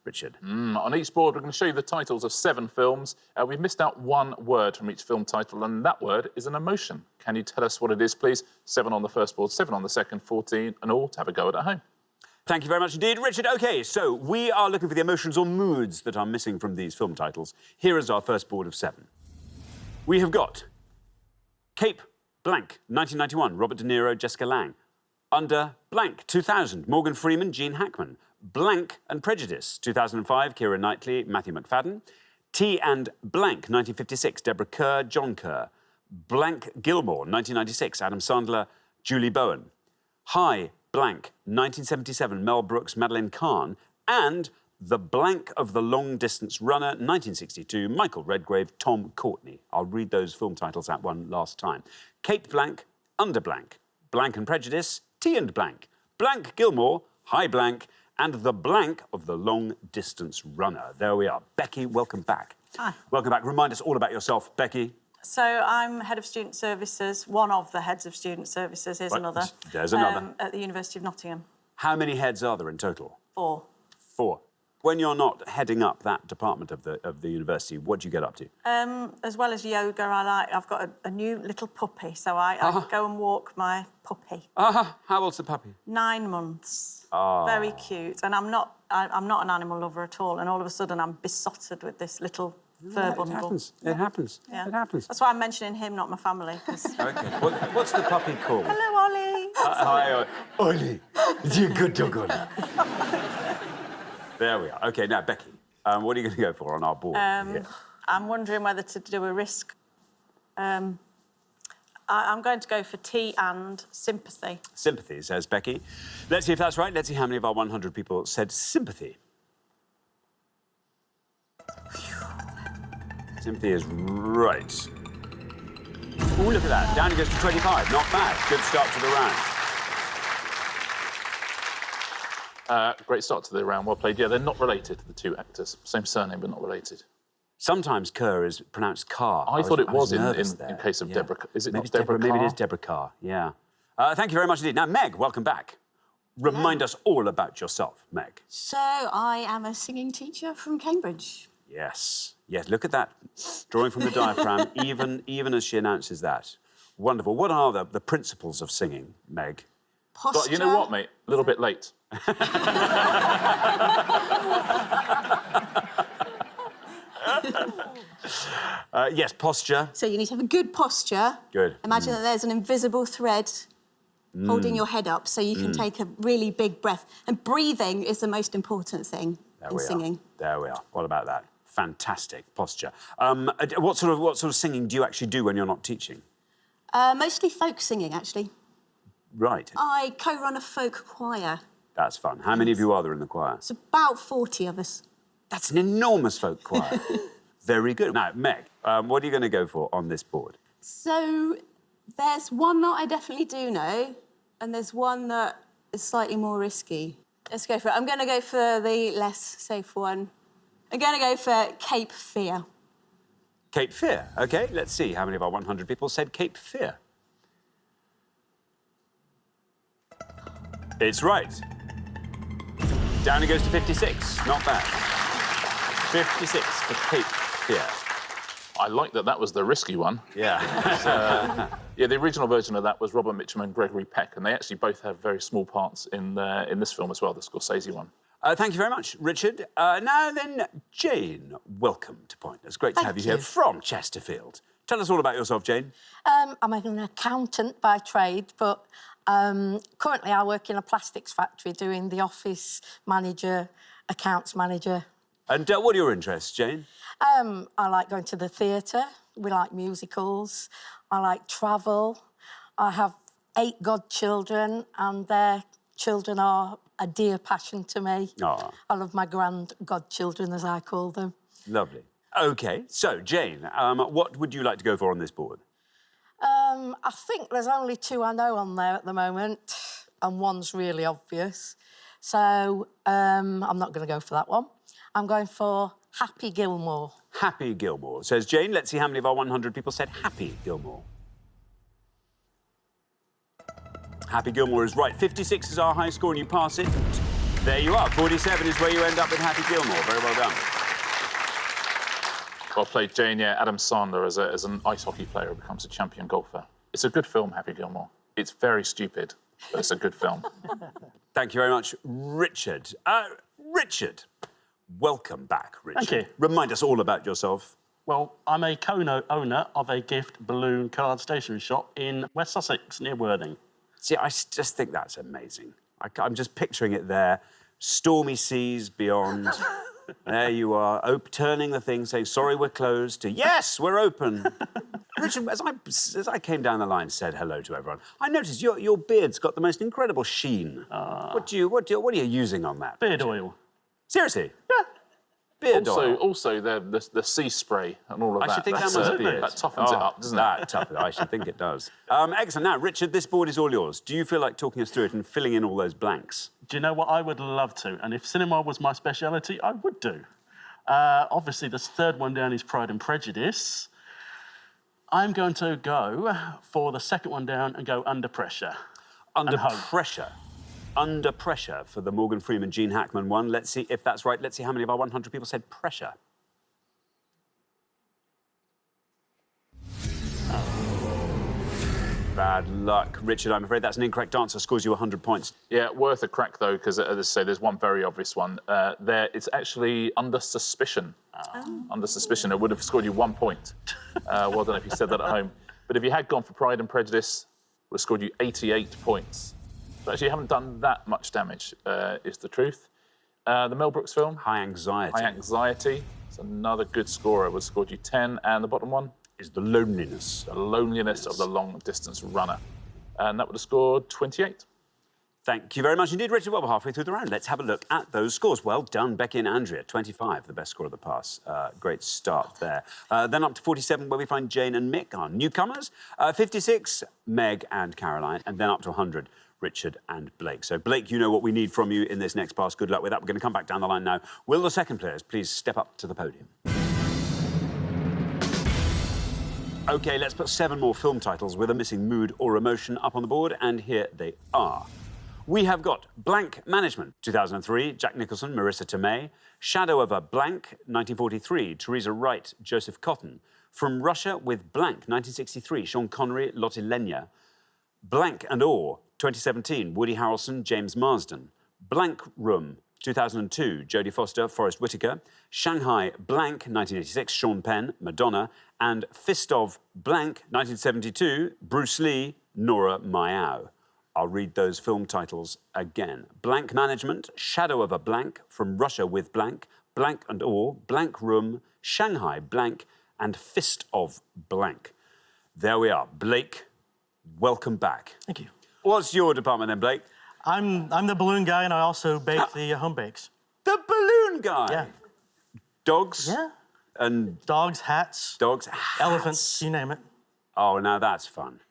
[SPEAKER 1] Richard.
[SPEAKER 6] On each board, we're going to show you the titles of 7 films. We've missed out one word from each film title, and that word is an emotion. Can you tell us what it is, please? 7 on the first board, 7 on the second, 14 and all to have a go at home.
[SPEAKER 1] Thank you very much indeed, Richard. OK, so we are looking for the emotions or moods that are missing from these film titles. Here is our first board of 7. We have got Cape Blank, 1991, Robert De Niro, Jessica Lange. Under Blank, 2000, Morgan Freeman, Gene Hackman. Blank and Prejudice, 2005, Keira Knightley, Matthew McFadden. T and Blank, 1956, Deborah Kerr, John Kerr. Blank Gilmore, 1996, Adam Sandler, Julie Bowen. High Blank, 1977, Mel Brooks, Madeleine Kahn. And The Blank of the Long Distance Runner, 1962, Michael Redgrave, Tom Courtney. I'll read those film titles out one last time. Cape Blank, Under Blank, Blank and Prejudice, T and Blank, Blank Gilmore, High Blank, and The Blank of the Long Distance Runner. There we are. Becky, welcome back.
[SPEAKER 16] Hi.
[SPEAKER 1] Welcome back. Remind us all about yourself, Becky.
[SPEAKER 16] So I'm head of student services. One of the heads of student services. Here's another.
[SPEAKER 1] There's another.
[SPEAKER 16] At the University of Nottingham.
[SPEAKER 1] How many heads are there in total?
[SPEAKER 16] 4.
[SPEAKER 1] 4. When you're not heading up that department of the university, what do you get up to?
[SPEAKER 16] As well as yoga, I've got a new little puppy, so I go and walk my puppy.
[SPEAKER 1] How old's the puppy?
[SPEAKER 16] 9 months.
[SPEAKER 1] Oh.
[SPEAKER 16] Very cute. And I'm not an animal lover at all. And all of a sudden, I'm besotted with this little fur bundle.
[SPEAKER 1] It happens. It happens.
[SPEAKER 16] Yeah.
[SPEAKER 1] It happens.
[SPEAKER 16] That's why I'm mentioning him, not my family.
[SPEAKER 1] Okay. What's the puppy called?
[SPEAKER 16] Hello, Ollie.
[SPEAKER 1] Hi, Ollie. You're a good dog, Ollie. There we are. OK, now, Becky, what are you going to go for on our board?
[SPEAKER 16] I'm wondering whether to do a risk. I'm going to go for T and sympathy.
[SPEAKER 1] Sympathy, says Becky. Let's see if that's right. Let's see how many of our 100 people said sympathy. Sympathy is right. Oh, look at that. Down it goes to 25. Not bad. Good start to the round.
[SPEAKER 6] Great start to the round. Well played. Yeah, they're not related, the two actors. Same surname, but not related.
[SPEAKER 1] Sometimes Kerr is pronounced Carr.
[SPEAKER 6] I thought it was in
[SPEAKER 1] in
[SPEAKER 6] case of Deborah. Is it
[SPEAKER 1] maybe
[SPEAKER 6] not Deborah Carr?
[SPEAKER 1] Maybe it is Deborah Carr, yeah. Thank you very much indeed. Now, Meg, welcome back. Remind us all about yourself, Meg.
[SPEAKER 13] So I am a singing teacher from Cambridge.
[SPEAKER 1] Yes. Yes, look at that. Drawing from the diaphragm, even as she announces that. Wonderful. What are the principles of singing, Meg?
[SPEAKER 13] Posture.
[SPEAKER 6] But you know what, mate? A little bit late.
[SPEAKER 1] Yes, posture.
[SPEAKER 13] So you need to have a good posture.
[SPEAKER 1] Good.
[SPEAKER 13] Imagine that there's an invisible thread holding your head up so you can take a really big breath. And breathing is the most important thing in singing.
[SPEAKER 1] There we are. What about that? Fantastic posture. What sort of singing do you actually do when you're not teaching?
[SPEAKER 13] Mostly folk singing, actually.
[SPEAKER 1] Right.
[SPEAKER 13] I co-run a folk choir.
[SPEAKER 1] That's fun. How many of you are there in the choir?
[SPEAKER 13] It's about 40 of us.
[SPEAKER 1] That's an enormous folk choir. Very good. Now, Meg, what are you going to go for on this board?
[SPEAKER 13] So there's one that I definitely do know, and there's one that is slightly more risky. Let's go for it. I'm going to go for the less safe one. I'm going to go for Cape Fear.
[SPEAKER 1] Cape Fear. OK, let's see how many of our 100 people said Cape Fear. It's right. Down it goes to 56. Not bad. 56 for Cape Fear.
[SPEAKER 6] I like that was the risky one.
[SPEAKER 1] Yeah.
[SPEAKER 6] Yeah, the original version of that was Robert Mitchum and Gregory Peck, and they actually both have very small parts in this film as well, the Scorsese one.
[SPEAKER 1] Thank you very much, Richard. Now then, Jane, welcome to Pointless. Great to have you here from Chesterfield. Tell us all about yourself, Jane.
[SPEAKER 18] I'm an accountant by trade, but currently I work in a plastics factory doing the office manager, accounts manager.
[SPEAKER 1] And what are your interests, Jane?
[SPEAKER 18] I like going to the theatre. We like musicals. I like travel. I have 8 godchildren, and their children are a dear passion to me.
[SPEAKER 1] Oh.
[SPEAKER 18] I love my grand godchildren, as I call them.
[SPEAKER 1] Lovely. OK, so, Jane, what would you like to go for on this board?
[SPEAKER 18] I think there's only 2 I know on there at the moment, and one's really obvious. So I'm not going to go for that one. I'm going for Happy Gilmore.
[SPEAKER 1] Happy Gilmore, says Jane. Let's see how many of our 100 people said Happy Gilmore. Happy Gilmore is right. 56 is our high score, and you pass it. There you are. 47 is where you end up with Happy Gilmore. Very well done.
[SPEAKER 6] Well played, Jane. Yeah, Adam Sandler as an ice hockey player who becomes a champion golfer. It's a good film, Happy Gilmore. It's very stupid, but it's a good film.
[SPEAKER 1] Thank you very much, Richard. Richard, welcome back, Richard.
[SPEAKER 11] Thank you.
[SPEAKER 1] Remind us all about yourself.
[SPEAKER 11] Well, I'm a co-owner of a gift balloon card stationery shop in West Sussex, near Worthing.
[SPEAKER 1] See, I just think that's amazing. I'm just picturing it there. Stormy seas beyond. There you are, turning the thing, saying, sorry, we're closed, to, yes, we're open. Richard, as I came down the line, said hello to everyone, I noticed your beard's got the most incredible sheen. What are you using on that?
[SPEAKER 11] Beard oil.
[SPEAKER 1] Seriously?
[SPEAKER 6] Yeah.
[SPEAKER 1] Beard oil.
[SPEAKER 6] Also the sea spray and all of that.
[SPEAKER 1] I should think that
[SPEAKER 6] That's,
[SPEAKER 1] must be it.
[SPEAKER 6] That toughens it up, doesn't it?
[SPEAKER 1] That toughens. I should think it does. Excellent. Now, Richard, this board is all yours. Do you feel like talking us through it and filling in all those blanks?
[SPEAKER 11] Do you know what? I would love to. And if cinema was my speciality, I would do. Obviously, this third one down is Pride and Prejudice. I'm going to go for the second one down and go Under Pressure.
[SPEAKER 1] Under Pressure. Under Pressure for the Morgan Freeman, Gene Hackman one. Let's see if that's right. Let's see how many of our 100 people said pressure. Bad luck. Richard, I'm afraid that's an incorrect answer. Scores you 100 points.
[SPEAKER 6] Yeah, worth a crack, though, because, as I say, there's one very obvious one. It's actually Under Suspicion. Under Suspicion. It would have scored you 1 point. Well done if you said that at home. But if you had gone for Pride and Prejudice, it would have scored you 88 points. So actually, you haven't done that much damage, is the truth. The Mel Brooks film?
[SPEAKER 1] High Anxiety.
[SPEAKER 6] High Anxiety. It's another good scorer. It would have scored you 10. And the bottom one?
[SPEAKER 1] Is The Loneliness.
[SPEAKER 6] The Loneliness of the Long-Distance Runner. And that would have scored 28.
[SPEAKER 1] Thank you very much indeed, Richard. Well, we're halfway through the round. Let's have a look at those scores. Well done, Becky and Andrea. 25, the best score of the pass. Great start there. Then up to 47, where we find Jane and Mick, our newcomers. 56, Meg and Caroline. And then up to 100, Richard and Blake. So, Blake, you know what we need from you in this next pass. Good luck with that. We're going to come back down the line now. Will the second players please step up to the podium? OK, let's put 7 more film titles with a missing mood or emotion up on the board, and here they are. We have got Blank Management, 2003, Jack Nicholson, Marissa Tomei. Shadow of a Blank, 1943, Teresa Wright, Joseph Cotton. From Russia with Blank, 1963, Sean Connery, Lotte Lenya. Blank and Awe, 2017, Woody Harrelson, James Marsden. Blank Room, 2002, Jodie Foster, Forrest Whitaker. Shanghai Blank, 1986, Sean Penn, Madonna. And Fist of Blank, 1972, Bruce Lee, Nora Mayau. I'll read those film titles again. Blank Management, Shadow of a Blank, From Russia with Blank, Blank and Awe, Blank Room, Shanghai Blank, and Fist of Blank. There we are. Blake, welcome back.
[SPEAKER 14] Thank you.
[SPEAKER 1] What's your department then, Blake?
[SPEAKER 14] I'm the balloon guy, and I also bake the home bakes.
[SPEAKER 1] The balloon guy?
[SPEAKER 14] Yeah.
[SPEAKER 1] Dogs?
[SPEAKER 14] Yeah.
[SPEAKER 1] And
[SPEAKER 14] dogs, hats.
[SPEAKER 1] Dogs, hats.
[SPEAKER 14] Elephants, you name it.
[SPEAKER 1] Oh, now that's fun.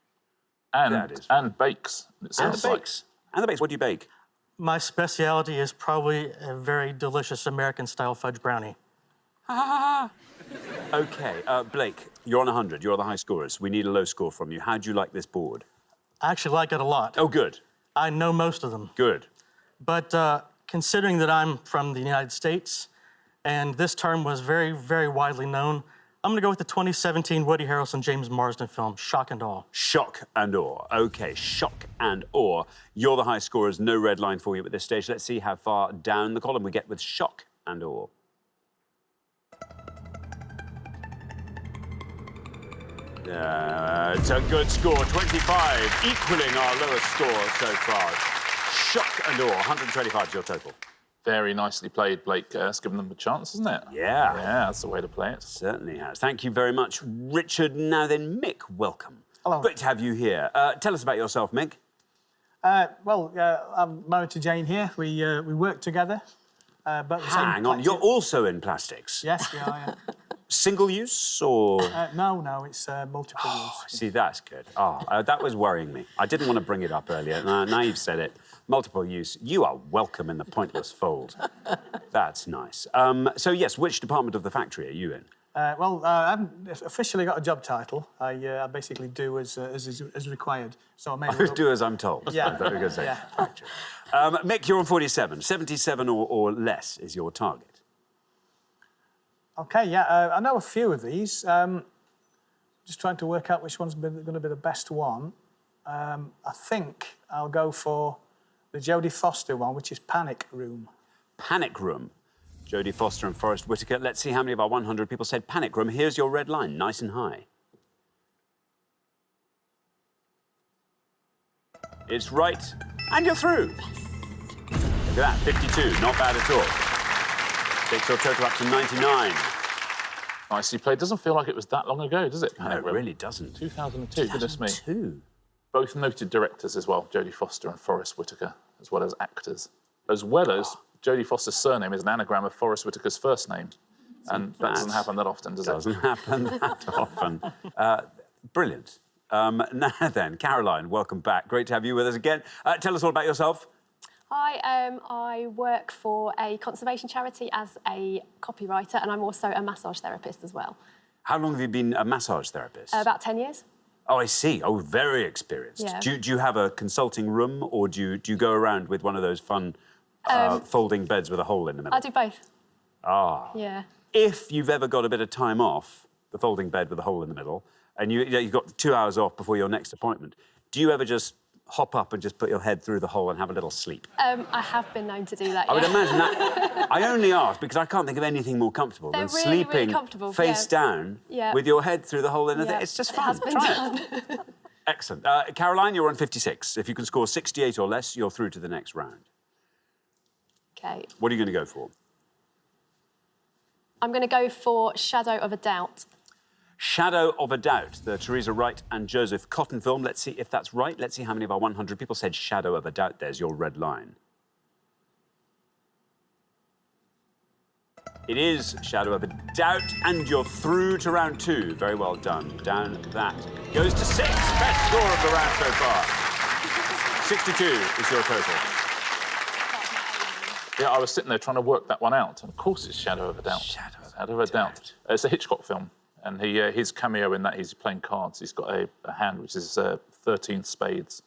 [SPEAKER 6] And bakes.
[SPEAKER 1] And the bakes. And the bakes. What do you bake?
[SPEAKER 14] My speciality is probably a very delicious American-style fudge brownie.
[SPEAKER 1] OK, Blake, you're on 100. You're the high scorers. We need a low score from you. How do you like this board?
[SPEAKER 14] I actually like it a lot.
[SPEAKER 1] Oh, good.
[SPEAKER 14] I know most of them.
[SPEAKER 1] Good.
[SPEAKER 14] But considering that I'm from the United States, and this term was very, very widely known, I'm going to go with the 2017 Woody Harrelson, James Marsden film, Shock and Awe.
[SPEAKER 1] Shock and Awe. OK, Shock and Awe. You're the high scorers. No red line for you at this stage. Let's see how far down the column we get with Shock and Awe. It's a good score, 25, equaling our lowest score so far. Shock and Awe, 125 is your total.
[SPEAKER 6] Very nicely played, Blake. It's given them a chance, isn't it?
[SPEAKER 1] Yeah.
[SPEAKER 6] Yeah, that's the way to play it.
[SPEAKER 1] Certainly has. Thank you very much, Richard. Now then, Mick, welcome.
[SPEAKER 17] Hello.
[SPEAKER 1] Great to have you here. Tell us about yourself, Mick.
[SPEAKER 17] I'm married to Jane here. We work together. But
[SPEAKER 1] Hang on, you're also in plastics?
[SPEAKER 17] Yes, we are, yeah.
[SPEAKER 1] Single use or...?
[SPEAKER 17] No, it's multiple use.
[SPEAKER 1] See, that's good. That was worrying me. I didn't want to bring it up earlier. Now you've said it. Multiple use. You are welcome in the pointless fold. That's nice. So, yes, which department of the factory are you in?
[SPEAKER 17] I haven't officially got a job title. I basically do as required. So I may
[SPEAKER 1] do as I'm told.
[SPEAKER 17] Yeah.
[SPEAKER 1] Mick, you're on 47. 77 or less is your target.
[SPEAKER 17] OK, yeah, I know a few of these. Just trying to work out which one's going to be the best one. I think I'll go for the Jodie Foster one, which is Panic Room.
[SPEAKER 1] Panic Room. Jodie Foster and Forrest Whitaker. Let's see how many of our 100 people said Panic Room. Here's your red line, nice and high. It's right, and you're through. Look at that, 52, not bad at all. Takes your total up to 99.
[SPEAKER 6] Nicely played. Doesn't feel like it was that long ago, does it?
[SPEAKER 1] No, it really doesn't.
[SPEAKER 6] 2002, goodness me.
[SPEAKER 1] 2002.
[SPEAKER 6] Both noted directors as well, Jodie Foster and Forrest Whitaker, as well as actors, as well as Jodie Foster's surname is an anagram of Forrest Whitaker's first name. And that doesn't happen that often, does it?
[SPEAKER 1] Doesn't happen that often. Brilliant. Now then, Caroline, welcome back. Great to have you with us again. Tell us all about yourself.
[SPEAKER 15] Hi, I work for a conservation charity as a copywriter, and I'm also a massage therapist as well.
[SPEAKER 1] How long have you been a massage therapist?
[SPEAKER 15] About 10 years.
[SPEAKER 1] Oh, I see. Oh, very experienced.
[SPEAKER 15] Yeah.
[SPEAKER 1] Do you have a consulting room, or do you go around with one of those fun folding beds with a hole in the middle?
[SPEAKER 15] I do both.
[SPEAKER 1] Ah.
[SPEAKER 15] Yeah.
[SPEAKER 1] If you've ever got a bit of time off, the folding bed with a hole in the middle, and you've got 2 hours off before your next appointment, do you ever just hop up and just put your head through the hole and have a little sleep?
[SPEAKER 15] I have been known to do that,
[SPEAKER 1] I would
[SPEAKER 15] yeah.
[SPEAKER 1] imagine that. I only ask because I can't think of anything more comfortable
[SPEAKER 15] They're
[SPEAKER 1] than
[SPEAKER 15] really,
[SPEAKER 1] sleeping
[SPEAKER 15] really comfortable,
[SPEAKER 1] face down with your head through the hole in the thing. It's just
[SPEAKER 15] It
[SPEAKER 1] fun.
[SPEAKER 15] has been
[SPEAKER 1] Try
[SPEAKER 15] done.
[SPEAKER 1] it. Excellent. Caroline, you're on 56. If you can score 68 or less, you're through to the next round.
[SPEAKER 15] OK.
[SPEAKER 1] What are you going to go for?
[SPEAKER 15] I'm going to go for Shadow of a Doubt.
[SPEAKER 1] Shadow of a Doubt, the Teresa Wright and Joseph Cotton film. Let's see if that's right. Let's see how many of our 100 people said Shadow of a Doubt. There's your red line. It is Shadow of a Doubt, and you're through to round 2. Very well done. Down that goes to 6. Best score of the round so far. 62 is your total.
[SPEAKER 6] Yeah, I was sitting there trying to work that one out. And of course it's Shadow of a Doubt.
[SPEAKER 1] Shadow
[SPEAKER 6] of a Doubt. It's a Hitchcock film. And his cameo in that, he's playing cards. He's got a hand which is 13 spades.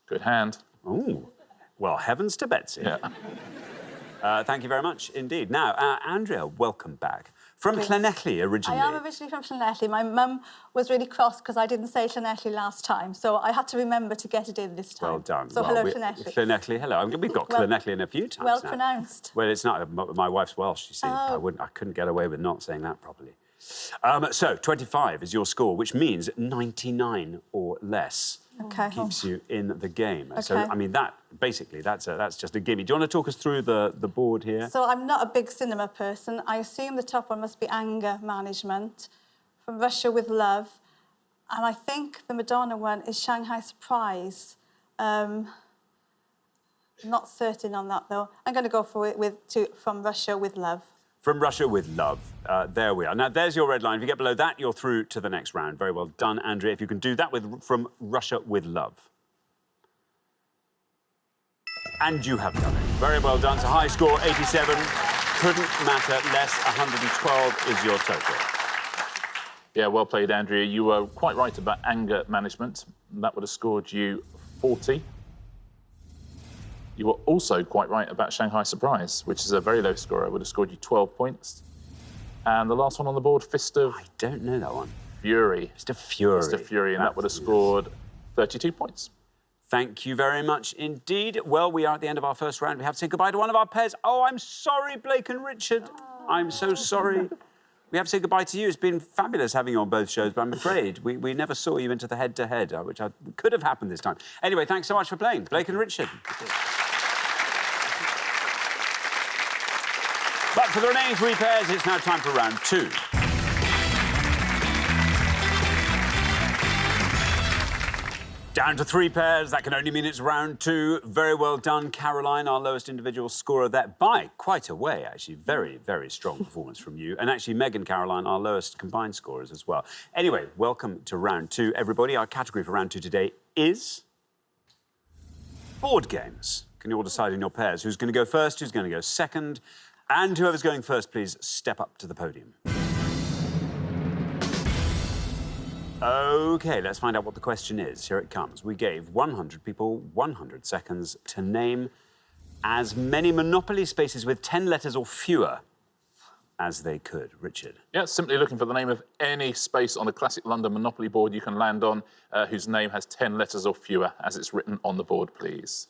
[SPEAKER 6] Good hand.
[SPEAKER 1] Ooh. Well, heavens to Betsy.
[SPEAKER 6] Yeah.
[SPEAKER 1] Thank you very much indeed. Now, Andrea, welcome back. From Llanelli originally.
[SPEAKER 12] I am originally from Llanelli. My mum was really cross because I didn't say Llanelli last time, so I had to remember to get it in this time.
[SPEAKER 1] Well done.
[SPEAKER 12] So
[SPEAKER 1] well,
[SPEAKER 12] hello, Llanelli.
[SPEAKER 1] Llanelli, hello. We've got Llanelli in a few times
[SPEAKER 12] Well
[SPEAKER 1] now.
[SPEAKER 12] pronounced.
[SPEAKER 1] Well, it's not. My wife's Welsh, you see.
[SPEAKER 12] Oh.
[SPEAKER 1] I couldn't get away with not saying that properly. So, 25 is your score, which means 99 or less
[SPEAKER 12] Okay.
[SPEAKER 1] keeps you in the game.
[SPEAKER 12] Okay.
[SPEAKER 1] So, I mean, that's just a gimme. Do you want to talk us through the board here?
[SPEAKER 12] So I'm not a big cinema person. I assume the top one must be Anger Management, From Russia with Love, and I think the Madonna one is Shanghai Surprise. Not certain on that though. I'm going to go for it From Russia with Love.
[SPEAKER 1] From Russia with Love. There we are. Now, there's your red line. If you get below that, you're through to the next round. Very well done, Andrea. If you can do that From Russia with Love. And you have done it. Very well done. It's a high score, 87. Couldn't matter less. 112 is your total.
[SPEAKER 6] Yeah, well played, Andrea. You were quite right about Anger Management. That would have scored you 40. You were also quite right about Shanghai Surprise, which is a very low score. I would have scored you 12 points. And the last one on the board, Fist of...
[SPEAKER 1] I don't know that one.
[SPEAKER 6] Fury.
[SPEAKER 1] Fist of Fury.
[SPEAKER 6] Fist of Fury, and that would have scored 32 points.
[SPEAKER 1] Thank you very much indeed. Well, we are at the end of our first round. We have to say goodbye to one of our pairs. Oh, I'm sorry, Blake and Richard. I'm so sorry. We have to say goodbye to you. It's been fabulous having you on both shows, but I'm afraid we never saw you into the head-to-head, which could have happened this time. Anyway, thanks so much for playing, Blake and Richard. But for the remaining 3 pairs, it's now time for round 2. Down to 3 pairs. That can only mean it's round 2. Very well done, Caroline, our lowest individual scorer there by quite a way, actually. Very, very strong performance from you. And actually, Meg and Caroline, our lowest combined scorers as well. Anyway, welcome to round 2, everybody. Our category for round 2 today is board games. Can you all decide in your pairs who's going to go first, who's going to go second? And whoever's going first, please step up to the podium. OK, let's find out what the question is. Here it comes. We gave 100 people 100 seconds to name as many Monopoly spaces with 10 letters or fewer as they could. Richard?
[SPEAKER 6] Yeah, simply looking for the name of any space on the classic London Monopoly board you can land on whose name has 10 letters or fewer as it's written on the board, please.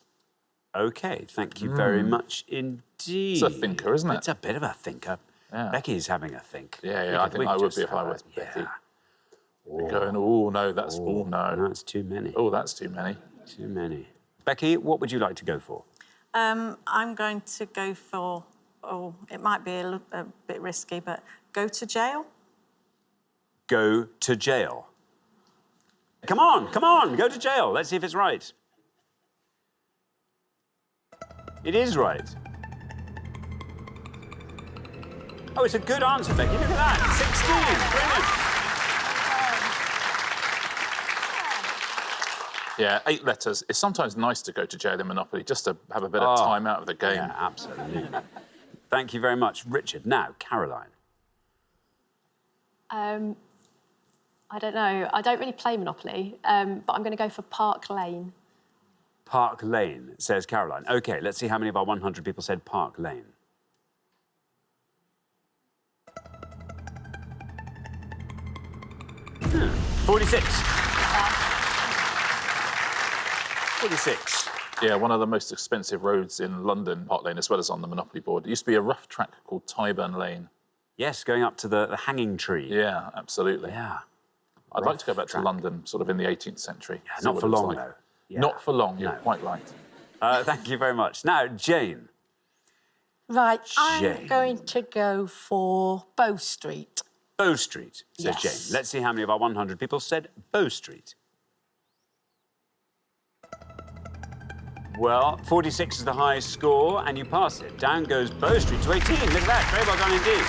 [SPEAKER 1] OK, thank you very much indeed.
[SPEAKER 6] It's a thinker, isn't it?
[SPEAKER 1] It's a bit of a thinker.
[SPEAKER 6] Yeah.
[SPEAKER 1] Becky's having a think.
[SPEAKER 6] Yeah, I think I would be if I was Becky. Going, oh, no, that's... Oh, no.
[SPEAKER 1] That's too many.
[SPEAKER 6] Oh, that's too many.
[SPEAKER 1] Too many. Becky, what would you like to go for?
[SPEAKER 16] I'm going to go for... Oh, it might be a bit risky, but go to jail.
[SPEAKER 1] Go to jail. Come on, go to jail. Let's see if it's right. It is right. Oh, it's a good answer, Becky. Look at that. 16. Brilliant.
[SPEAKER 6] Yeah, 8 letters. It's sometimes nice to go to jail in Monopoly just to have a bit of time out of the game.
[SPEAKER 1] Yeah, absolutely. Thank you very much, Richard. Now, Caroline.
[SPEAKER 15] I don't know. I don't really play Monopoly, but I'm going to go for Park Lane.
[SPEAKER 1] Park Lane, says Caroline. OK, let's see how many of our 100 people said Park Lane. Hmm. 46. 46.
[SPEAKER 6] Yeah, one of the most expensive roads in London, Park Lane, as well as on the Monopoly board. It used to be a rough track called Tyburn Lane.
[SPEAKER 1] Yes, going up to the hanging tree.
[SPEAKER 6] Yeah, absolutely.
[SPEAKER 1] Yeah.
[SPEAKER 6] I'd like to go back to London, sort of in the 18th century.
[SPEAKER 1] Yeah, not for long, though. Yeah.
[SPEAKER 6] Not for long, you're quite right.
[SPEAKER 1] Thank you very much. Now, Jane.
[SPEAKER 18] Right, I'm going to go for Bow Street.
[SPEAKER 1] Bow Street, says
[SPEAKER 18] Yes.
[SPEAKER 1] Jane. Let's see how many of our 100 people said Bow Street. Well, 46 is the highest score, and you pass it. Down goes Bow Street to 18. Look at that. Very well done indeed.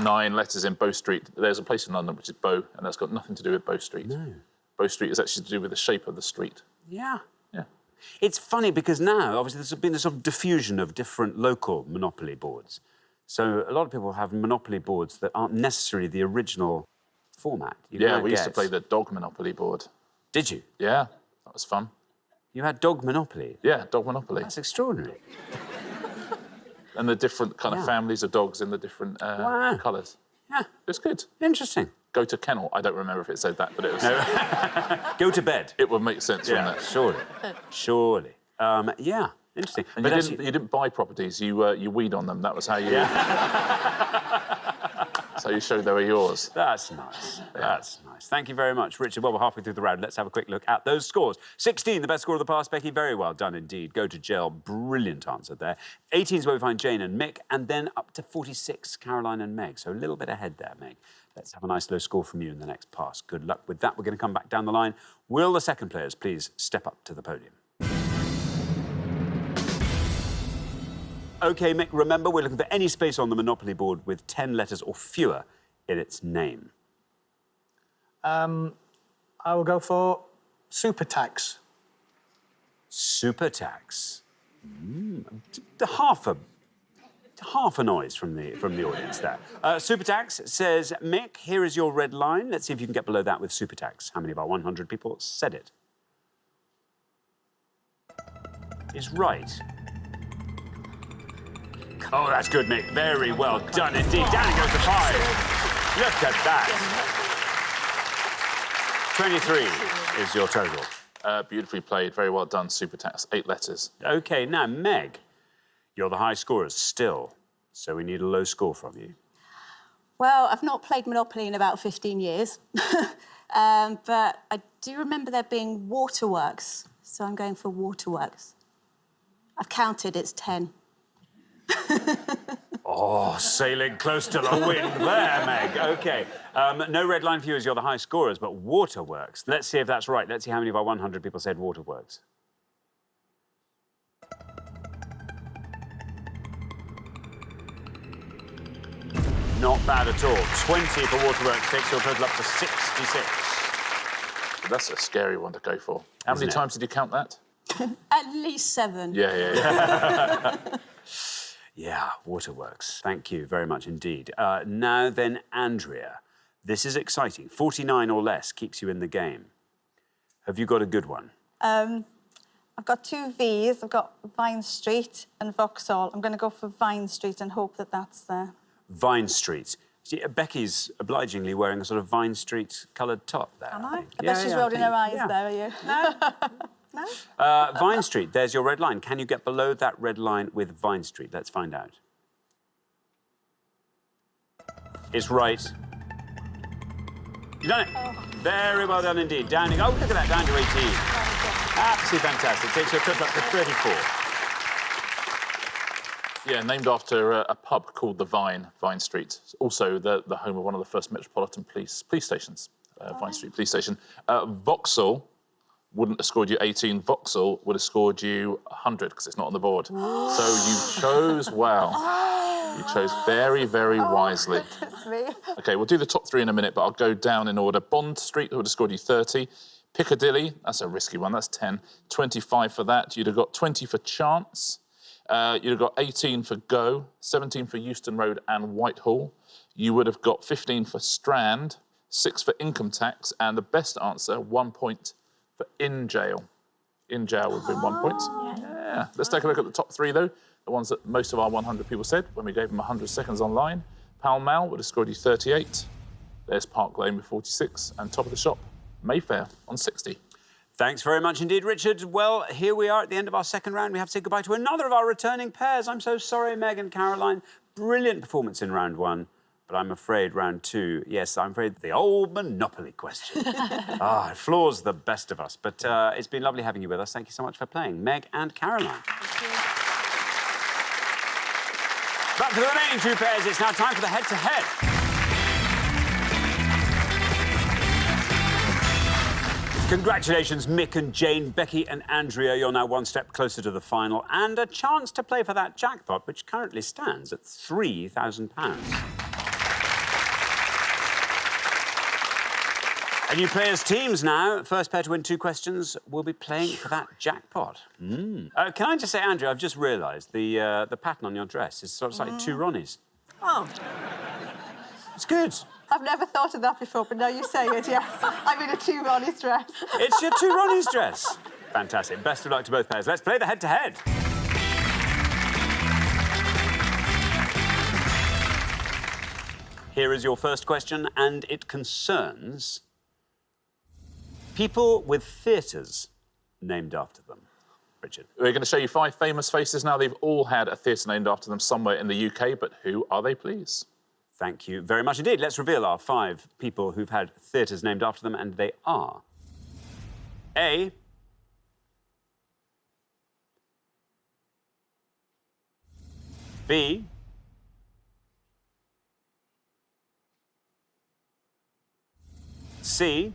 [SPEAKER 6] 9 letters in Bow Street. There's a place in London which is Bow, and that's got nothing to do with Bow Street.
[SPEAKER 1] No.
[SPEAKER 6] Bow Street is actually to do with the shape of the street.
[SPEAKER 1] Yeah.
[SPEAKER 6] Yeah.
[SPEAKER 1] It's funny because now, obviously, there's been a sort of diffusion of different local Monopoly boards. So a lot of people have Monopoly boards that aren't necessarily the original format.
[SPEAKER 6] Yeah, we used to play the dog Monopoly board.
[SPEAKER 1] Did you?
[SPEAKER 6] Yeah, that was fun.
[SPEAKER 1] You had dog Monopoly?
[SPEAKER 6] Yeah, dog Monopoly.
[SPEAKER 1] That's extraordinary.
[SPEAKER 6] And the different kind of families of dogs in the different colours.
[SPEAKER 1] Yeah.
[SPEAKER 6] It was good.
[SPEAKER 1] Interesting.
[SPEAKER 6] Go to kennel. I don't remember if it said that, but it was...
[SPEAKER 1] Go to bed.
[SPEAKER 6] It would make sense, wouldn't it?
[SPEAKER 1] Surely. Surely. Yeah, interesting.
[SPEAKER 6] And
[SPEAKER 1] but
[SPEAKER 6] you didn't buy properties, you weed on them. That was how you... That's how you showed they were yours.
[SPEAKER 1] That's nice. That's nice. Thank you very much, Richard. Well, we're halfway through the round. Let's have a quick look at those scores. 16, the best score of the past, Becky. Very well done indeed. Go to jail. Brilliant answer there. 18 is where we find Jane and Mick, and then up to 46, Caroline and Meg. So a little bit ahead there, Meg. Let's have a nice low score from you in the next pass. Good luck with that. We're going to come back down the line. Will the second players please step up to the podium? OK, Mick, remember, we're looking for any space on the Monopoly board with 10 letters or fewer in its name.
[SPEAKER 17] I will go for Super Tax.
[SPEAKER 1] Super Tax. Half a noise from the audience there. Super Tax says, Mick, here is your red line. Let's see if you can get below that with Super Tax. How many of our 100 people said it? Is right. Oh, that's good, Mick. Very well done indeed. Down it goes to 5. Look at that. 23 is your total.
[SPEAKER 6] Beautifully played. Very well done, Super Tax. 8 letters.
[SPEAKER 1] OK, now, Meg, you're the high scorers still, so we need a low score from you.
[SPEAKER 12] Well, I've not played Monopoly in about 15 years, but I do remember there being waterworks, so I'm going for waterworks. I've counted, it's 10.
[SPEAKER 1] Oh, sailing close to the wind there, Meg. OK. No red line for you as you're the high scorers, but waterworks. Let's see if that's right. Let's see how many of our 100 people said waterworks. Not bad at all. 20 for waterworks takes your total up to 66.
[SPEAKER 6] That's a scary one to go for. How many times did you count that?
[SPEAKER 12] At least 7.
[SPEAKER 6] Yeah.
[SPEAKER 1] Yeah, waterworks. Thank you very much indeed. Now then, Andrea. This is exciting. 49 or less keeps you in the game. Have you got a good one?
[SPEAKER 12] I've got 2 V's. I've got Vine Street and Vauxhall. I'm going to go for Vine Street and hope that that's there.
[SPEAKER 1] Vine Street. See, Becky's obligingly wearing a sort of Vine Street coloured top there.
[SPEAKER 12] Am I? I bet she's rolling her eyes there, are you? No? No?
[SPEAKER 1] Vine Street, there's your red line. Can you get below that red line with Vine Street? Let's find out. It's right. You've done it. Oh. Very well done indeed. Down you go. Oh, look at that, down to 18. Absolutely fantastic. Takes your trip up to 34.
[SPEAKER 6] Yeah, named after a pub called the Vine Street. Also the home of one of the first Metropolitan Police stations, Vine Street Police Station. Vauxhall wouldn't have scored you 18. Vauxhall would have scored you 100 because it's not on the board. So you chose well. You chose very, very wisely. OK, we'll do the top 3 in a minute, but I'll go down in order. Bond Street would have scored you 30. Piccadilly, that's a risky one, that's 10. 25 for that. You'd have got 20 for Chance. You'd have got 18 for Go, 17 for Euston Road and Whitehall. You would have got 15 for Strand, 6 for Income Tax, and the best answer, 1 point for In Jail. In Jail would have been 1 point. Yeah. Let's take a look at the top 3, though. The ones that most of our 100 people said when we gave them 100 seconds online. Pall Mall would have scored you 38. There's Park Lane with 46. And top of the shop, Mayfair on 60.
[SPEAKER 1] Thanks very much indeed, Richard. Well, here we are at the end of our second round. We have to say goodbye to another of our returning pairs. I'm so sorry, Meg and Caroline. Brilliant performance in round 1. But I'm afraid round 2, yes, I'm afraid the old Monopoly question. It floors the best of us. But it's been lovely having you with us. Thank you so much for playing, Meg and Caroline. But for the remaining 2 pairs, it's now time for the head-to-head. Congratulations, Mick and Jane, Becky and Andrea. You're now 1 step closer to the final and a chance to play for that jackpot, which currently stands at £3,000. And you play as teams now. First pair to win 2 questions will be playing for that jackpot. Can I just say, Andrea, I've just realised the pattern on your dress is sort of like 2 Ronnies.
[SPEAKER 16] Oh.
[SPEAKER 1] It's good.
[SPEAKER 16] I've never thought of that before, but now you say it, yes. I'm in a 2 Ronnie's dress.
[SPEAKER 1] It's your 2 Ronnies dress. Fantastic. Best of luck to both pairs. Let's play the head-to-head. Here is your first question, and it concerns people with theatres named after them. Richard.
[SPEAKER 6] We're going to show you 5 famous faces now. They've all had a theatre named after them somewhere in the UK, but who are they, please?
[SPEAKER 1] Thank you very much indeed. Let's reveal our 5 people who've had theatres named after them, and they are... A... B... C...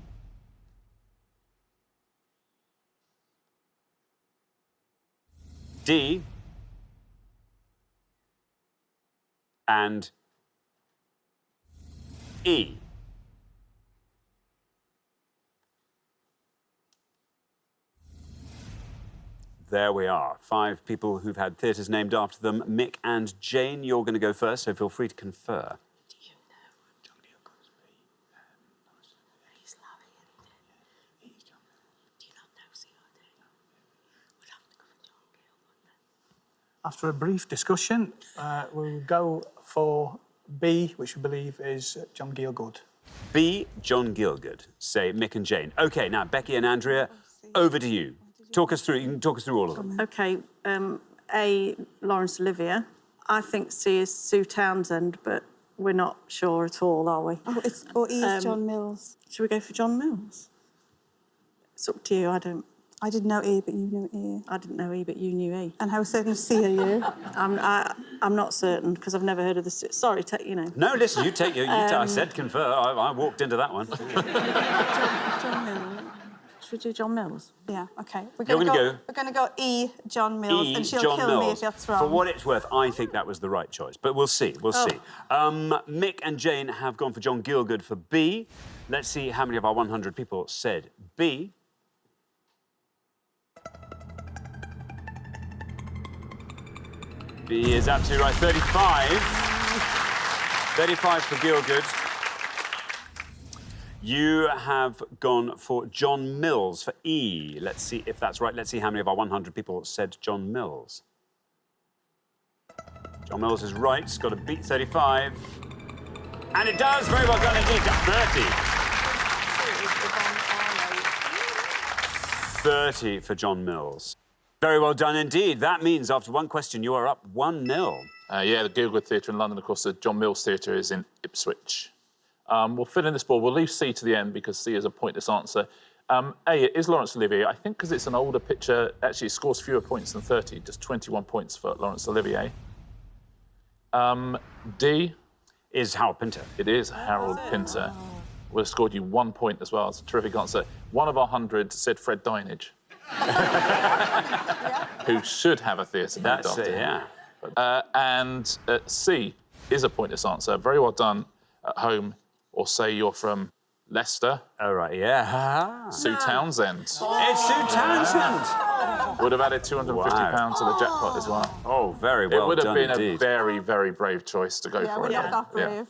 [SPEAKER 1] D... and E. There we are. 5 people who've had theatres named after them. Mick and Jane, you're going to go first, so feel free to confer.
[SPEAKER 18] Do you know John Gielgud's he's Larry, and do you not know CRD? We'll have to go for John Gielgud then.
[SPEAKER 17] After a brief discussion, we'll go for B, which we believe is John Gielgud.
[SPEAKER 1] B, John Gielgud, say Mick and Jane. OK, now, Becky and Andrea, over to you. Talk us through, you can talk us through all of them.
[SPEAKER 16] OK, A, Laurence Olivier. I think C is Sue Townsend, but we're not sure at all, are we?
[SPEAKER 12] Or E is John Mills.
[SPEAKER 16] Should we go for John Mills? It's up to you,
[SPEAKER 12] I didn't know E, but you knew E.
[SPEAKER 16] I didn't know E, but you knew E.
[SPEAKER 12] And how certain of C are you?
[SPEAKER 16] I'm not certain, because I've never heard of this. Sorry, you know.
[SPEAKER 1] No, listen, you take your... I said confer. I walked into that one.
[SPEAKER 16] John Mills. Should we do John Mills?
[SPEAKER 12] Yeah, OK. We're
[SPEAKER 1] going
[SPEAKER 12] to go E, John Mills,
[SPEAKER 1] E,
[SPEAKER 12] and she'll
[SPEAKER 1] John
[SPEAKER 12] kill
[SPEAKER 1] Mills.
[SPEAKER 12] me if that's wrong.
[SPEAKER 1] For what it's worth, I think that was the right choice. But we'll see, we'll see. Mick and Jane have gone for John Gielgud for B. Let's see how many of our 100 people said B. B is absolutely right. 35. 35 for Gielgud. You have gone for John Mills for E. Let's see if that's right. Let's see how many of our 100 people said John Mills. John Mills is right. It's got to beat 35. And it does. Very well done indeed. 30. 30 for John Mills. Very well done indeed. That means after one question, you are up 1-0.
[SPEAKER 6] Yeah, the Gielgud Theatre in London, of course, the John Mills Theatre is in Ipswich. We'll fill in this ball. We'll leave C to the end because C is a pointless answer. A, it is Laurence Olivier. I think because it's an older picture, actually it scores fewer points than 30, just 21 points for Laurence Olivier. D.
[SPEAKER 1] Is Harold Pinter.
[SPEAKER 6] It is Harold Pinter. would have scored you 1 point as well. It's a terrific answer. One of our 100 said Fred Dinage, who should have a theatre named after him. And C is a pointless answer. Very well done at home, or say you're from Leicester.
[SPEAKER 1] Oh, right, yeah.
[SPEAKER 6] Sue Townsend.
[SPEAKER 1] It's Sue Townsend.
[SPEAKER 6] Would have added £250 to the jackpot as well.
[SPEAKER 1] Oh, very well done.
[SPEAKER 6] It would have been
[SPEAKER 1] indeed.
[SPEAKER 6] a very, very brave choice to go for it.
[SPEAKER 1] Yeah.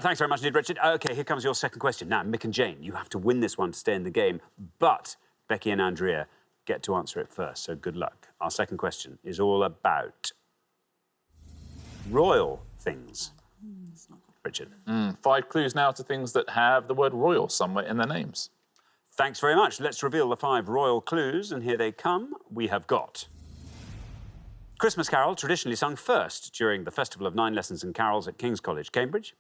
[SPEAKER 1] Thanks very much indeed, Richard. OK, here comes your second question. Now, Mick and Jane, you have to win this one to stay in the game, but Becky and Andrea get to answer it first, so good luck. Our second question is all about royal things. Richard.
[SPEAKER 6] 5 clues now to things that have the word royal somewhere in their names.
[SPEAKER 1] Thanks very much. Let's reveal the 5 royal clues, and here they come. We have got Christmas carol, traditionally sung first during the Festival of 9 Lessons and Carols at King's College, Cambridge.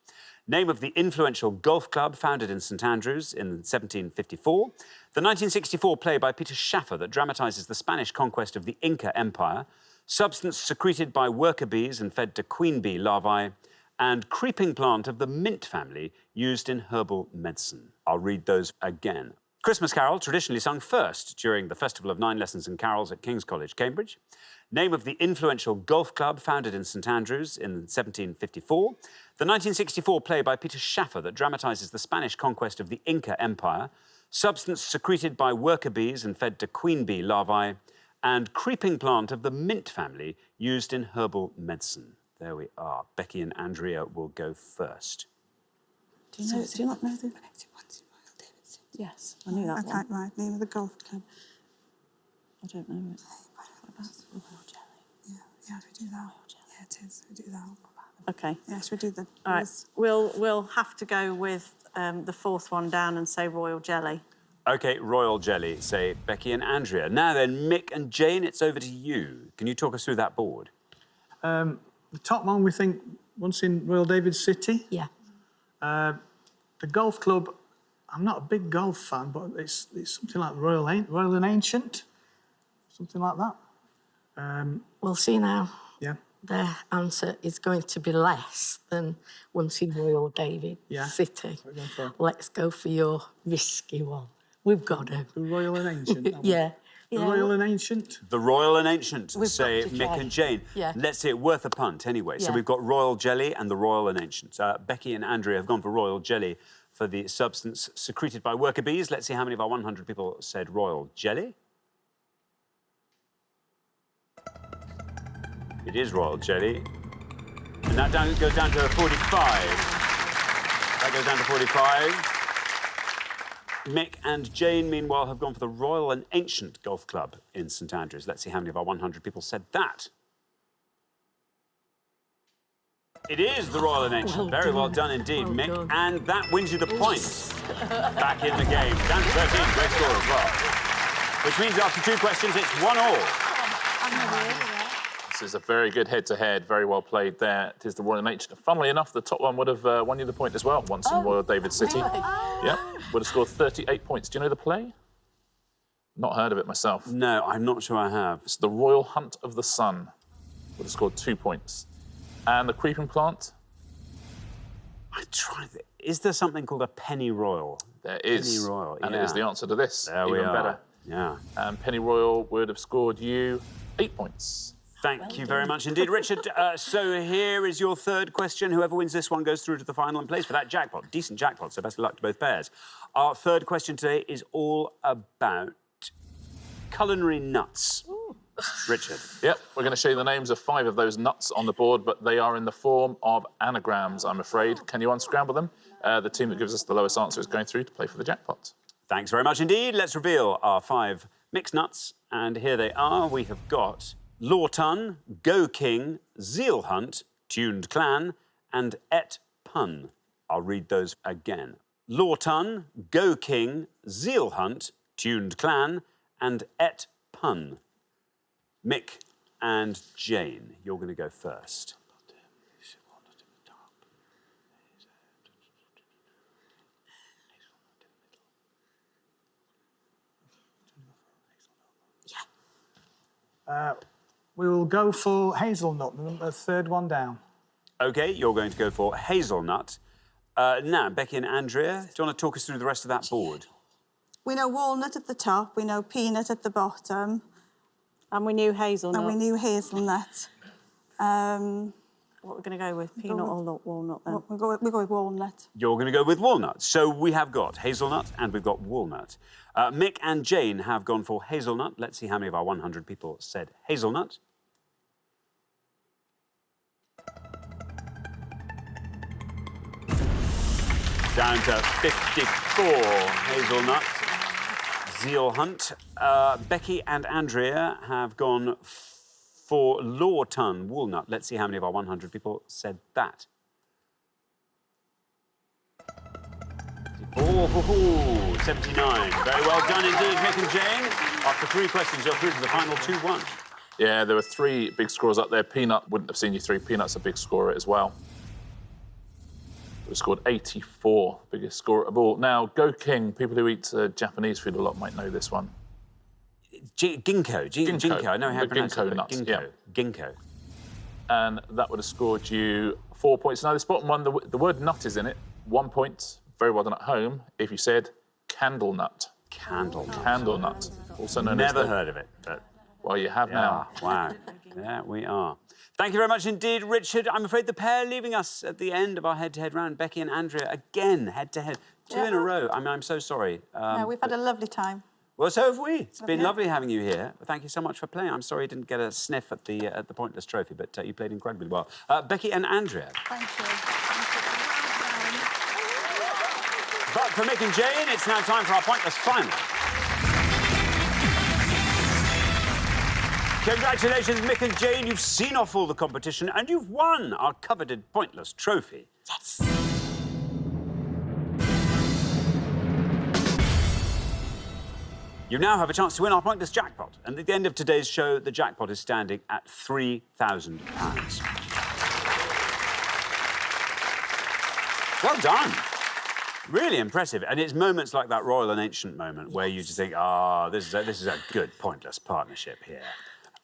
[SPEAKER 1] Name of the influential golf club founded in St Andrews in 1754. The 1964 play by Peter Schaffer that dramatises the Spanish conquest of the Inca Empire. Substance secreted by worker bees and fed to queen bee larvae. And creeping plant of the mint family used in herbal medicine. I'll read those again. Christmas carol, traditionally sung first during the Festival of 9 Lessons and Carols at King's College, Cambridge. Name of the influential golf club founded in St Andrews in 1754. The 1964 play by Peter Schaffer that dramatises the Spanish conquest of the Inca Empire. Substance secreted by worker bees and fed to queen bee larvae. And creeping plant of the mint family used in herbal medicine. There we are. Becky and Andrea will go first.
[SPEAKER 16] Do you not know the... Yes, I knew that one.
[SPEAKER 19] Right, name of the golf club.
[SPEAKER 16] I don't know it.
[SPEAKER 19] Yeah, we do that. Yeah, it is. We do that.
[SPEAKER 16] Okay.
[SPEAKER 19] Yes, we do that.
[SPEAKER 16] All right. We'll have to go with the 4th one down and say royal jelly.
[SPEAKER 1] OK, royal jelly, say Becky and Andrea. Now then, Mick and Jane, it's over to you. Can you talk us through that board?
[SPEAKER 17] The top one, we think, once in Royal David City.
[SPEAKER 18] Yeah.
[SPEAKER 17] The golf club, I'm not a big golf fan, but it's something like Royal and Ancient, something like that.
[SPEAKER 18] We'll see now.
[SPEAKER 17] Yeah.
[SPEAKER 18] Their answer is going to be less than once in Royal David City. Let's go for your risky one. We've got to.
[SPEAKER 17] The Royal and Ancient?
[SPEAKER 18] Yeah.
[SPEAKER 17] The Royal and Ancient?
[SPEAKER 1] The Royal and Ancient,
[SPEAKER 18] We've
[SPEAKER 1] say
[SPEAKER 18] got to
[SPEAKER 1] Mick
[SPEAKER 18] try.
[SPEAKER 1] and Jane.
[SPEAKER 18] Yeah.
[SPEAKER 1] Let's say it worth a punt anyway. So
[SPEAKER 18] Yeah.
[SPEAKER 1] we've got royal jelly and the Royal and Ancient. Becky and Andrea have gone for royal jelly for the substance secreted by worker bees. Let's see how many of our 100 people said royal jelly. It is royal jelly. And that goes down to 45. That goes down to 45. Mick and Jane, meanwhile, have gone for the Royal and Ancient Golf Club in St Andrews. Let's see how many of our 100 people said that. It is the Royal and Ancient. Very well done indeed, Mick. And that wins you the point. Back in the game. Down to 13. Great score as well. Which means after 2 questions, it's 1-1.
[SPEAKER 6] This is a very good head-to-head, very well played there. It is the Royal and Ancient. Funnily enough, the top one would have won you the point as well, once in Royal David City. Yeah, would have scored 38 points. Do you know the play? Not heard of it myself.
[SPEAKER 1] No, I'm not sure I have.
[SPEAKER 6] It's The Royal Hunt of the Sun. Would have scored 2 points. And the creeping plant?
[SPEAKER 1] I tried it. Is there something called a penny royal?
[SPEAKER 6] There is.
[SPEAKER 1] Penny royal,
[SPEAKER 6] And it is the answer to this.
[SPEAKER 1] There we
[SPEAKER 6] Even
[SPEAKER 1] are.
[SPEAKER 6] better.
[SPEAKER 1] Yeah.
[SPEAKER 6] And penny royal would have scored you 8 points.
[SPEAKER 1] Thank you very much indeed, Richard. So here is your third question. Whoever wins this one goes through to the final and plays for that jackpot. Decent jackpot, so best of luck to both pairs. Our third question today is all about culinary nuts. Ooh. Richard.
[SPEAKER 6] Yep, we're going to show you the names of 5 of those nuts on the board, but they are in the form of anagrams, I'm afraid. Can you unscramble them? The team that gives us the lowest answer is going through to play for the jackpot.
[SPEAKER 1] Thanks very much indeed. Let's reveal our 5 mixed nuts. And here they are. We have got Lawton, Go King, Zeal Hunt, Tuned Clan, and Et Pun. I'll read those again. Lawton, Go King, Zeal Hunt, Tuned Clan, and Et Pun. Mick and Jane, you're going to go first.
[SPEAKER 17] We will go for hazelnut, the third one down.
[SPEAKER 1] OK, you're going to go for hazelnut. Now, Becky and Andrea, do you want to talk us through the rest of that board?
[SPEAKER 13] We know walnut at the top, we know peanut at the bottom.
[SPEAKER 16] And we knew hazelnut.
[SPEAKER 13] And we knew hazelnut.
[SPEAKER 16] What we're going to go with, peanut or walnut then?
[SPEAKER 13] We go with walnut.
[SPEAKER 1] You're going to go with walnut. So we have got hazelnut and we've got walnut. Mick and Jane have gone for hazelnut. Let's see how many of our 100 people said hazelnut. Down to 54 hazelnut. Zeal Hunt. Becky and Andrea have gone for Lawton walnut. Let's see how many of our 100 people said that. Oh, 79. Very well done indeed, Mick and Jane. After 3 questions, you're through to the final 2-1.
[SPEAKER 6] Yeah, there were 3 big scorers up there. Peanut wouldn't have seen you 3. Peanut's a big scorer as well. We scored 84, biggest score of all. Now, Go King, people who eat Japanese food a lot might know this one.
[SPEAKER 1] Ginkgo. I know how to pronounce it.
[SPEAKER 6] Nuts,
[SPEAKER 1] Ginkgo.
[SPEAKER 6] yeah.
[SPEAKER 1] Ginkgo.
[SPEAKER 6] And that would have scored you 4 points. Now, this bottom one, the word nut is in it. 1 point. Very well done at home. If you said candle nut.
[SPEAKER 1] Candle nut.
[SPEAKER 6] Candle nut. Also known as...
[SPEAKER 1] Never heard of it, but...
[SPEAKER 6] Well, you have now.
[SPEAKER 1] Wow. There we are. Thank you very much indeed, Richard. I'm afraid the pair leaving us at the end of our head-to-head round, Becky and Andrea, again, head-to-head. 2 in a row. I mean, I'm so sorry.
[SPEAKER 13] No, we've had a lovely time.
[SPEAKER 1] Well, so have we. It's been lovely having you here. Thank you so much for playing. I'm sorry you didn't get a sniff at the Pointless Trophy, but you played incredibly well. Becky and Andrea.
[SPEAKER 13] Thank you.
[SPEAKER 1] But for Mick and Jane, it's now time for our Pointless Final. Congratulations, Mick and Jane. You've seen off all the competition and you've won our coveted Pointless Trophy.
[SPEAKER 18] Yes.
[SPEAKER 1] You now have a chance to win our Pointless Jackpot. And at the end of today's show, the jackpot is standing at £3,000. Well done. Really impressive. And it's moments like that Royal and Ancient moment where you just think, this is a good Pointless partnership here.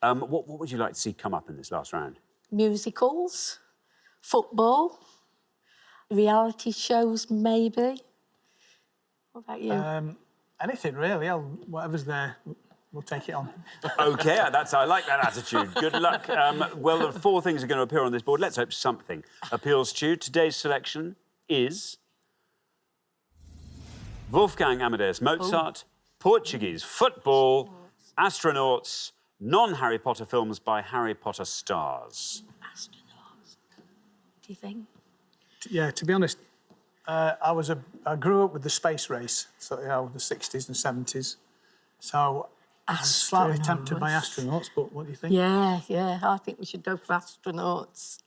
[SPEAKER 1] What would you like to see come up in this last round?
[SPEAKER 18] Musicals, football, reality shows, maybe. What about you?
[SPEAKER 17] Anything, really. Whatever's there, we'll take it on.
[SPEAKER 1] OK, I like that attitude. Good luck. Well, the 4 things are going to appear on this board. Let's hope something appeals to you. Today's selection is Wolfgang Amadeus Mozart, Portuguese football, astronauts, non-Harry Potter films by Harry Potter stars.
[SPEAKER 18] Astronauts. Do you think?
[SPEAKER 17] Yeah, to be honest, I grew up with the space race, so the 60s and 70s. So I'm slightly tempted by astronauts, but what do you think?
[SPEAKER 18] Yeah, I think we should go for astronauts.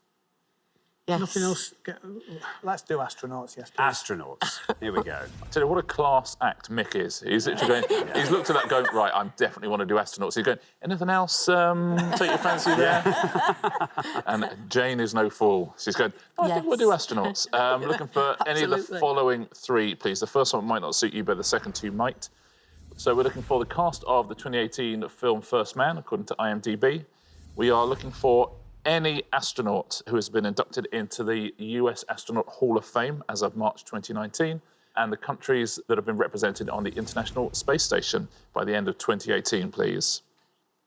[SPEAKER 18] Yes.
[SPEAKER 17] Nothing else. Let's do astronauts, yes, please.
[SPEAKER 1] Astronauts. Here we go.
[SPEAKER 6] I tell you what a class act Mick is. He's literally going, he's looked at that going, right, I definitely want to do astronauts. He's going, anything else take your fancy there? And Jane is no fool. She's going, I think we'll do astronauts. Looking for any of the following 3, please. The first one might not suit you, but the second 2 might. So we're looking for the cast of the 2018 film First Man, according to IMDb. We are looking for any astronaut who has been inducted into the US Astronaut Hall of Fame as of March 2019, and the countries that have been represented on the International Space Station by the end of 2018, please.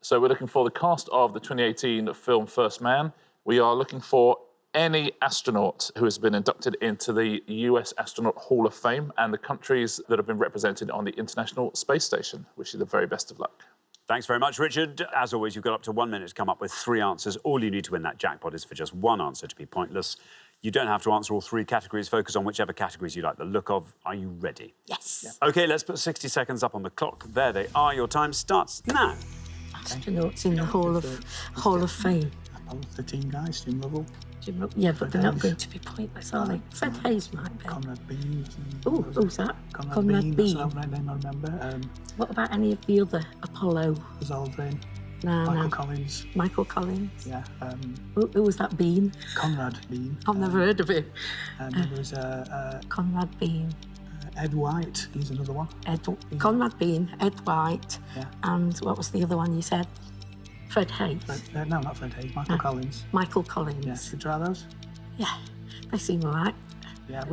[SPEAKER 6] So we're looking for the cast of the 2018 film First Man. We are looking for any astronaut who has been inducted into the US Astronaut Hall of Fame and the countries that have been represented on the International Space Station. Wish you the very best of luck.
[SPEAKER 1] Thanks very much, Richard. As always, you've got up to 1 minute to come up with 3 answers. All you need to win that jackpot is for just 1 answer to be pointless. You don't have to answer all 3 categories. Focus on whichever categories you like the look of. Are you ready?
[SPEAKER 18] Yes.
[SPEAKER 1] Yeah. OK, let's put 60 seconds up on the clock. There they are. Your time starts now.
[SPEAKER 18] Astronauts in the Hall of Fame.
[SPEAKER 17] The Team Guys, Jim Lovell.
[SPEAKER 18] Yeah, but they're not going to be pointless, are they? Fred Hayes might be.
[SPEAKER 17] Conrad Bean.
[SPEAKER 18] Oh, who's that?
[SPEAKER 17] Conrad Bean. That's the right name I remember.
[SPEAKER 18] What about any of the other Apollo?
[SPEAKER 17] Buzz Aldrin.
[SPEAKER 18] No.
[SPEAKER 17] Collins.
[SPEAKER 18] Michael Collins.
[SPEAKER 17] Yeah.
[SPEAKER 18] Who was that Bean?
[SPEAKER 17] Conrad Bean.
[SPEAKER 18] I've never heard of him.
[SPEAKER 17] There was
[SPEAKER 18] Conrad Bean.
[SPEAKER 17] Ed White. He's another one.
[SPEAKER 18] Conrad Bean, Ed White.
[SPEAKER 17] Yeah.
[SPEAKER 18] And what was the other one you said? Fred Hayes.
[SPEAKER 17] No, not Fred Hayes. Michael Collins.
[SPEAKER 18] Michael Collins.
[SPEAKER 17] Yeah. Should we try those?
[SPEAKER 18] Yeah. They seem all right.
[SPEAKER 17] Yeah,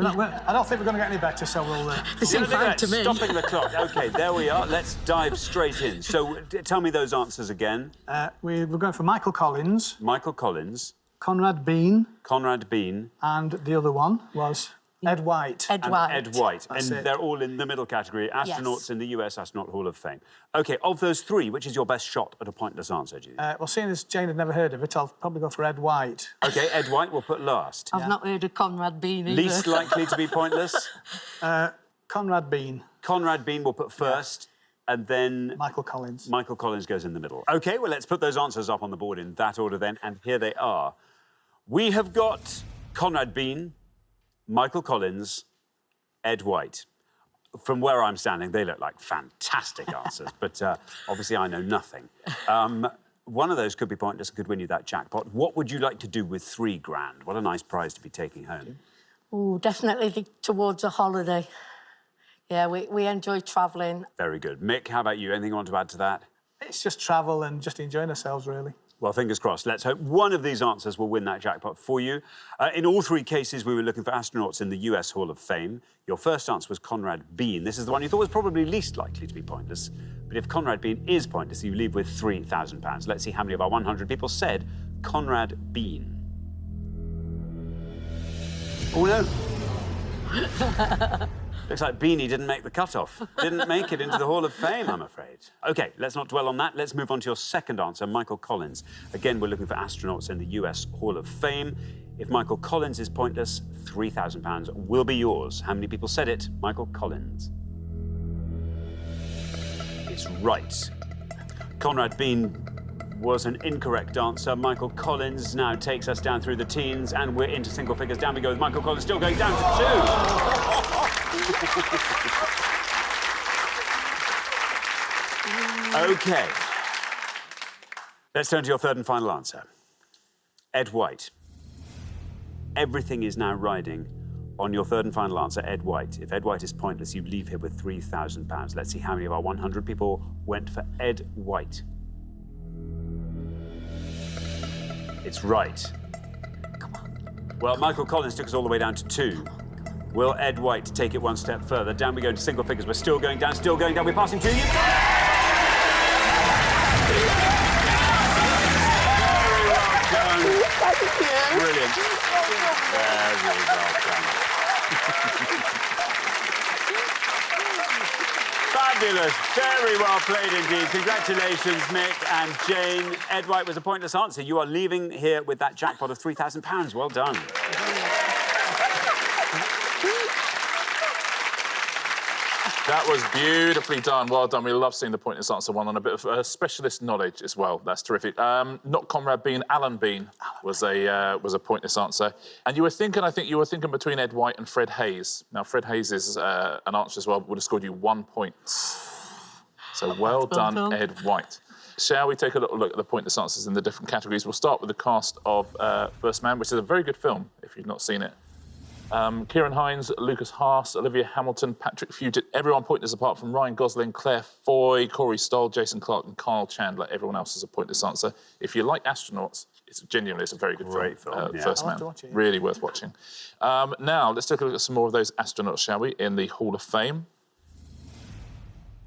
[SPEAKER 17] I don't think we're going to get any better, so we'll...
[SPEAKER 18] They seem fine to me.
[SPEAKER 1] Stopping the clock. OK, there we are. Let's dive straight in. So, tell me those answers again.
[SPEAKER 17] We're going for Michael Collins.
[SPEAKER 1] Michael Collins.
[SPEAKER 17] Conrad Bean.
[SPEAKER 1] Conrad Bean.
[SPEAKER 17] And the other one was Ed White.
[SPEAKER 1] Ed White. And they're all in the middle category. Astronauts
[SPEAKER 17] Yes.
[SPEAKER 1] in the US Astronaut Hall of Fame. OK, of those three, which is your best shot at a pointless answer, Judy?
[SPEAKER 17] Well, seeing as Jane had never heard of it, I'll probably go for Ed White.
[SPEAKER 1] OK, Ed White we'll put last.
[SPEAKER 18] I've not heard of Conrad Bean either.
[SPEAKER 1] Least likely to be pointless?
[SPEAKER 17] Conrad Bean.
[SPEAKER 1] Conrad Bean we'll put first. And then...
[SPEAKER 17] Michael Collins.
[SPEAKER 1] Michael Collins goes in the middle. OK, well, let's put those answers up on the board in that order then. And here they are. We have got Conrad Bean, Michael Collins, Ed White. From where I'm standing, they look like fantastic answers, but obviously I know nothing. One of those could be pointless and could win you that jackpot. What would you like to do with £3 grand? What a nice prize to be taking home.
[SPEAKER 18] Oh, definitely towards a holiday. Yeah, we enjoy travelling.
[SPEAKER 1] Very good. Mick, how about you? Anything you want to add to that?
[SPEAKER 17] It's just travel and just enjoying ourselves, really.
[SPEAKER 1] Well, fingers crossed. Let's hope one of these answers will win that jackpot for you. In all three cases, we were looking for astronauts in the US Hall of Fame. Your first answer was Conrad Bean. This is the one you thought was probably least likely to be pointless. But if Conrad Bean is pointless, you leave with £3,000. Let's see how many of our 100 people said Conrad Bean. Oh, no. Looks like Beanie didn't make the cut-off. Didn't make it into the Hall of Fame, I'm afraid. OK, let's not dwell on that. Let's move on to your second answer, Michael Collins. Again, we're looking for astronauts in the US Hall of Fame. If Michael Collins is pointless, £3,000 will be yours. How many people said it? Michael Collins. It's right. Conrad Bean was an incorrect answer. Michael Collins now takes us down through the teens, and we're into single figures. Down we go with Michael Collins still going down to 2. OK. Let's turn to your third and final answer. Ed White. Everything is now riding on your third and final answer, Ed White. If Ed White is pointless, you leave here with £3,000. Let's see how many of our 100 people went for Ed White. It's right.
[SPEAKER 18] Come on.
[SPEAKER 1] Well, Michael Collins took us all the way down to 2. Will Ed White take it one step further? Down we go to single figures. We're still going down, still going down. We're passing 2. You've done it! Very well done. Brilliant. Very well done. Fabulous. Very well played indeed. Congratulations, Mick and Jane. Ed White was a pointless answer. You are leaving here with that jackpot of £3,000. Well done.
[SPEAKER 6] That was beautifully done. Well done. We love seeing the pointless answer one on a bit of specialist knowledge as well. That's terrific. Not Conrad Bean, Alan Bean was a pointless answer. And you were thinking, I think you were thinking between Ed White and Fred Hayes. Now, Fred Hayes is an answer as well, would have scored you 1 point. So well done, Ed White. Shall we take a little look at the pointless answers in the different categories? We'll start with the cast of First Man, which is a very good film, if you've not seen it. Kieran Hines, Lucas Haas, Olivia Hamilton, Patrick Fugit, everyone pointless apart from Ryan Gosling, Claire Foy, Corey Stoll, Jason Clarke and Kyle Chandler. Everyone else is a pointless answer. If you like astronauts, it's a very good film.
[SPEAKER 1] Yeah.
[SPEAKER 6] First Man. Really worth watching. Now, let's take a look at some more of those astronauts, shall we, in the Hall of Fame.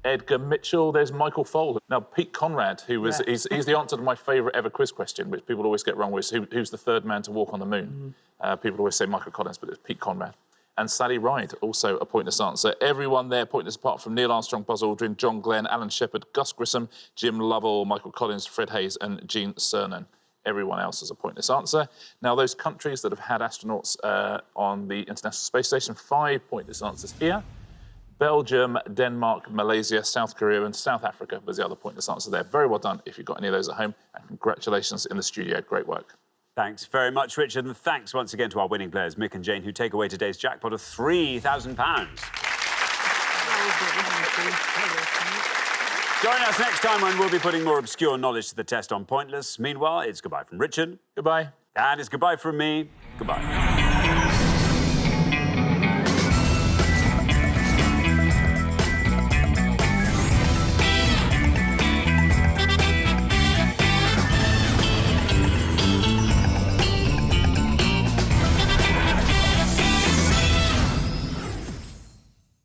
[SPEAKER 6] Edgar Mitchell, there's Michael Fold. Now, Pete Conrad, who was, he's the answer to my favourite ever quiz question, which people always get wrong, was who's the third man to walk on the moon? People always say Michael Collins, but it's Pete Conrad. And Sally Ride, also a pointless answer. Everyone there pointless apart from Neil Armstrong, Buzz Aldrin, John Glenn, Alan Shepard, Gus Grissom, Jim Lovell, Michael Collins, Fred Hayes and Gene Cernan. Everyone else is a pointless answer. Now, those countries that have had astronauts on the International Space Station, 5 pointless answers here. Belgium, Denmark, Malaysia, South Korea and South Africa was the other pointless answer there. Very well done if you've got any of those at home. And congratulations in the studio. Great work.
[SPEAKER 1] Thanks very much, Richard, and thanks once again to our winning players, Mick and Jane, who take away today's jackpot of £3,000. Join us next time when we'll be putting more obscure knowledge to the test on Pointless. Meanwhile, it's goodbye from Richard.
[SPEAKER 6] Goodbye.
[SPEAKER 1] And it's goodbye from me. Goodbye.